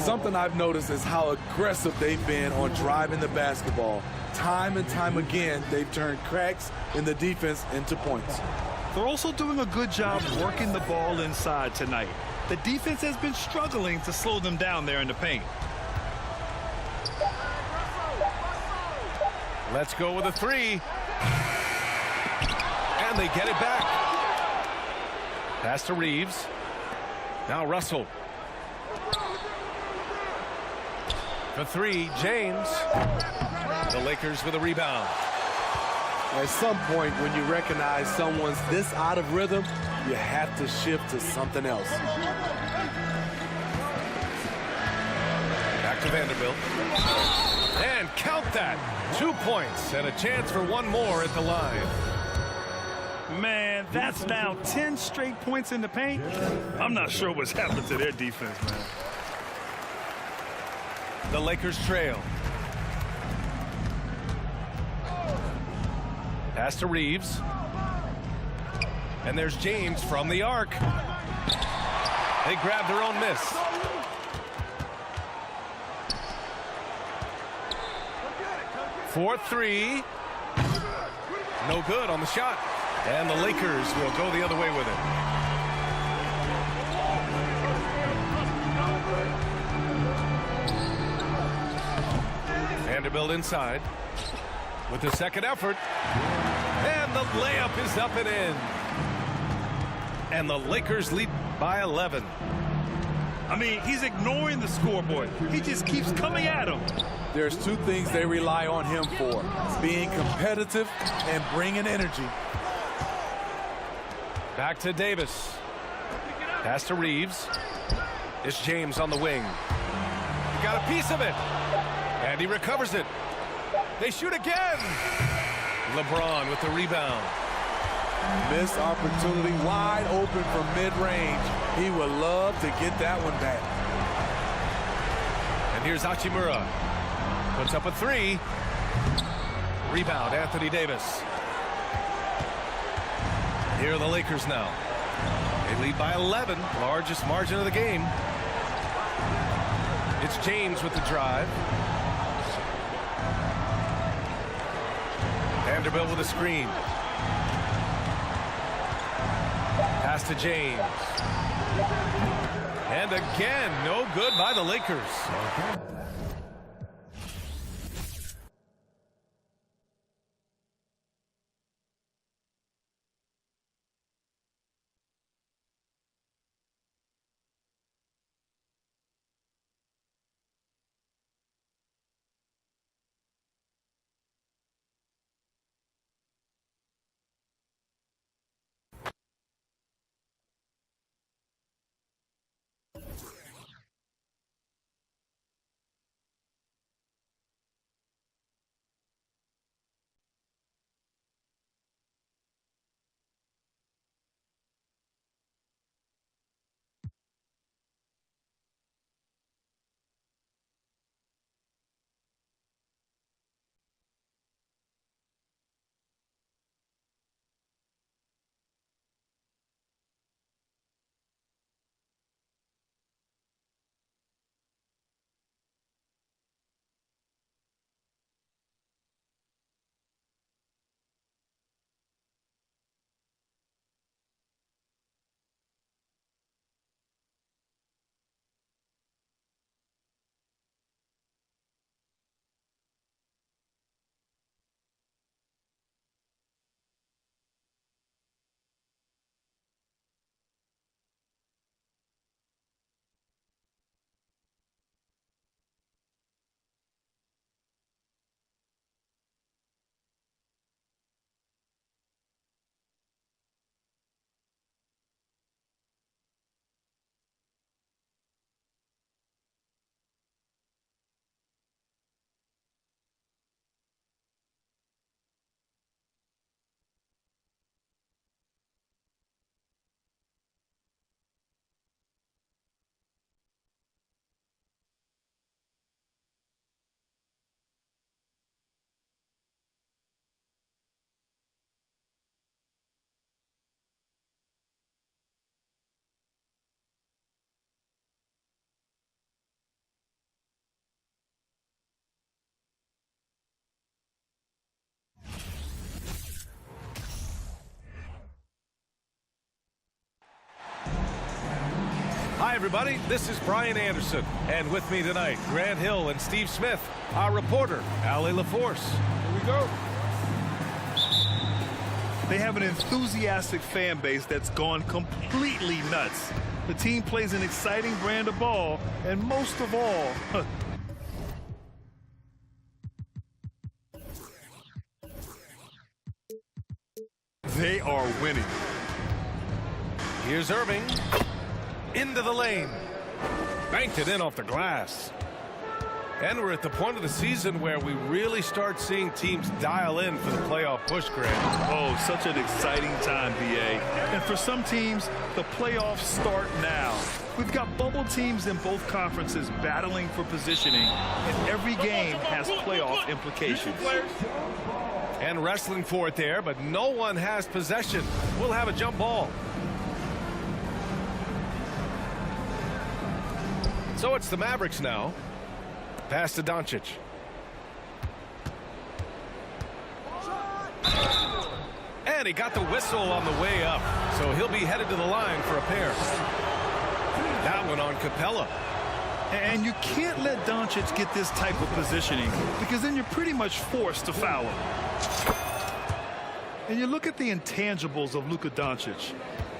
M: Something I've noticed is how aggressive they've been on driving the basketball. Time and time again, they've turned cracks in the defense into points.
I: They're also doing a good job working the ball inside tonight. The defense has been struggling to slow them down there in the paint.
G: Let's go with a 3. And they get it back. Pass to Reeves. Now Russell. For 3, James. The Lakers with a rebound.
M: At some point, when you recognize someone's this out of rhythm, you have to shift to something else.
G: Back to Vanderbilt. And count that. 2 points and a chance for one more at the line.
I: Man, that's now 10 straight points in the paint. I'm not sure what's happened to their defense, man.
G: The Lakers trail. Pass to Reeves. And there's James from the arc. They grab their own miss. For 3. No good on the shot. And the Lakers will go the other way with it. Vanderbilt inside with the second effort. And the layup is up and in. And the Lakers lead by 11.
I: I mean, he's ignoring the scoreboard. He just keeps coming at him.
M: There's two things they rely on him for: being competitive and bringing energy.
G: Back to Davis. Pass to Reeves. It's James on the wing. He got a piece of it. And he recovers it. They shoot again. LeBron with the rebound.
M: Missed opportunity, wide open from mid-range. He would love to get that one back.
G: And here's Hachimura. Puts up a three. Rebound, Anthony Davis. Here are the Lakers now. They lead by 11, largest margin of the game. It's James with the drive. Vanderbilt with a screen. Pass to James. And again, no good by the Lakers. Hi, everybody. This is Brian Anderson. And with me tonight, Grant Hill and Steve Smith, our reporter, Ali LaForce. Here we go.
I: They have an enthusiastic fan base that's gone completely nuts. The team plays an exciting brand of ball, and most of all, they are winning.
G: Here's Irving. Into the lane. Banked it in off the glass. And we're at the point of the season where we really start seeing teams dial in for the playoff push, Grant.
I: Oh, such an exciting time, BA. And for some teams, the playoffs start now. We've got bubble teams in both conferences battling for positioning, and every game has playoff implications.
G: And wrestling for it there, but no one has possession. We'll have a jump ball. So it's the Mavericks now. Pass to Doncic. And he got the whistle on the way up. So he'll be headed to the line for a pair. That one on Capella.
I: And you can't let Doncic get this type of positioning, because then you're pretty much forced to foul him. And you look at the intangibles of Luka Doncic.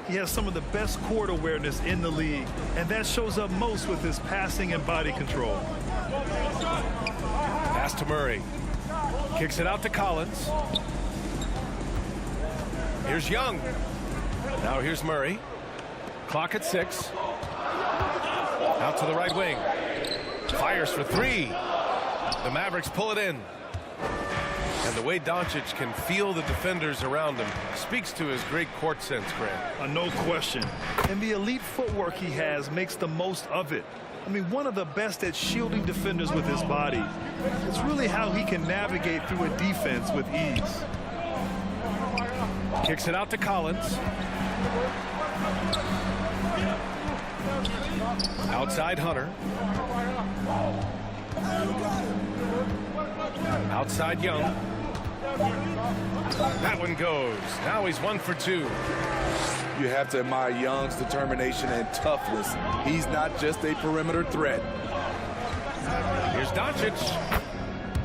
I: He has some of the best court awareness in the league, and that shows up most with his passing and body control.
G: Pass to Murray. Kicks it out to Collins. Here's Young. Now here's Murray. Clock at 6. Out to the right wing. Fires for 3. The Mavericks pull it in. And the way Doncic can feel the defenders around him speaks to his great court sense, Grant.
I: No question. And the elite footwork he has makes the most of it. I mean, one of the best at shielding defenders with his body. It's really how he can navigate through a defense with ease.
G: Kicks it out to Collins. Outside Hunter. Outside Young. That one goes. Now he's 1 for 2.
M: You have to admire Young's determination and toughness. He's not just a perimeter threat.
G: Here's Doncic.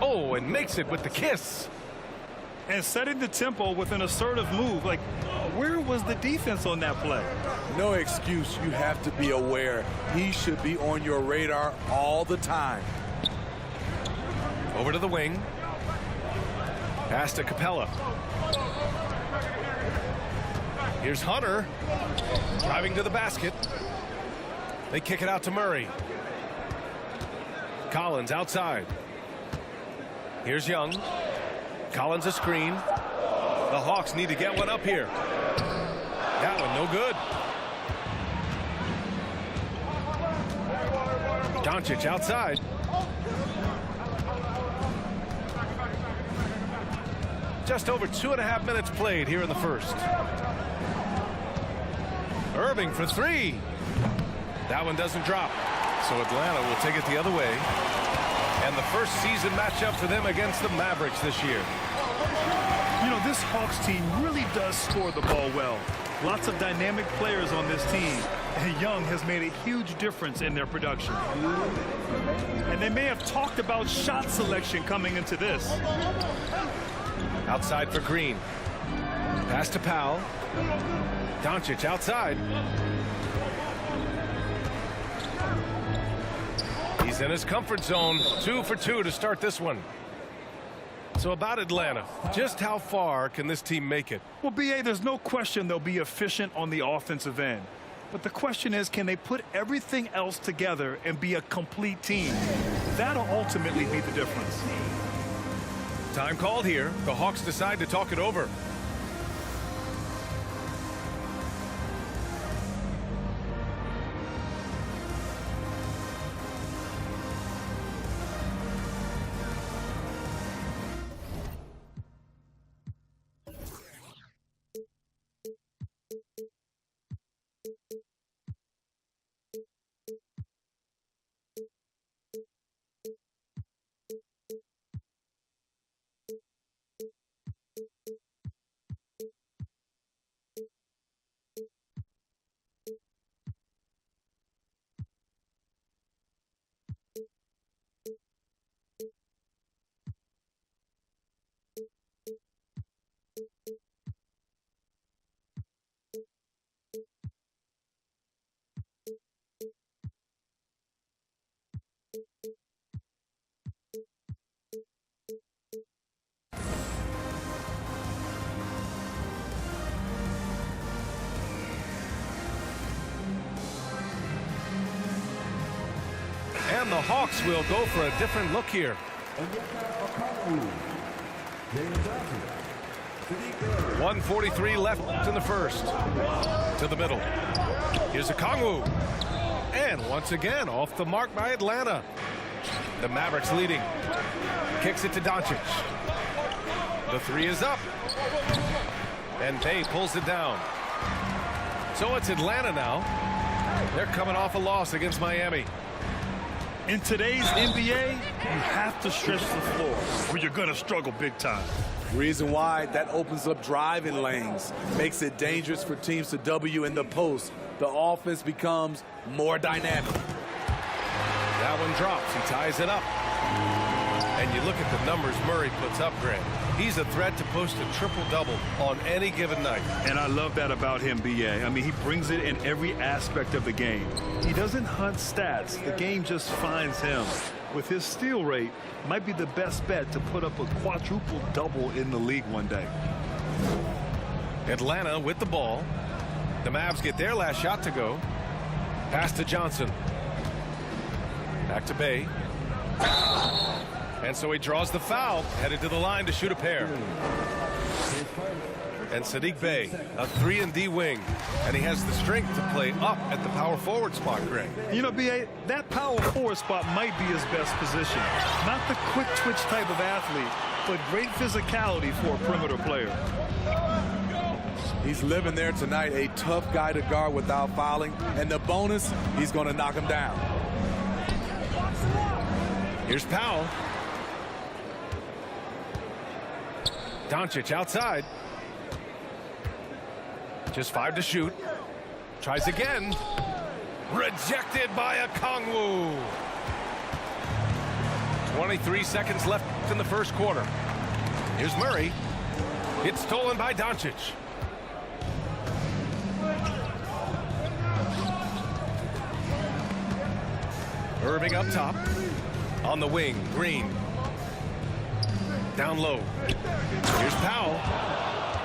G: Oh, and makes it with the kiss.
I: And setting the tempo with an assertive move. Like, where was the defense on that play?
M: No excuse. You have to be aware. He should be on your radar all the time.
G: Over to the wing. Pass to Capella. Here's Hunter. Driving to the basket. They kick it out to Murray. Collins outside. Here's Young. Collins a screen. The Hawks need to get one up here. That one no good. Doncic outside. Just over 2.5 minutes played here in the first. Irving for 3. That one doesn't drop. So Atlanta will take it the other way. And the first season matchup for them against the Mavericks this year.
I: You know, this Hawks team really does score the ball well. Lots of dynamic players on this team. And Young has made a huge difference in their production. And they may have talked about shot selection coming into this.
G: Outside for Green. Pass to Powell. Doncic outside. He's in his comfort zone. 2 for 2 to start this one. So about Atlanta, just how far can this team make it?
I: Well, B.A., there's no question they'll be efficient on the offensive end. But the question is, can they put everything else together and be a complete team? That'll ultimately be the difference.
G: Time called here. The Hawks decide to talk it over. And the Hawks will go for a different look here. 1:43 left in the first. To the middle. Here's Okongwu. And once again, off the mark by Atlanta. The Mavericks leading. Kicks it to Doncic. The 3 is up. And Bay pulls it down. So it's Atlanta now. They're coming off a loss against Miami.
I: In today's NBA, you have to stretch the floor, or you're going to struggle big time.
M: Reason why, that opens up driving lanes, makes it dangerous for teams to W in the post. The offense becomes more dynamic.
G: That one drops. He ties it up. And you look at the numbers Murray puts up, Grant. He's a threat to post a triple-double on any given night.
I: And I love that about him, B.A. I mean, he brings it in every aspect of the game. He doesn't hunt stats. The game just finds him. With his steal rate, might be the best bet to put up a quadruple-double in the league one day.
G: Atlanta with the ball. The Mavs get their last shot to go. Pass to Johnson. Back to Bay. And so he draws the foul, headed to the line to shoot a pair. And Saddiq Bey, a 3-and-D wing, and he has the strength to play up at the power forward spot, Greg.
I: You know, B.A., that power forward spot might be his best position. Not the quick twitch type of athlete, but great physicality for a perimeter player.
M: He's living there tonight, a tough guy to guard without fouling, and the bonus, he's going to knock him down.
G: Here's Powell. Doncic outside. Just 5 to shoot. Tries again. Rejected by Okongwu. 23 seconds left in the first quarter. Here's Murray. It's stolen by Doncic. Irving up top. On the wing, Green. Down low. Here's Powell.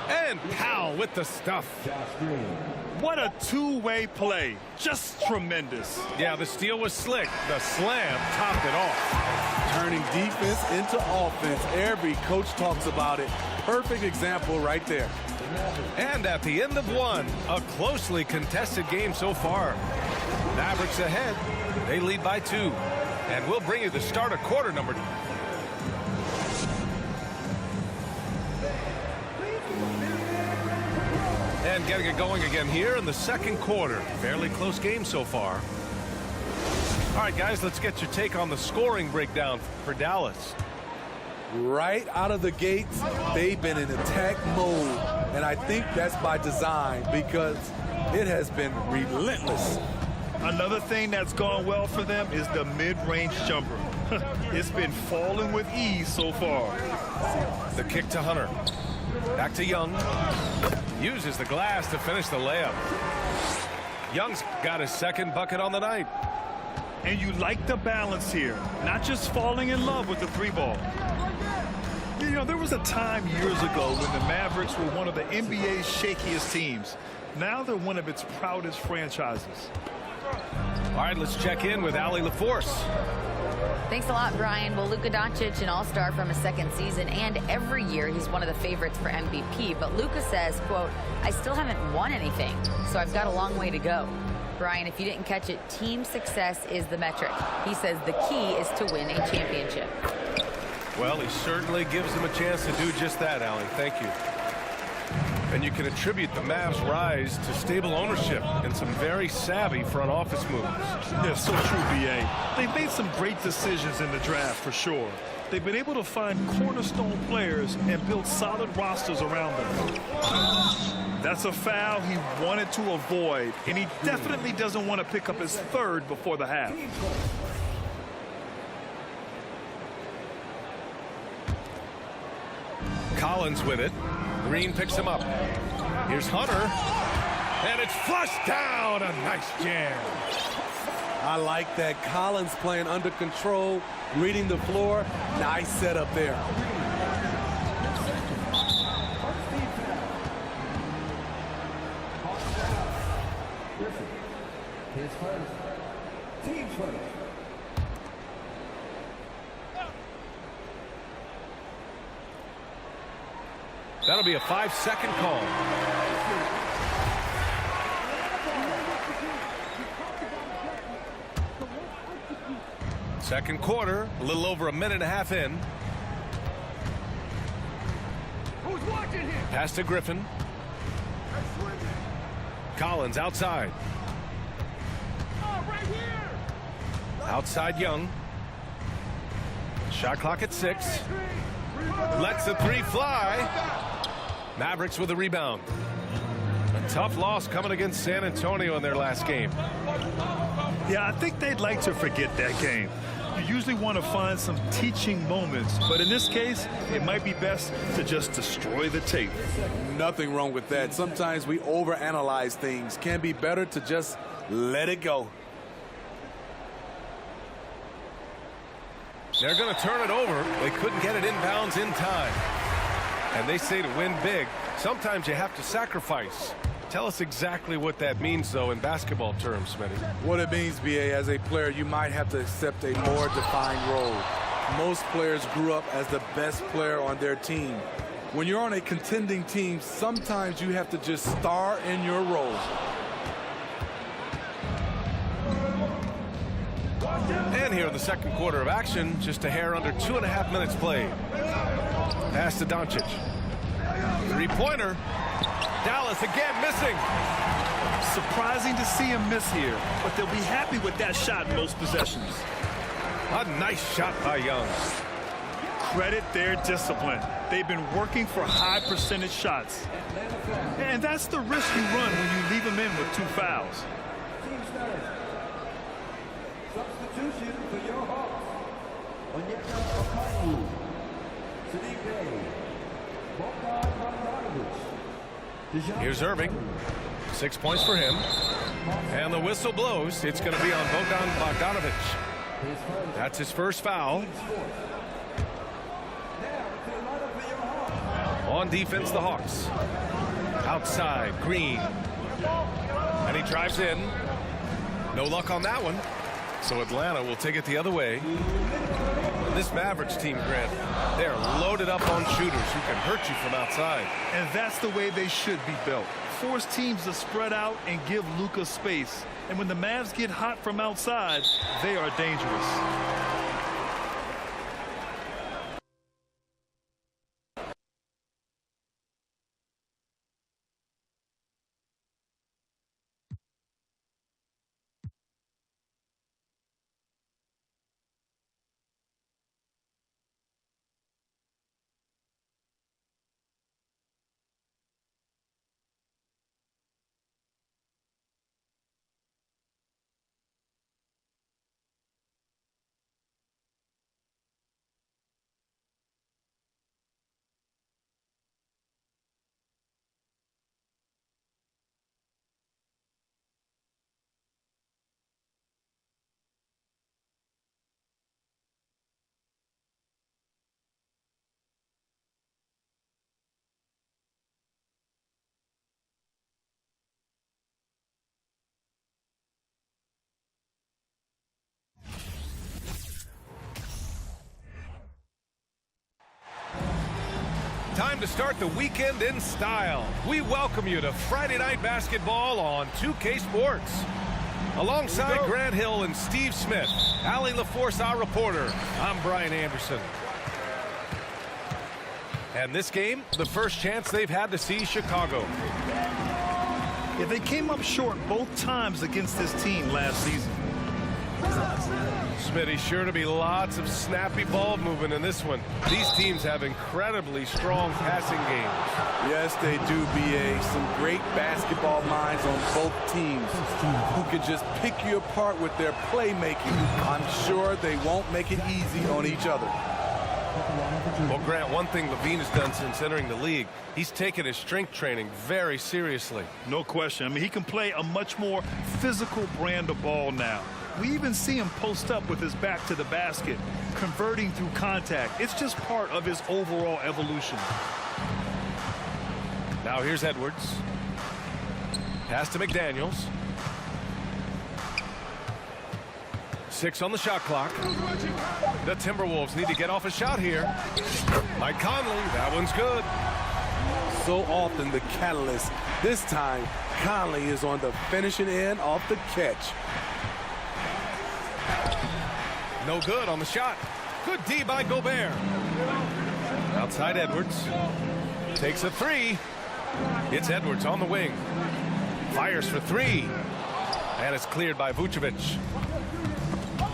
G: And Powell with the stuff.
I: What a two-way play. Just tremendous.
G: Yeah, the steal was slick. The slam topped it off.
M: Turning defense into offense. Every coach talks about it. Perfect example right there.
G: And at the end of one, a closely contested game so far. Mavericks ahead. They lead by 2. And we'll bring you the start of quarter number 2. And getting it going again here in the second quarter. Fairly close game so far. All right, guys, let's get your take on the scoring breakdown for Dallas.
M: Right out of the gates, they've been in attack mode. And I think that's by design because it has been relentless.
I: Another thing that's gone well for them is the mid-range jumper. It's been falling with ease so far.
G: The kick to Hunter. Back to Young. Uses the glass to finish the layup. Young's got his second bucket on the night.
I: And you like the balance here. Not just falling in love with the 3-ball. You know, there was a time years ago when the Mavericks were one of the NBA's shakiest teams. Now they're one of its proudest franchises.
G: All right, let's check in with Allie LaForce.
H: Thanks a lot, Brian. Well, Luka Doncic, an all-star from his second season, and every year he's one of the favorites for MVP. But Luka says, quote, I still haven't won anything, so I've got a long way to go. Brian, if you didn't catch it, team success is the metric. He says the key is to win a championship.
G: Well, he certainly gives them a chance to do just that, Allie. Thank you. And you can attribute the Mavs' rise to stable ownership and some very savvy front office moves.
I: Yeah, so true, B.A. They've made some great decisions in the draft, for sure. They've been able to find cornerstone players and build solid rosters around them. That's a foul he wanted to avoid, and he definitely doesn't want to pick up his third before the half.
G: Collins with it. Green picks him up. Here's Hunter. And it's flushed down. A nice jam.
M: I like that. Collins playing under control, reading the floor. Nice setup there.
N: His first. Team first.
G: That'll be a 5-second call. Second quarter, a little over a minute and a half in.
E: Who's watching here?
G: Pass to Griffin. Collins outside.
E: Oh, right here.
G: Outside Young. Shot clock at 6. Lets the 3 fly. Mavericks with a rebound. A tough loss coming against San Antonio in their last game.
I: Yeah, I think they'd like to forget that game. You usually want to find some teaching moments, but in this case, it might be best to just destroy the tape.
M: Nothing wrong with that. Sometimes we overanalyze things. Can be better to just let it go.
G: They're going to turn it over. They couldn't get it inbounds in time. And they say to win big, sometimes you have to sacrifice. Tell us exactly what that means, though, in basketball terms, Smitty.
M: What it means, BA, as a player, you might have to accept a more defined role. Most players grew up as the best player on their team. When you're on a contending team, sometimes you have to just star in your role.
G: And here in the second quarter of action, just a hair under 2.5 minutes played. Pass to Doncic. Three-pointer. Dallas again missing.
I: Surprising to see him miss here, but they'll be happy with that shot in most possessions.
G: A nice shot by Young.
I: Credit their discipline. They've been working for high percentage shots. And that's the risk you run when you leave them in with 2 fouls.
N: Substitution for your Hawks.
G: Here's Irving. 6 points for him. And the whistle blows. It's going to be on Bogdan Bogdanović. That's his first foul. On defense, the Hawks. Outside, Green. And he drives in. No luck on that one. So Atlanta will take it the other way. This Mavericks team, Grant, they're loaded up on shooters who can hurt you from outside.
I: And that's the way they should be built. Force teams to spread out and give Luka space. And when the Mavs get hot from outside, they are dangerous.
G: Time to start the weekend in style. We welcome you to Friday Night Basketball on 2K Sports. Alongside Grant Hill and Steve Smith, Allie LaForce, our reporter, I'm Brian Anderson. And this game, the first chance they've had to see Chicago.
I: Yeah, they came up short both times against this team last season.
G: Smitty, sure to be lots of snappy ball movement in this one. These teams have incredibly strong passing games.
M: Yes, they do, BA. Some great basketball minds on both teams who can just pick you apart with their playmaking. I'm sure they won't make it easy on each other.
G: Well, Grant, one thing Levine has done since entering the league, he's taken his strength training very seriously.
I: No question. I mean, he can play a much more physical brand of ball now. We even see him post up with his back to the basket, converting through contact. It's just part of his overall evolution.
G: Now here's Edwards. Pass to McDaniels. 6 on the shot clock. The Timberwolves need to get off a shot here. Mike Conley, that one's good.
M: So often the catalyst. This time, Conley is on the finishing end off the catch.
G: No good on the shot. Good D by Gobert. Outside Edwards. Takes a 3. It's Edwards on the wing. Fires for 3. And it's cleared by Vucevic.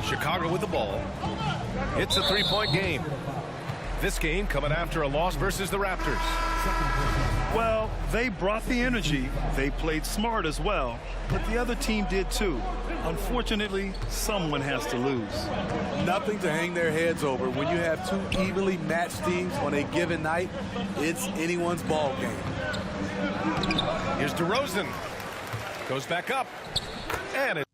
G: Chicago with the ball. It's a 3-point game. This game coming after a loss versus the Raptors.
I: Well, they brought the energy. They played smart as well. But the other team did too. Unfortunately, someone has to lose.
M: Nothing to hang their heads over. When you have two evenly matched teams on a given night, it's anyone's ball game.
G: Here's DeRozan. Goes back up. And it's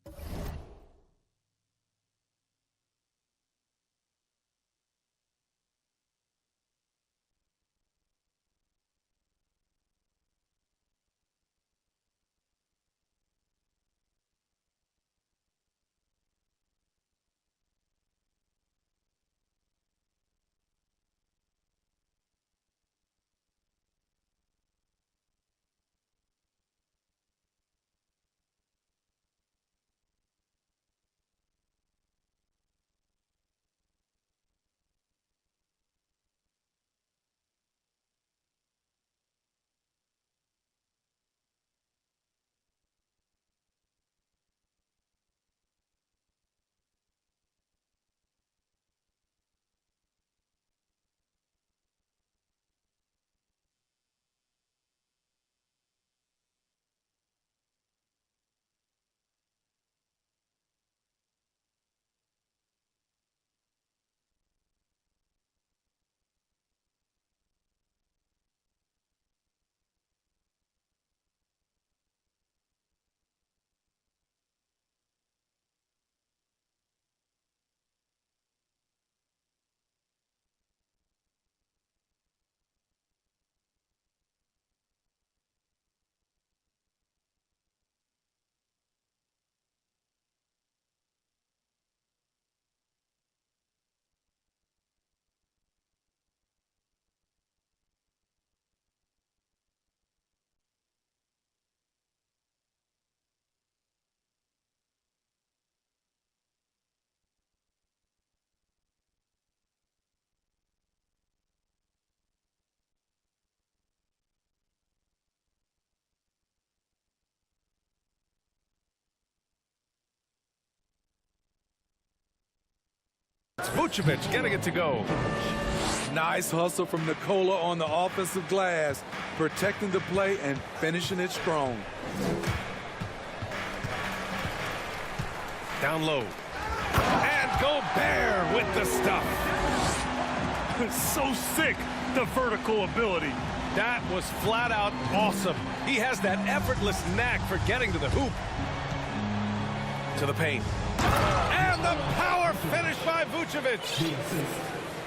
G: Vucevic getting it to go.
M: Nice hustle from Nikola on the offensive glass, protecting the play and finishing it strong.
G: Down low. And Gobert with the stuff.
I: So sick, the vertical ability.
G: That was flat out awesome. He has that effortless knack for getting to the hoop. To the paint. And the power finish by Vucevic.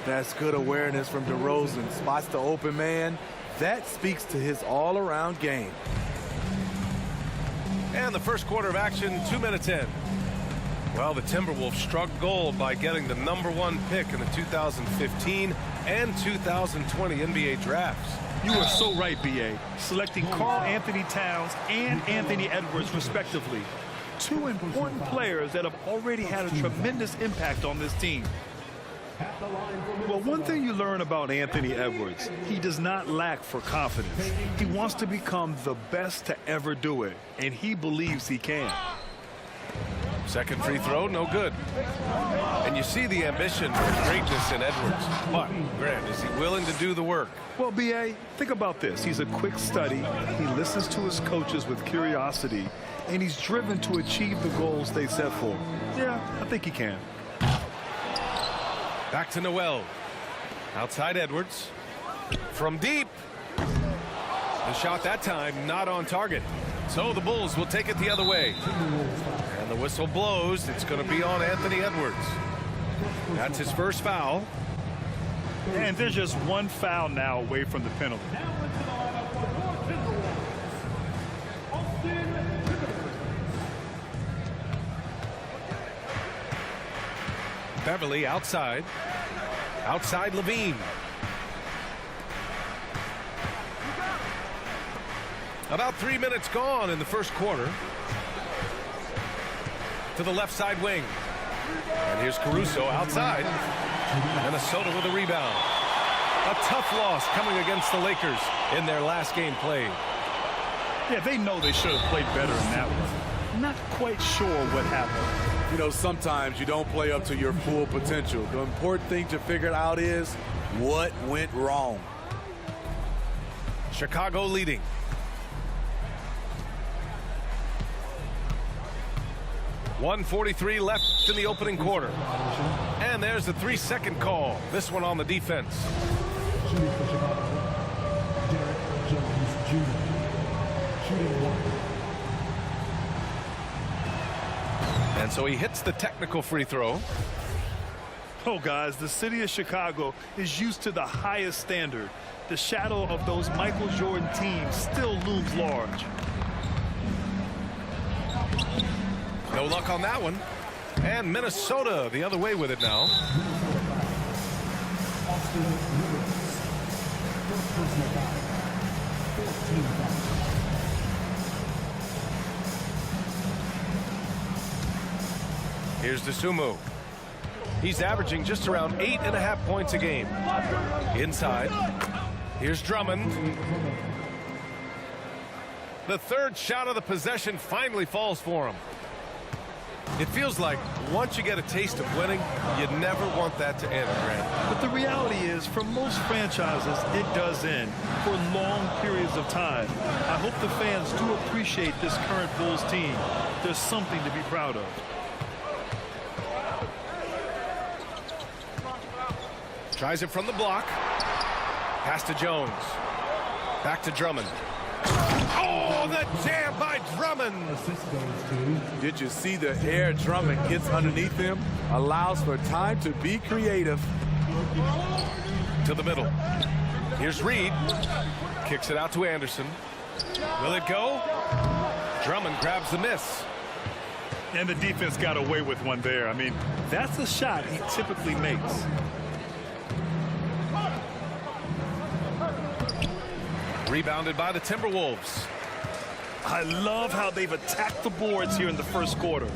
M: That's good awareness from DeRozan. Spots the open man. That speaks to his all-around game.
G: And the first quarter of action, 2 minutes in. Well, the Timberwolves struck gold by getting the #1 pick in the 2015 and 2020 NBA drafts.
I: You are so right, B.A. Selecting Karl Anthony Towns and Anthony Edwards, respectively. Two important players that have already had a tremendous impact on this team. Well, one thing you learn about Anthony Edwards, he does not lack for confidence. He wants to become the best to ever do it, and he believes he can.
G: Second free throw, no good. And you see the ambition for greatness in Edwards. But, Grant, is he willing to do the work?
I: Well, B.A., think about this. He's a quick study. He listens to his coaches with curiosity, and he's driven to achieve the goals they set for him. Yeah, I think he can.
G: Back to Noel. Outside Edwards. From deep. The shot that time not on target. So the Bulls will take it the other way. And the whistle blows. It's going to be on Anthony Edwards. That's his first foul.
I: And they're just one foul now away from the penalty.
G: Beverly outside. Outside Levine. About 3 minutes gone in the first quarter. To the left side wing. And here's Caruso outside. Minnesota with a rebound. A tough loss coming against the Lakers in their last game played.
I: Yeah, they know they should have played better in that one. Not quite sure what happened.
M: You know, sometimes you don't play up to your full potential. The important thing to figure out is what went wrong.
G: Chicago leading. .143 left in the opening quarter. And there's the 3-second call. This one on the defense.
O: Shooting for Chicago, Derek Jones Jr. Shooting 1.
G: And so he hits the technical free throw.
I: Oh, guys, the city of Chicago is used to the highest standard. The shadow of those Michael Jordan teams still looms large.
G: No luck on that one. And Minnesota the other way with it now. Here's DeSumo. He's averaging just around 8.5 points a game. Inside. Here's Drummond. The third shot of the possession finally falls for him. It feels like once you get a taste of winning, you never want that to end, Grant.
I: But the reality is, for most franchises, it does end for long periods of time. I hope the fans do appreciate this current Bulls team. There's something to be proud of.
G: Tries it from the block. Pass to Jones. Back to Drummond. Oh, the jam by Drummond.
M: Did you see the air Drummond gets underneath him? Allows for time to be creative.
G: To the middle. Here's Reed. Kicks it out to Anderson. Will it go? Drummond grabs the miss.
I: And the defense got away with one there. I mean, that's a shot he typically makes.
G: Rebounded by the Timberwolves.
I: I love how they've attacked the boards here in the first quarter.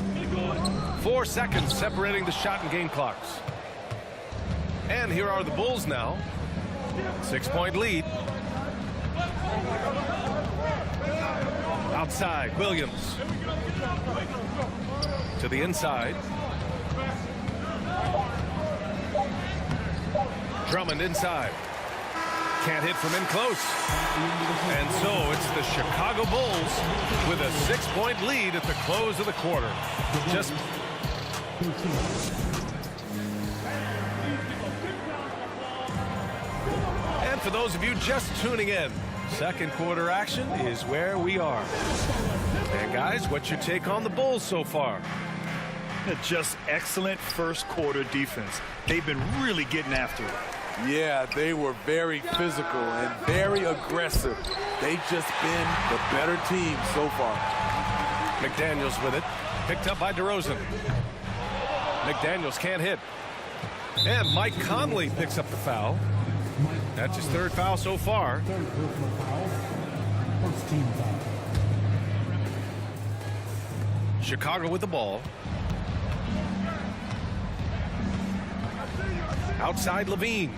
G: 4 seconds separating the shot and game clocks. And here are the Bulls now. 6-point lead. Outside, Williams. To the inside. Drummond inside. Can't hit from in close. And so it's the Chicago Bulls with a 6-point lead at the close of the quarter. Just and for those of you just tuning in, second quarter action is where we are. And guys, what's your take on the Bulls so far?
I: Just excellent first quarter defense. They've been really getting after it.
M: Yeah, they were very physical and very aggressive. They've just been the better team so far.
G: McDaniels with it. Picked up by DeRozan. McDaniels can't hit. And Mike Conley picks up the foul. That's his third foul so far.
O: Third personal foul. First team foul.
G: Chicago with the ball. Outside Levine.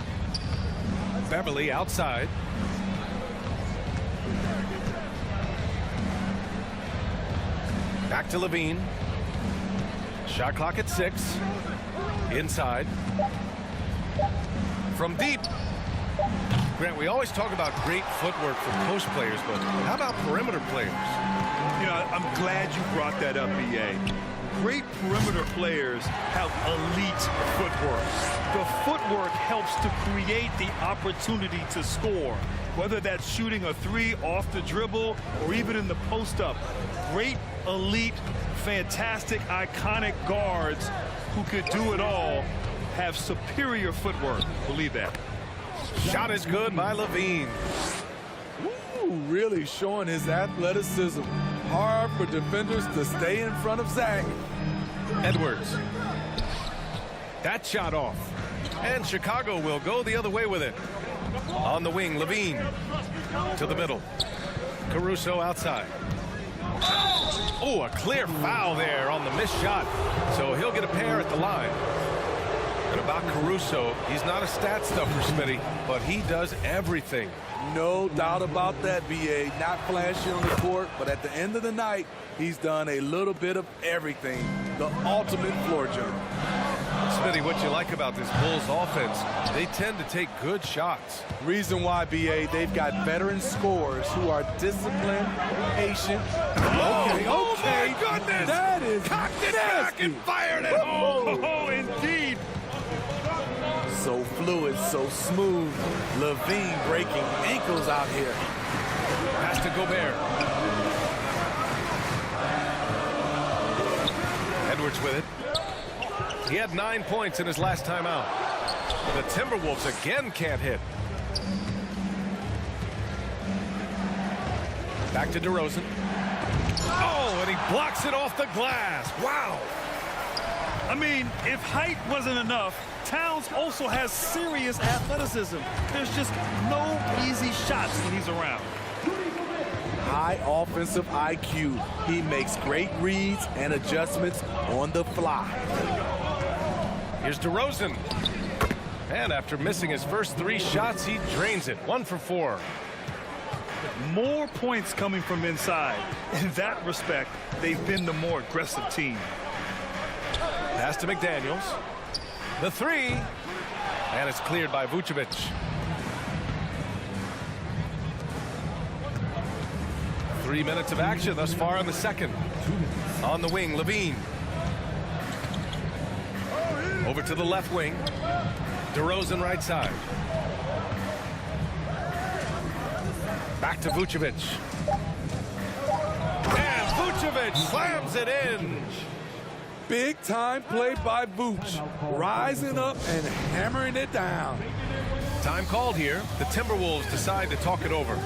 G: Beverly outside. Back to Levine. Shot clock at 6. Inside. From deep. Grant, we always talk about great footwork from post players, but how about perimeter players?
I: You know, I'm glad you brought that up, B.A. Great perimeter players have elite footwork. The footwork helps to create the opportunity to score, whether that's shooting a 3 off the dribble or even in the post-up. Great, elite, fantastic, iconic guards who could do it all have superior footwork. Believe that.
G: Shot is good by Levine.
M: Ooh, really showing his athleticism. Hard for defenders to stay in front of Zach.
G: Edwards. That shot off. And Chicago will go the other way with it. On the wing, Levine. To the middle. Caruso outside. Oh, a clear foul there on the missed shot. So he'll get a pair at the line. And about Caruso, he's not a stat stuffer, Smitty, but he does everything.
M: No doubt about that, B.A. Not flashy on the court, but at the end of the night, he's done a little bit of everything. The ultimate floor general.
G: Eddie, what you like about this Bulls offense, they tend to take good shots.
M: Reason why, BA, they've got veteran scorers who are disciplined, patient.
G: Oh my goodness!
M: That is
G: cocked it
M: nasty.
G: back and fired it home.
I: Oh, indeed.
P: So fluid, so smooth. Levine breaking ankles out here.
G: Pass to Gobert. Edwards with it. He had 9 points in his last time out. The Timberwolves again can't hit. Back to DeRozan. Oh, and he blocks it off the glass. Wow.
I: I mean, if height wasn't enough, Towns also has serious athleticism. There's just no easy shots when he's around.
M: High offensive IQ. He makes great reads and adjustments on the fly.
G: Here's DeRozan. And after missing his first 3 shots, he drains it. 1 for 4.
I: More points coming from inside. In that respect, they've been the more aggressive team.
G: Pass to McDaniels. The 3. And it's cleared by Vucevic. Three minutes of action thus far in the second. On the wing, Levine. Over to the left wing. DeRozan right side. Back to Vucevic. And Vucevic slams it in.
M: Big time play by Vooch. Rising up and hammering it down.
G: Time called here. The Timberwolves decide to talk it over.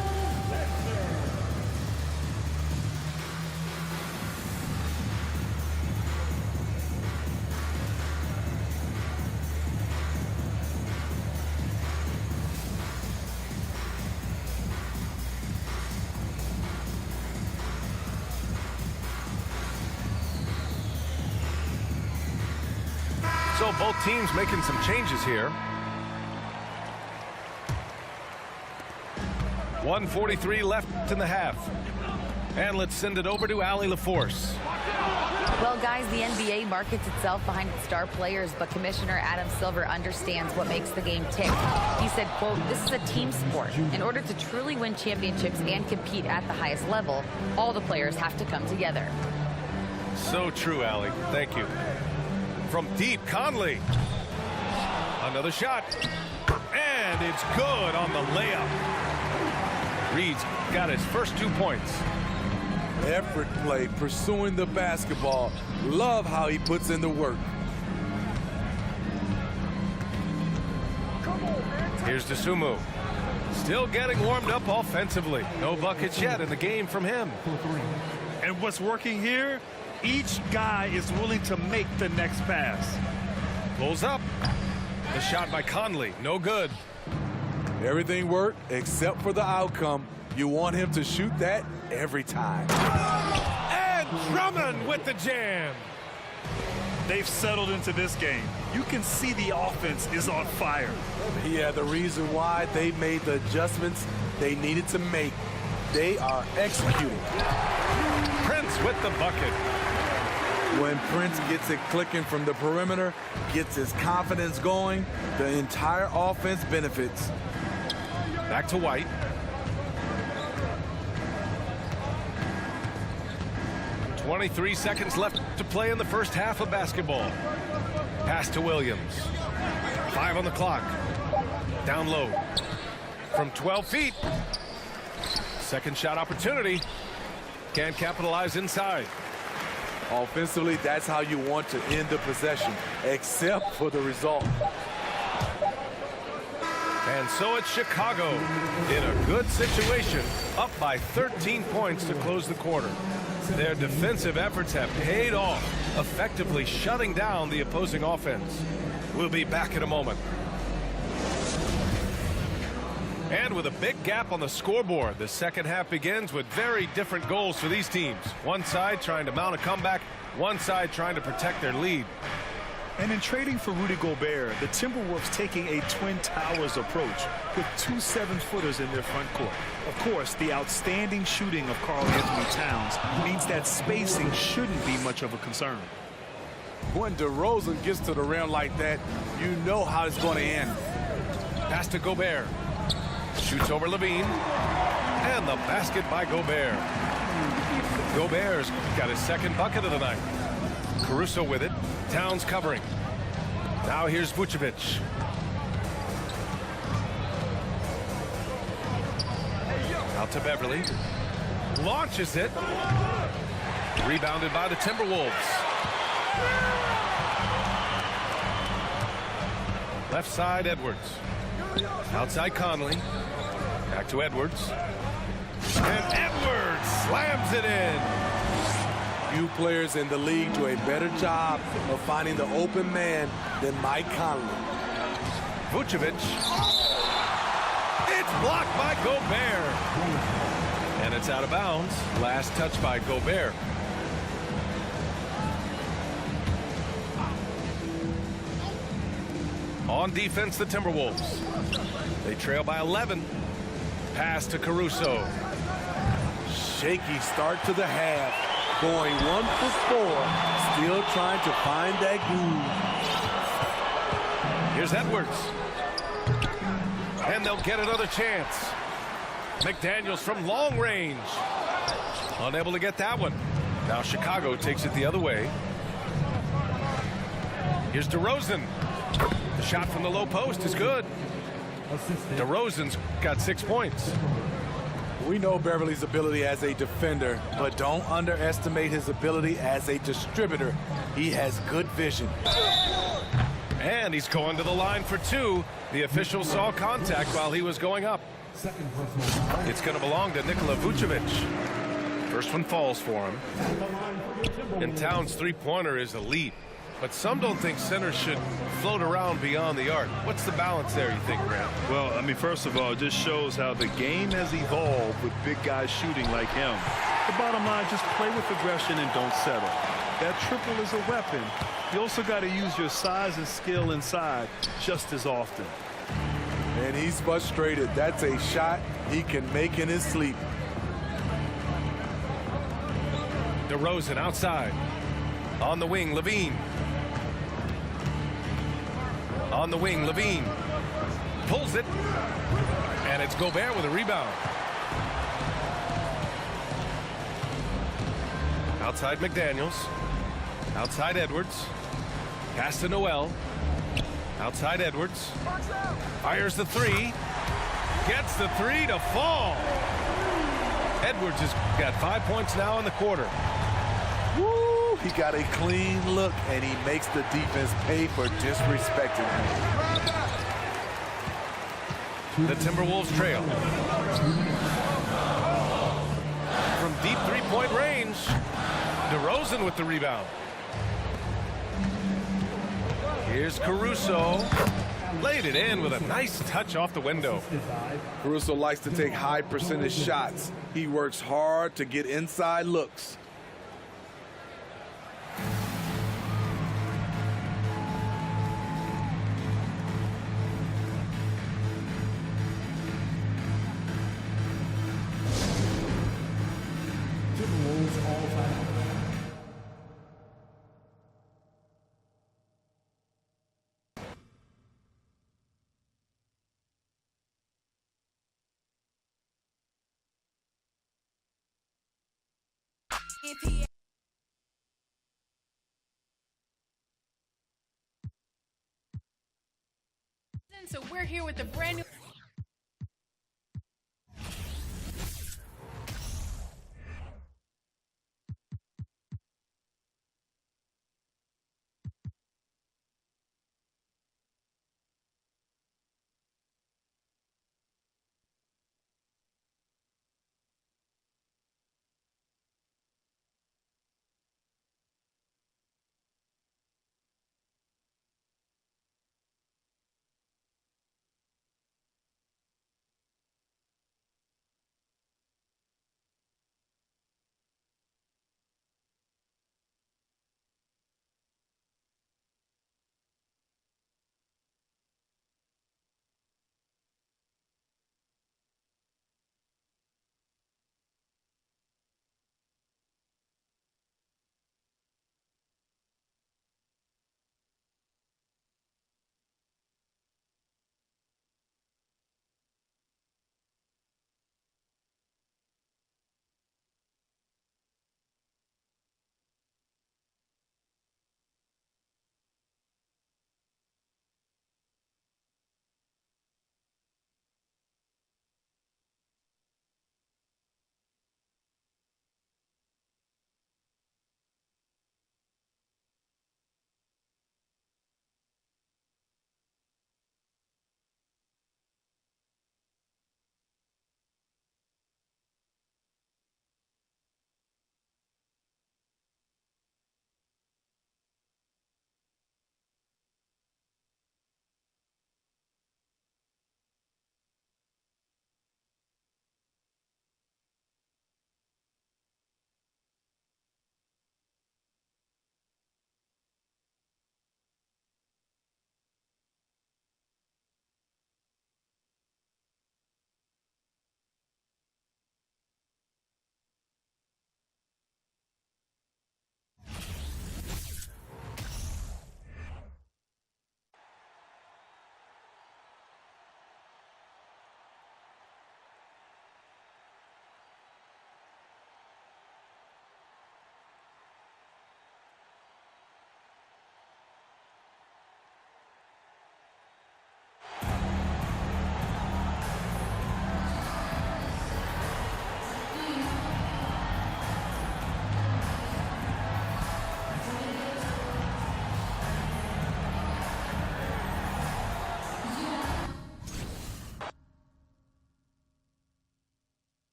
G: So both teams making some changes here. 1:43 left in the half. And let's send it over to Allie LaForce.
H: Well, guys, the NBA markets itself behind its star players, but Commissioner Adam Silver understands what makes the game tick. He said, quote, "This is a team sport. In order to truly win championships and compete at the highest level, all the players have to come together."
G: So true, Allie. Thank you. From deep, Conley. Another shot. And it's good on the layup. Reed's got his first 2 points.
M: Effort play, pursuing the basketball. Love how he puts in the work.
G: Here's DeSumo. Still getting warmed up offensively. No buckets yet in the game from him.
I: And what's working here? Each guy is willing to make the next pass.
G: Pulls up. The shot by Conley. No good.
M: Everything worked except for the outcome. You want him to shoot that every time.
G: And Drummond with the jam.
I: They've settled into this game. You can see the offense is on fire.
M: Yeah, the reason why they made the adjustments they needed to make. They are executing.
G: Prince with the bucket.
M: When Prince gets it clicking from the perimeter, gets his confidence going, the entire offense benefits.
G: Back to White. .23 seconds left to play in the first half of basketball. Pass to Williams. 5 on the clock. Down low. From 12 feet. Second shot opportunity. Can't capitalize inside.
M: Offensively, that's how you want to end the possession, except for the result.
G: And so it's Chicago in a good situation, up by 13 points to close the quarter. Their defensive efforts have paid off, effectively shutting down the opposing offense. We'll be back in a moment. And with a big gap on the scoreboard, the second half begins with very different goals for these teams. One side trying to mount a comeback, one side trying to protect their lead.
I: And in trading for Rudy Gobert, the Timberwolves taking a Twin Towers approach with 2 7-footers in their front court. Of course, the outstanding shooting of Karl Anthony Towns means that spacing shouldn't be much of a concern.
M: When DeRozan gets to the rim like that, you know how it's going to end.
G: Pass to Gobert. Shoots over Levine. And the basket by Gobert. Gobert's got his second bucket of the night. Caruso with it. Towns covering. Now here's Vucevic. Out to Beverly. Launches it. Rebounded by the Timberwolves. Left side, Edwards. Outside, Conley. Back to Edwards. And Edwards slams it in.
M: Few players in the league do a better job of finding the open man than Mike Conley.
G: Vucevic. It's blocked by Gobert. And it's out of bounds. Last touch by Gobert. On defense, the Timberwolves. They trail by 11. Pass to Caruso.
M: Shaky start to the half. Going 1 for 4. Still trying to find that groove.
G: Here's Edwards. And they'll get another chance. McDaniels from long range. Unable to get that one. Now Chicago takes it the other way. Here's DeRozan. The shot from the low post is good. DeRozan's got 6 points.
M: We know Beverly's ability as a defender, but don't underestimate his ability as a distributor. He has good vision.
G: And he's going to the line for 2. The official saw contact while he was going up. It's going to belong to Nikola Vucevic. First one falls for him. And Towns' three-pointer is elite. But some don't think centers should float around beyond the arc. What's the balance there, you think, Grant?
I: Well, I mean, first of all, it just shows how the game has evolved with big guys shooting like him. The bottom line, just play with aggression and don't settle. That triple is a weapon. You also got to use your size and skill inside just as often.
M: And he's frustrated. That's a shot he can make in his sleep.
G: DeRozan outside. On the wing, Levine. On the wing, Levine. Pulls it. And it's Gobert with a rebound. Outside McDaniels. Outside Edwards. Pass to Noel. Outside Edwards. Fires the three. Gets the three to fall. Edwards has got 5 points now in the quarter.
M: Woo! He got a clean look, and he makes the defense pay for disrespecting him.
G: The Timberwolves trail. From deep three-point range, DeRozan with the rebound. Here's Caruso. Laid it in with a nice touch off the window.
M: Caruso likes to take high percentage shots. He works hard to get inside looks.
O: Timberwolves all time.
Q: So we're here with a brand new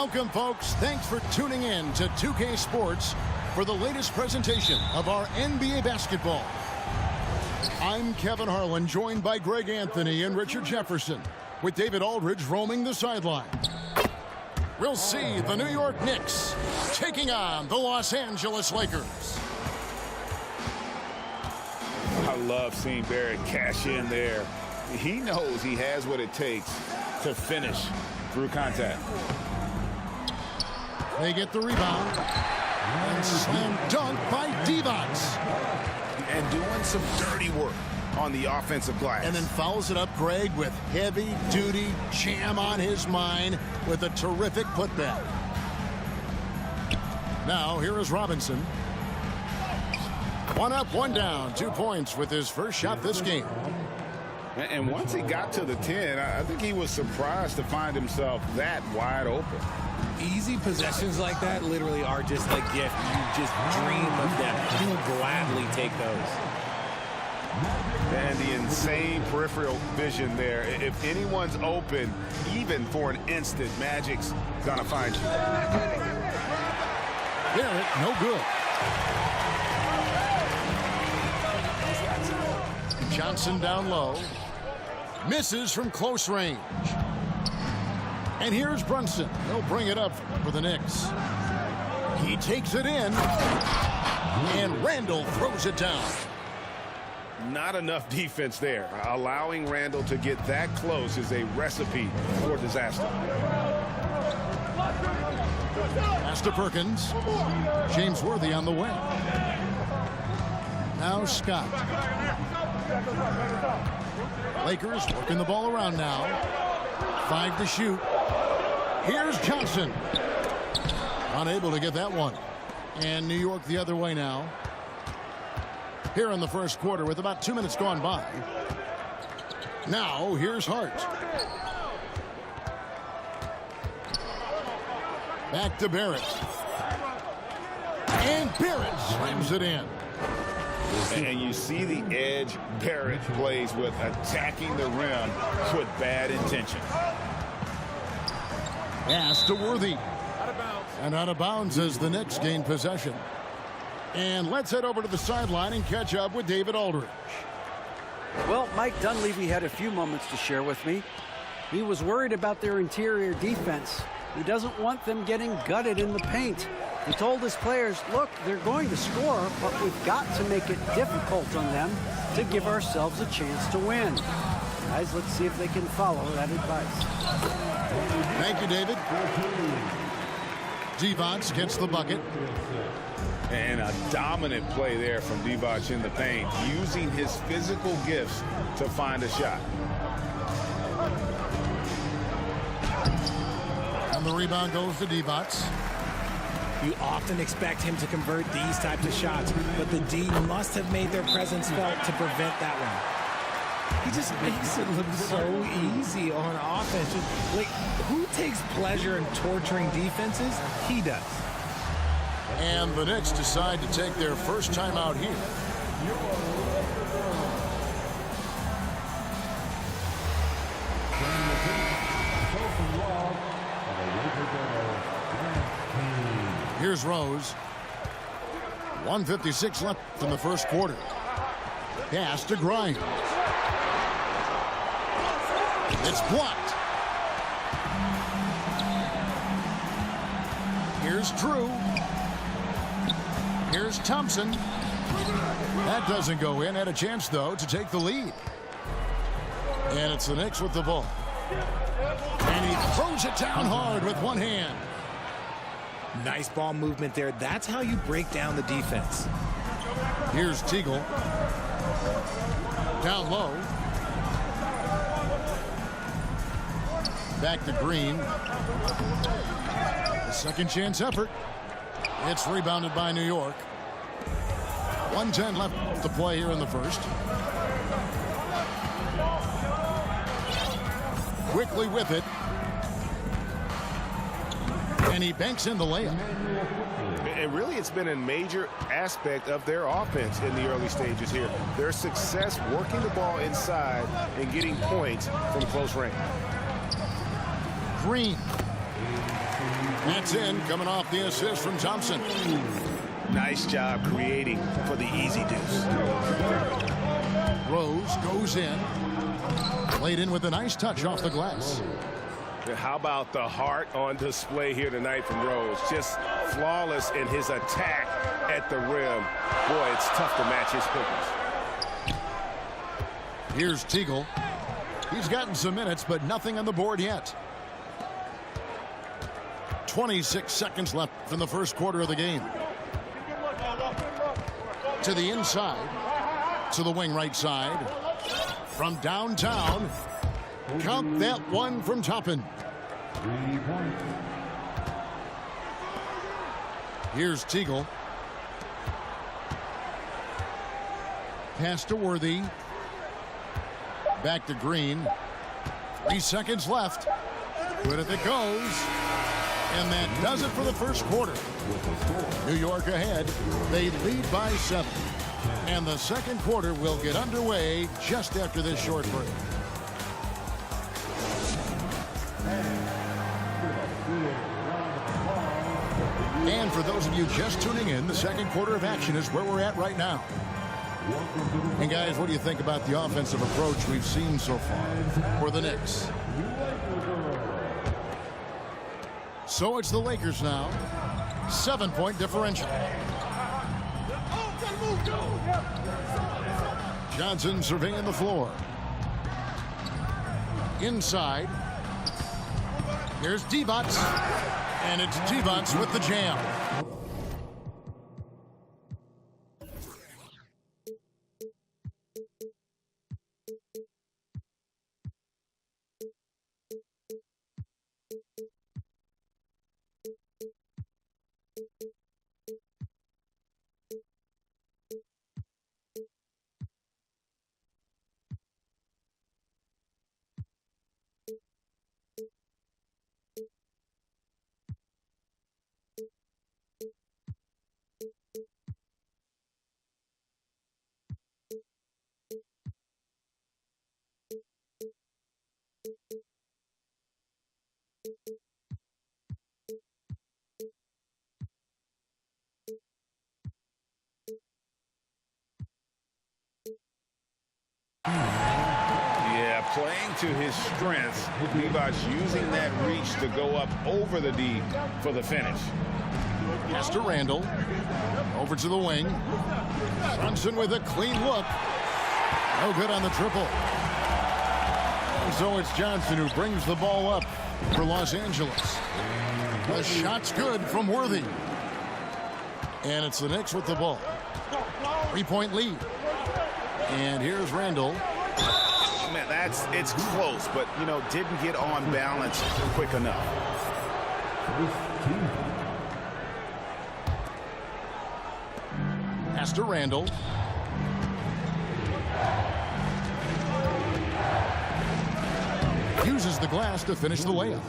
A: Welcome, folks. Thanks for tuning in to 2K Sports for the latest presentation of our NBA basketball. I'm Kevin Harlan, joined by Greg Anthony and Richard Jefferson, with David Aldridge roaming the sideline. We'll see the New York Knicks taking on the Los Angeles Lakers.
B: I love seeing Barrett cash in there. He knows he has what it takes to finish through contact.
A: They get the rebound. And slam dunk by Divac.
B: And doing some dirty work on the offensive glass.
A: And then fouls it up, Greg, with heavy-duty jam on his mind with a terrific putback. Now, here is Robinson. 1 up, 1 down. 2 points with his first shot this game.
B: And once he got to the 10, I think he was surprised to find himself that wide open.
F: Easy possessions like that literally are just a gift. You just dream of them. You will gladly take those.
B: And the insane peripheral vision there. If anyone's open, even for an instant, Magic's gonna find you.
A: Barrett, no good. Johnson down low. Misses from close range. And here's Brunson. He'll bring it up for the Knicks. He takes it in. And Randall throws it down.
B: Not enough defense there. Allowing Randall to get that close is a recipe for disaster.
A: Pass to Perkins. James Worthy on the way. Now Scott. Lakers working the ball around now. 5 to shoot. Here's Johnson. Unable to get that one. And New York the other way now. Here in the first quarter with about 2 minutes gone by. Now here's Hart. Back to Barrett. And Barrett slams it in.
B: And you see the edge Barrett plays with, attacking the rim with bad intention.
A: Pass to Worthy. And out of bounds as the Knicks gain possession. And let's head over to the sideline and catch up with David Aldridge.
D: Well, Mike Dunleavy had a few moments to share with me. He was worried about their interior defense. He doesn't want them getting gutted in the paint. He told his players, look, they're going to score, but we've got to make it difficult on them to give ourselves a chance to win. Guys, let's see if they can follow that advice.
A: Thank you, David. Divac gets the bucket.
B: And a dominant play there from Divac in the paint, using his physical gifts to find a shot.
A: And the rebound goes to Divac.
F: You often expect him to convert these types of shots, but the D must have made their presence felt to prevent that one. He just makes it look so easy on offense. Like, who takes pleasure in torturing defenses? He does.
A: And the Knicks decide to take their first time out here. Here's Rose. 1:56 left in the first quarter. Pass to Grimes. It's blocked. Here's Drew. Here's Thompson. That doesn't go in. Had a chance, though, to take the lead. And it's the Knicks with the ball. And he throws it down hard with one hand.
F: Nice ball movement there. That's how you break down the defense.
A: Here's Teagle. Down low. Back to Green. A second chance effort. It's rebounded by New York. 1:10 left to play here in the first. Quickly with it. And he banks in the layup.
K: And really, it's been a major aspect of their offense in the early stages here. Their success working the ball inside and getting points from close range.
A: Green. That's in, coming off the assist from Thompson.
B: Nice job creating for the easy deuce.
A: Rose goes in. Played in with a nice touch off the glass.
K: How about the heart on display here tonight from Rose? Just flawless in his attack at the rim. Boy, it's tough to match his quickness.
A: Here's Teagle. He's gotten some minutes, but nothing on the board yet. 26 seconds left in the first quarter of the game. To the inside. To the wing right side. From downtown. Count that one from Toppin. Here's Teagle. Pass to Worthy. Back to Green. 3 seconds left. Good if it goes. And that does it for the first quarter. New York ahead. They lead by 7. And the second quarter will get underway just after this short break. And for those of you just tuning in, the second quarter of action is where we're at right now. And guys, what do you think about the offensive approach we've seen so far for the Knicks? So it's the Lakers now. 7-point differential. Johnson surveying the floor. Inside. Here's Divac. And it's Divac with the jam.
B: Yeah, playing to his strengths. Levi's using that reach to go up over the D for the finish.
A: Pass to Randall. Over to the wing. Brunson with a clean look. No good on the triple. And so it's Johnson who brings the ball up for Los Angeles. The shot's good from Worthy. And it's the Knicks with the ball. 3-point lead. And here's Randall.
B: Man, it's close, but, you know, didn't get on balance quick enough.
A: Pass to Randall. Uses the glass to finish the layup.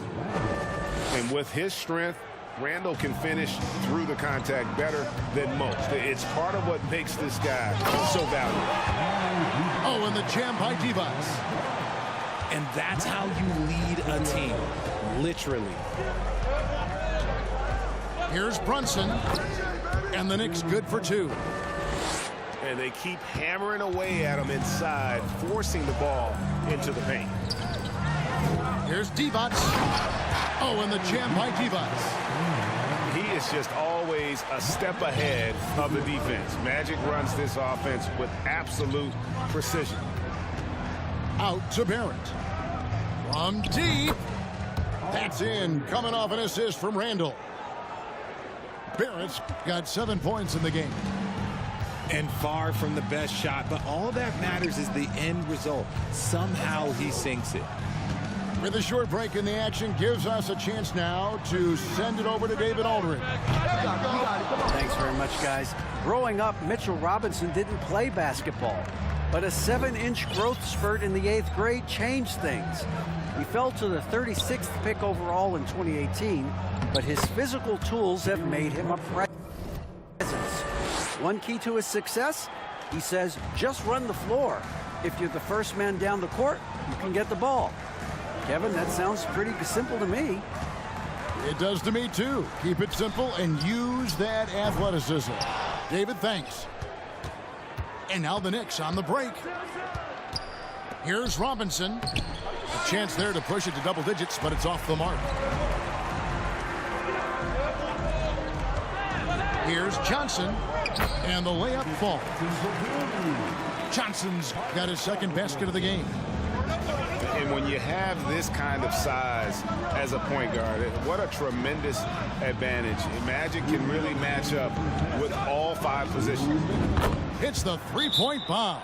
K: And with his strength, Randall can finish through the contact better than most. It's part of what makes this guy so valuable.
A: Oh, and the jam by Divac.
F: And that's how you lead a team, literally.
A: Here's Brunson. And the Knicks good for 2.
K: And they keep hammering away at him inside, forcing the ball into the paint.
A: Here's Divac. Oh, and the jam by Divac.
K: He is just always a step ahead of the defense. Magic runs this offense with absolute precision.
A: Out to Barrett. From deep. That's in. Coming off an assist from Randall. Barrett's got 7 points in the game.
F: And far from the best shot, but all that matters is the end result. Somehow he sinks it.
A: With a short break in the action, gives us a chance now to send it over to David Aldridge.
D: Thanks very much, guys. Growing up, Mitchell Robinson didn't play basketball, but a 7-inch growth spurt in the 8th grade changed things. He fell to the 36th pick overall in 2018, but his physical tools have made him a presence. One key to his success, he says, just run the floor. If you're the first man down the court, you can get the ball. Kevin, that sounds pretty simple to me.
A: It does to me, too. Keep it simple and use that athleticism. David, thanks. And now the Knicks on the break. Here's Robinson. A chance there to push it to double digits, but it's off the mark. Here's Johnson. And the layup falls. Johnson's got his second basket of the game.
B: And when you have this kind of size as a point guard, what a tremendous advantage. Magic can really match up with all 5 positions.
A: It's the three-point bomb.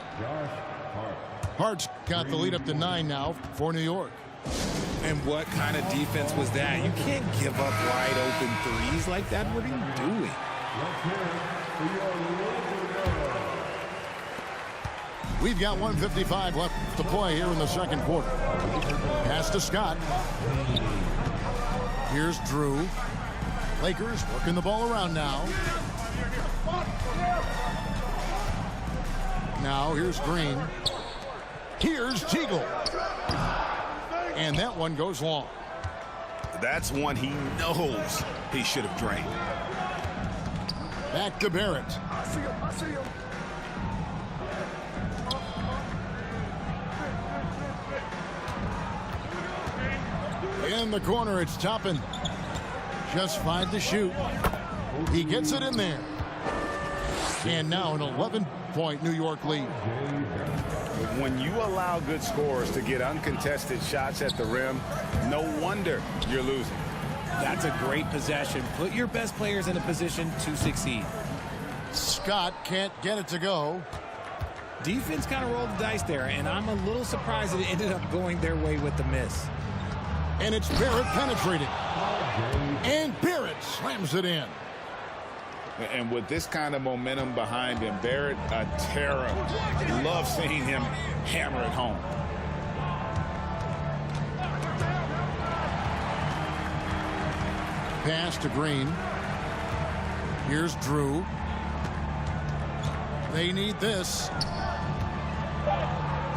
A: Hart's got the lead up to 9 now for New York.
F: And what kind of defense was that? You can't give up wide open threes like that. What are you doing?
A: We've got 1:55 left to play here in the second quarter. Pass to Scott. Here's Drew. Lakers working the ball around now. Now here's Green. Here's Teagle. And that one goes long.
B: That's one he knows he should have drained.
A: Back to Barrett. In the corner, it's Toppin. Just 5 to shoot. He gets it in there. And now an 11-point New York lead.
B: When you allow good scorers to get uncontested shots at the rim, no wonder you're losing.
F: That's a great possession. Put your best players in a position to succeed.
A: Scott can't get it to go.
F: Defense kind of rolled the dice there, and I'm a little surprised that it ended up going their way with the miss.
A: And it's Barrett penetrating. And Barrett slams it in.
B: And with this kind of momentum behind him, Barrett, a terror. Love seeing him hammer it home.
A: Pass to Green. Here's Drew. They need this.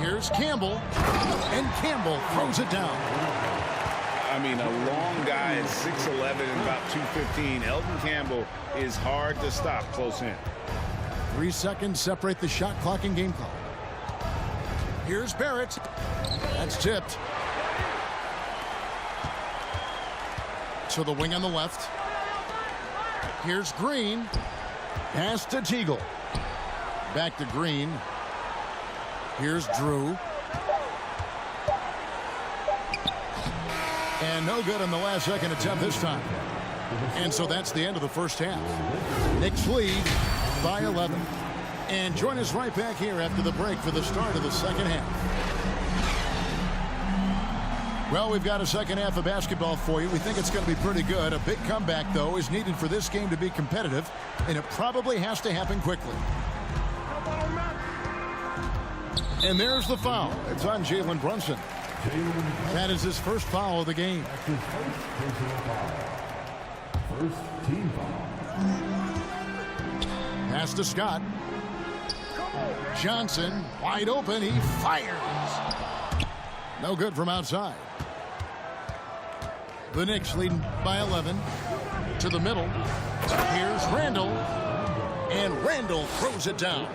A: Here's Campbell. And Campbell throws it down.
B: I mean, a long guy at 6'11" and about 215. Elton Campbell is hard to stop close in.
A: 3 seconds separate the shot clock and game clock. Here's Barrett. That's tipped. To the wing on the left. Here's Green. Pass to Teagle. Back to Green. Here's Drew. And no good on the last second attempt this time. And so that's the end of the first half. Knicks lead by 11. And join us right back here after the break for the start of the second half. Well, we've got a second half of basketball for you. We think it's going to be pretty good. A big comeback, though, is needed for this game to be competitive, and it probably has to happen quickly. And there's the foul. It's on Jalen Brunson. That is his first foul of the game.
O: First team foul.
A: Pass to Scott. Johnson wide open. He fires. No good from outside. The Knicks leading by 11. To the middle. Here's Randall. And Randall throws it down.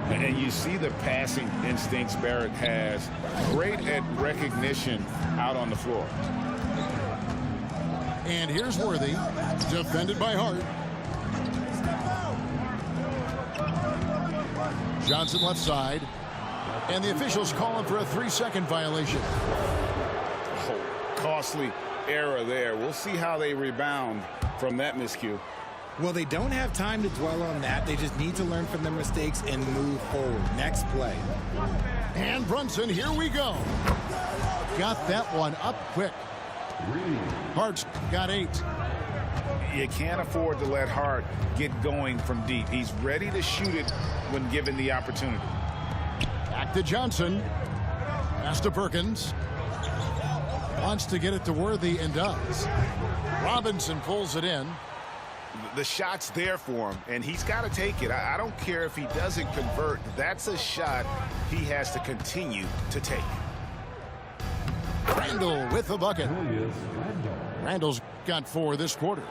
B: And you see the passing instincts Barrett has. Great at recognition out on the floor.
A: And here's Worthy. Defended by Hart. Johnson left side. And the officials calling for a 3-second violation.
B: Oh, costly error there. We'll see how they rebound from that miscue.
F: Well, they don't have time to dwell on that. They just need to learn from their mistakes and move forward. Next play.
A: And Brunson, here we go. Got that one up quick. Hart's got 8.
B: You can't afford to let Hart get going from deep. He's ready to shoot it when given the opportunity.
A: Back to Johnson. Pass to Perkins. Wants to get it to Worthy and does. Robinson pulls it in.
B: The shot's there for him, and he's got to take it. I don't care if he doesn't convert. That's a shot he has to continue to take.
A: Randall with the bucket.
O: Julius Randall.
A: Randall's got 4 this quarter.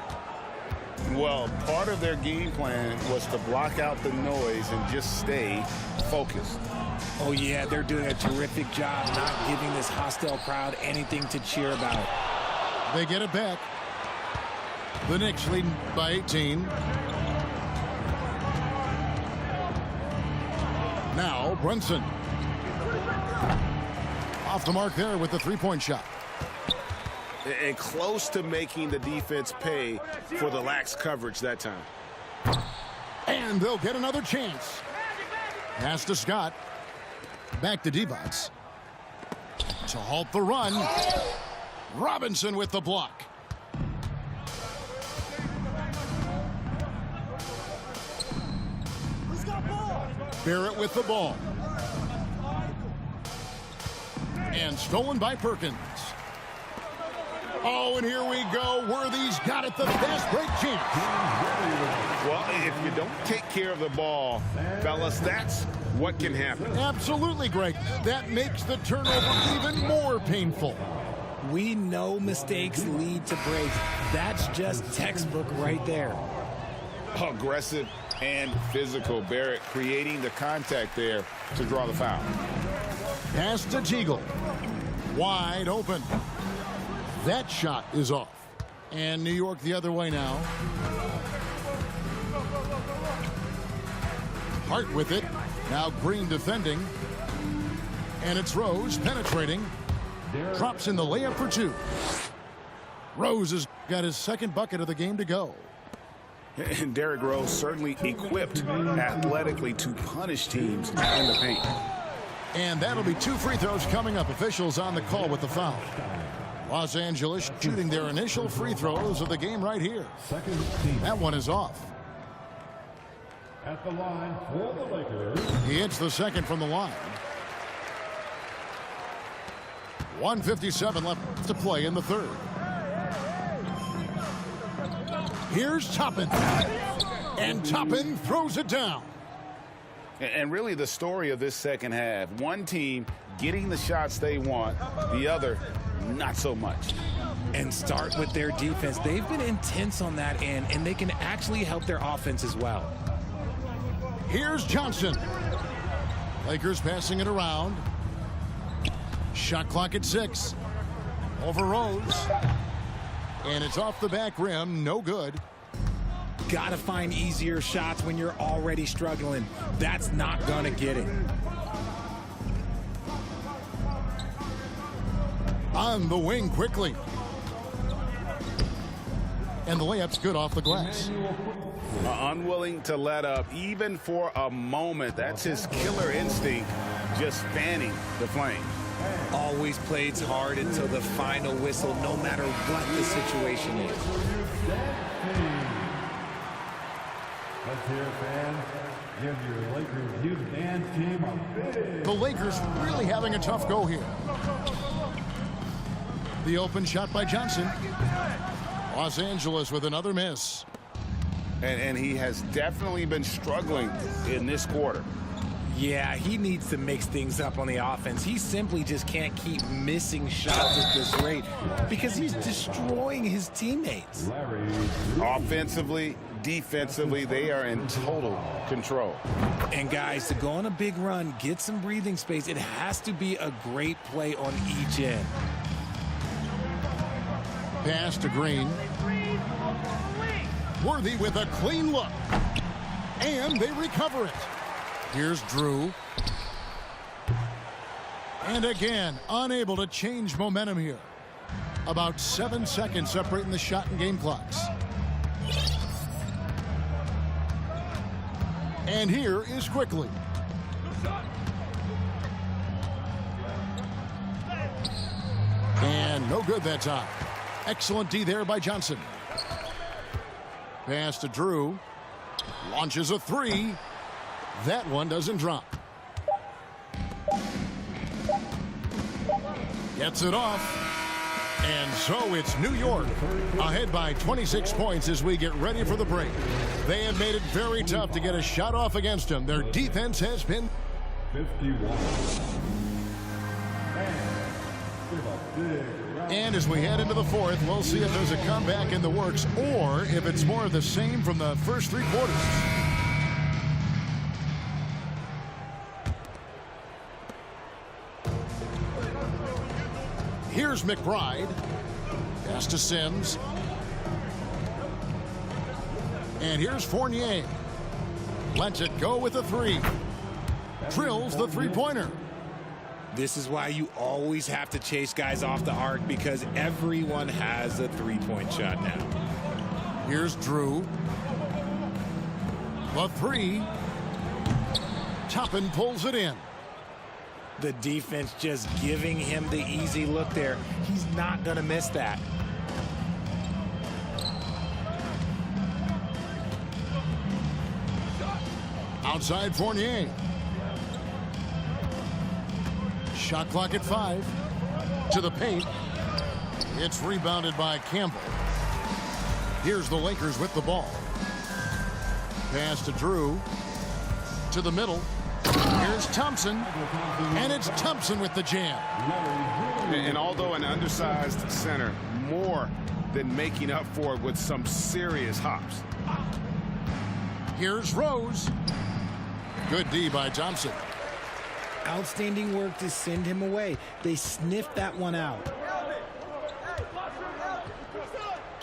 B: Well, part of their game plan was to block out the noise and just stay focused.
F: Oh, yeah, they're doing a terrific job not giving this hostile crowd anything to cheer about.
A: They get it back. The Knicks leading by 18. Now Brunson. Off the mark there with the three-point shot.
B: And close to making the defense pay for the lax coverage that time.
A: And they'll get another chance. Pass to Scott. Back to Divac. To halt the run. Robinson with the block. Barrett with the ball. And stolen by Perkins. Oh, and here we go. Worthy's got it, the fast break chance.
B: Well, if you don't take care of the ball, fellas, that's what can happen.
A: Absolutely, Greg. That makes the turnover even more painful.
F: We know mistakes lead to breaks. That's just textbook right there.
B: Aggressive and physical. Barrett creating the contact there to draw the foul.
A: Pass to Teagle. Wide open. That shot is off. And New York the other way now. Hart with it. Now Green defending. And it's Rose penetrating. Drops in the layup for 2. Rose has got his second bucket of the game to go.
B: And Derrick Rose certainly equipped athletically to punish teams in the paint.
A: And that'll be 2 free throws coming up. Officials on the call with the foul. Los Angeles shooting their initial free throws of the game right here. That one is off.
O: At the line for the Lakers.
A: He hits the second from the line. 1:57 left to play in the third. Here's Toppin. And Toppin throws it down.
B: And really the story of this second half, one team getting the shots they want, the other not so much.
F: And start with their defense. They've been intense on that end, and they can actually help their offense as well.
A: Here's Johnson. Lakers passing it around. Shot clock at 6. Over Rose. And it's off the back rim. No good.
F: Gotta find easier shots when you're already struggling. That's not gonna get it.
A: On the wing quickly. And the layup's good off the glass.
B: Unwilling to let up even for a moment. That's his killer instinct, just fanning the flame.
F: Always plays hard until the final whistle, no matter what the situation is.
O: Let's hear it, fans. Give your Lakers youth dance team a big.
A: The Lakers really having a tough go here. The open shot by Johnson. Los Angeles with another miss.
B: And he has definitely been struggling in this quarter.
F: Yeah, he needs to mix things up on the offense. He simply just can't keep missing shots at this rate because he's destroying his teammates.
B: Offensively, defensively, they are in total control.
F: And guys, to go on a big run, get some breathing space, it has to be a great play on each end.
A: Pass to Green. Worthy with a clean look. And they recover it. Here's Drew. And again, unable to change momentum here. About 7 seconds separating the shot and game clocks. And here is Quickly. And no good that time. Excellent D there by Johnson. Pass to Drew. Launches a 3. That one doesn't drop. Gets it off. And so it's New York ahead by 26 points as we get ready for the break. They have made it very tough to get a shot off against them. Their defense has been
O: 51.
A: And as we head into the fourth, we'll see if there's a comeback in the works or if it's more of the same from the first three quarters. Here's McBride. Pass to Sims. And here's Fournier. Lets it go with a three. Drills the three-pointer.
F: This is why you always have to chase guys off the arc, because everyone has a three-point shot now.
A: Here's Drew. The three. Toppin pulls it in.
F: The defense just giving him the easy look there. He's not going to miss that.
A: Outside Fournier. Shot clock at 5. To the paint. It's rebounded by Campbell. Here's the Lakers with the ball. Pass to Drew. To the middle. Here's Thompson. And it's Thompson with the jam.
B: And although an undersized center, more than making up for it with some serious hops.
A: Here's Rose. Good D by Thompson.
F: Outstanding work to send him away. They sniffed that one out.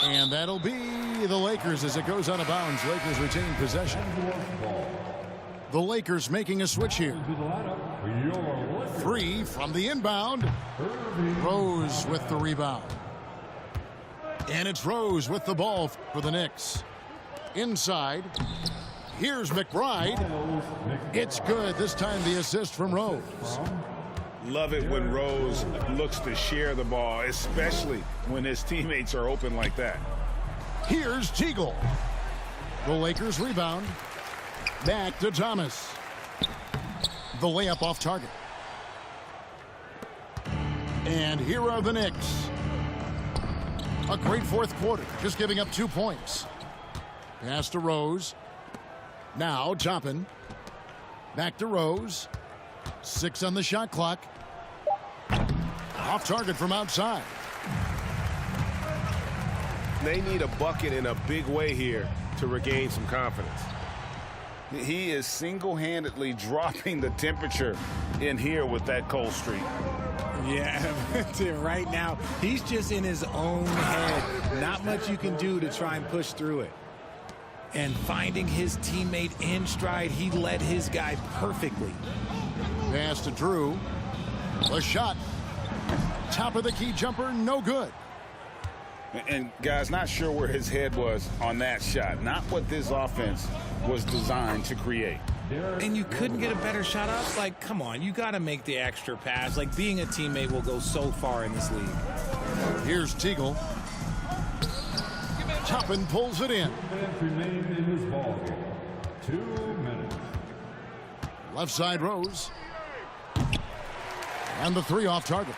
A: And that'll be the Lakers as it goes out of bounds. Lakers retain possession. The Lakers making a switch here. 3 from the inbound. Rose with the rebound. And it's Rose with the ball for the Knicks. Inside. Here's McBride. It's good. This time the assist from Rose.
B: Love it when Rose looks to share the ball, especially when his teammates are open like that.
A: Here's Teagle. The Lakers rebound. Back to Thomas. The layup off target. And here are the Knicks. A great fourth quarter, just giving up 2 points. Pass to Rose. Now Toppin. Back to Rose. 6 on the shot clock. Off target from outside.
K: They need a bucket in a big way here to regain some confidence.
B: He is single-handedly dropping the temperature in here with that cold streak.
F: Yeah, right now, he's just in his own head. Not much you can do to try and push through it. And finding his teammate in stride, he led his guy perfectly.
A: Pass to Drew. The shot. Top of the key jumper, no good.
B: And guys, not sure where his head was on that shot. Not what this offense was designed to create.
F: And you couldn't get a better shot up? Like, come on, you got to make the extra pass. Like, being a teammate will go so far in this league.
A: Here's Teagle. Toppin pulls it in.
O: Remain in this ball game. 2 minutes.
A: Left side Rose. And the three off target.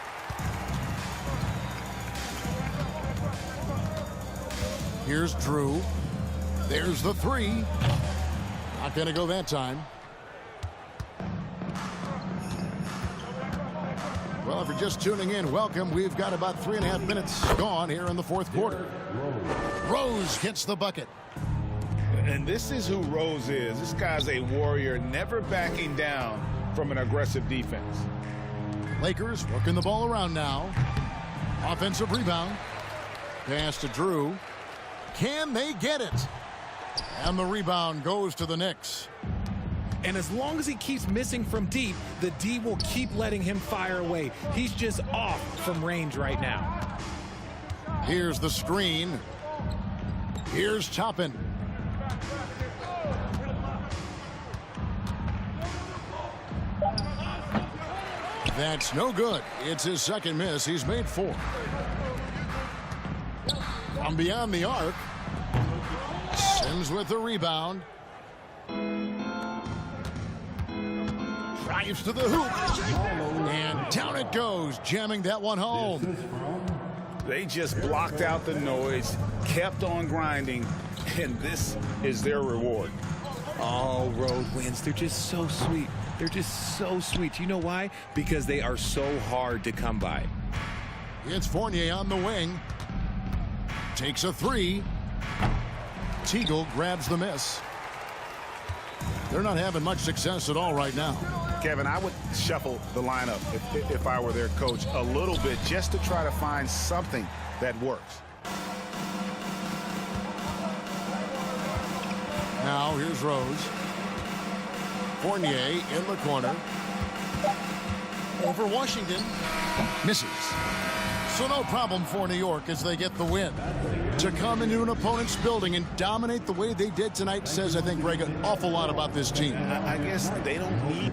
A: Here's Drew. There's the three. Not going to go that time. Well, if you're just tuning in, welcome. We've got about 3.5 minutes gone here in the fourth quarter. Rose gets the bucket.
B: And this is who Rose is. This guy's a warrior, never backing down from an aggressive defense.
A: Lakers working the ball around now. Offensive rebound. Pass to Drew. Can they get it? And the rebound goes to the Knicks.
F: And as long as he keeps missing from deep, the D will keep letting him fire away. He's just off from range right now.
A: Here's the screen. Here's Toppin. That's no good. It's his second miss. He's made 4. From beyond the arc. Sims with the rebound. Drives to the hoop. And down it goes, jamming that one home.
B: They just blocked out the noise, kept on grinding, and this is their reward.
F: All road wins. They're just so sweet. They're just so sweet. You know why? Because they are so hard to come by.
A: It's Fournier on the wing. Takes a three. Teagle grabs the miss. They're not having much success at all right now.
B: Kevin, I would shuffle the lineup if I were their coach a little bit just to try to find something that works.
A: Now here's Rose. Fournier in the corner. Over Washington. Misses. So no problem for New York as they get the win. To come into an opponent's building and dominate the way they did tonight says, I think, Greg, an awful lot about this team.
B: I guess they don't need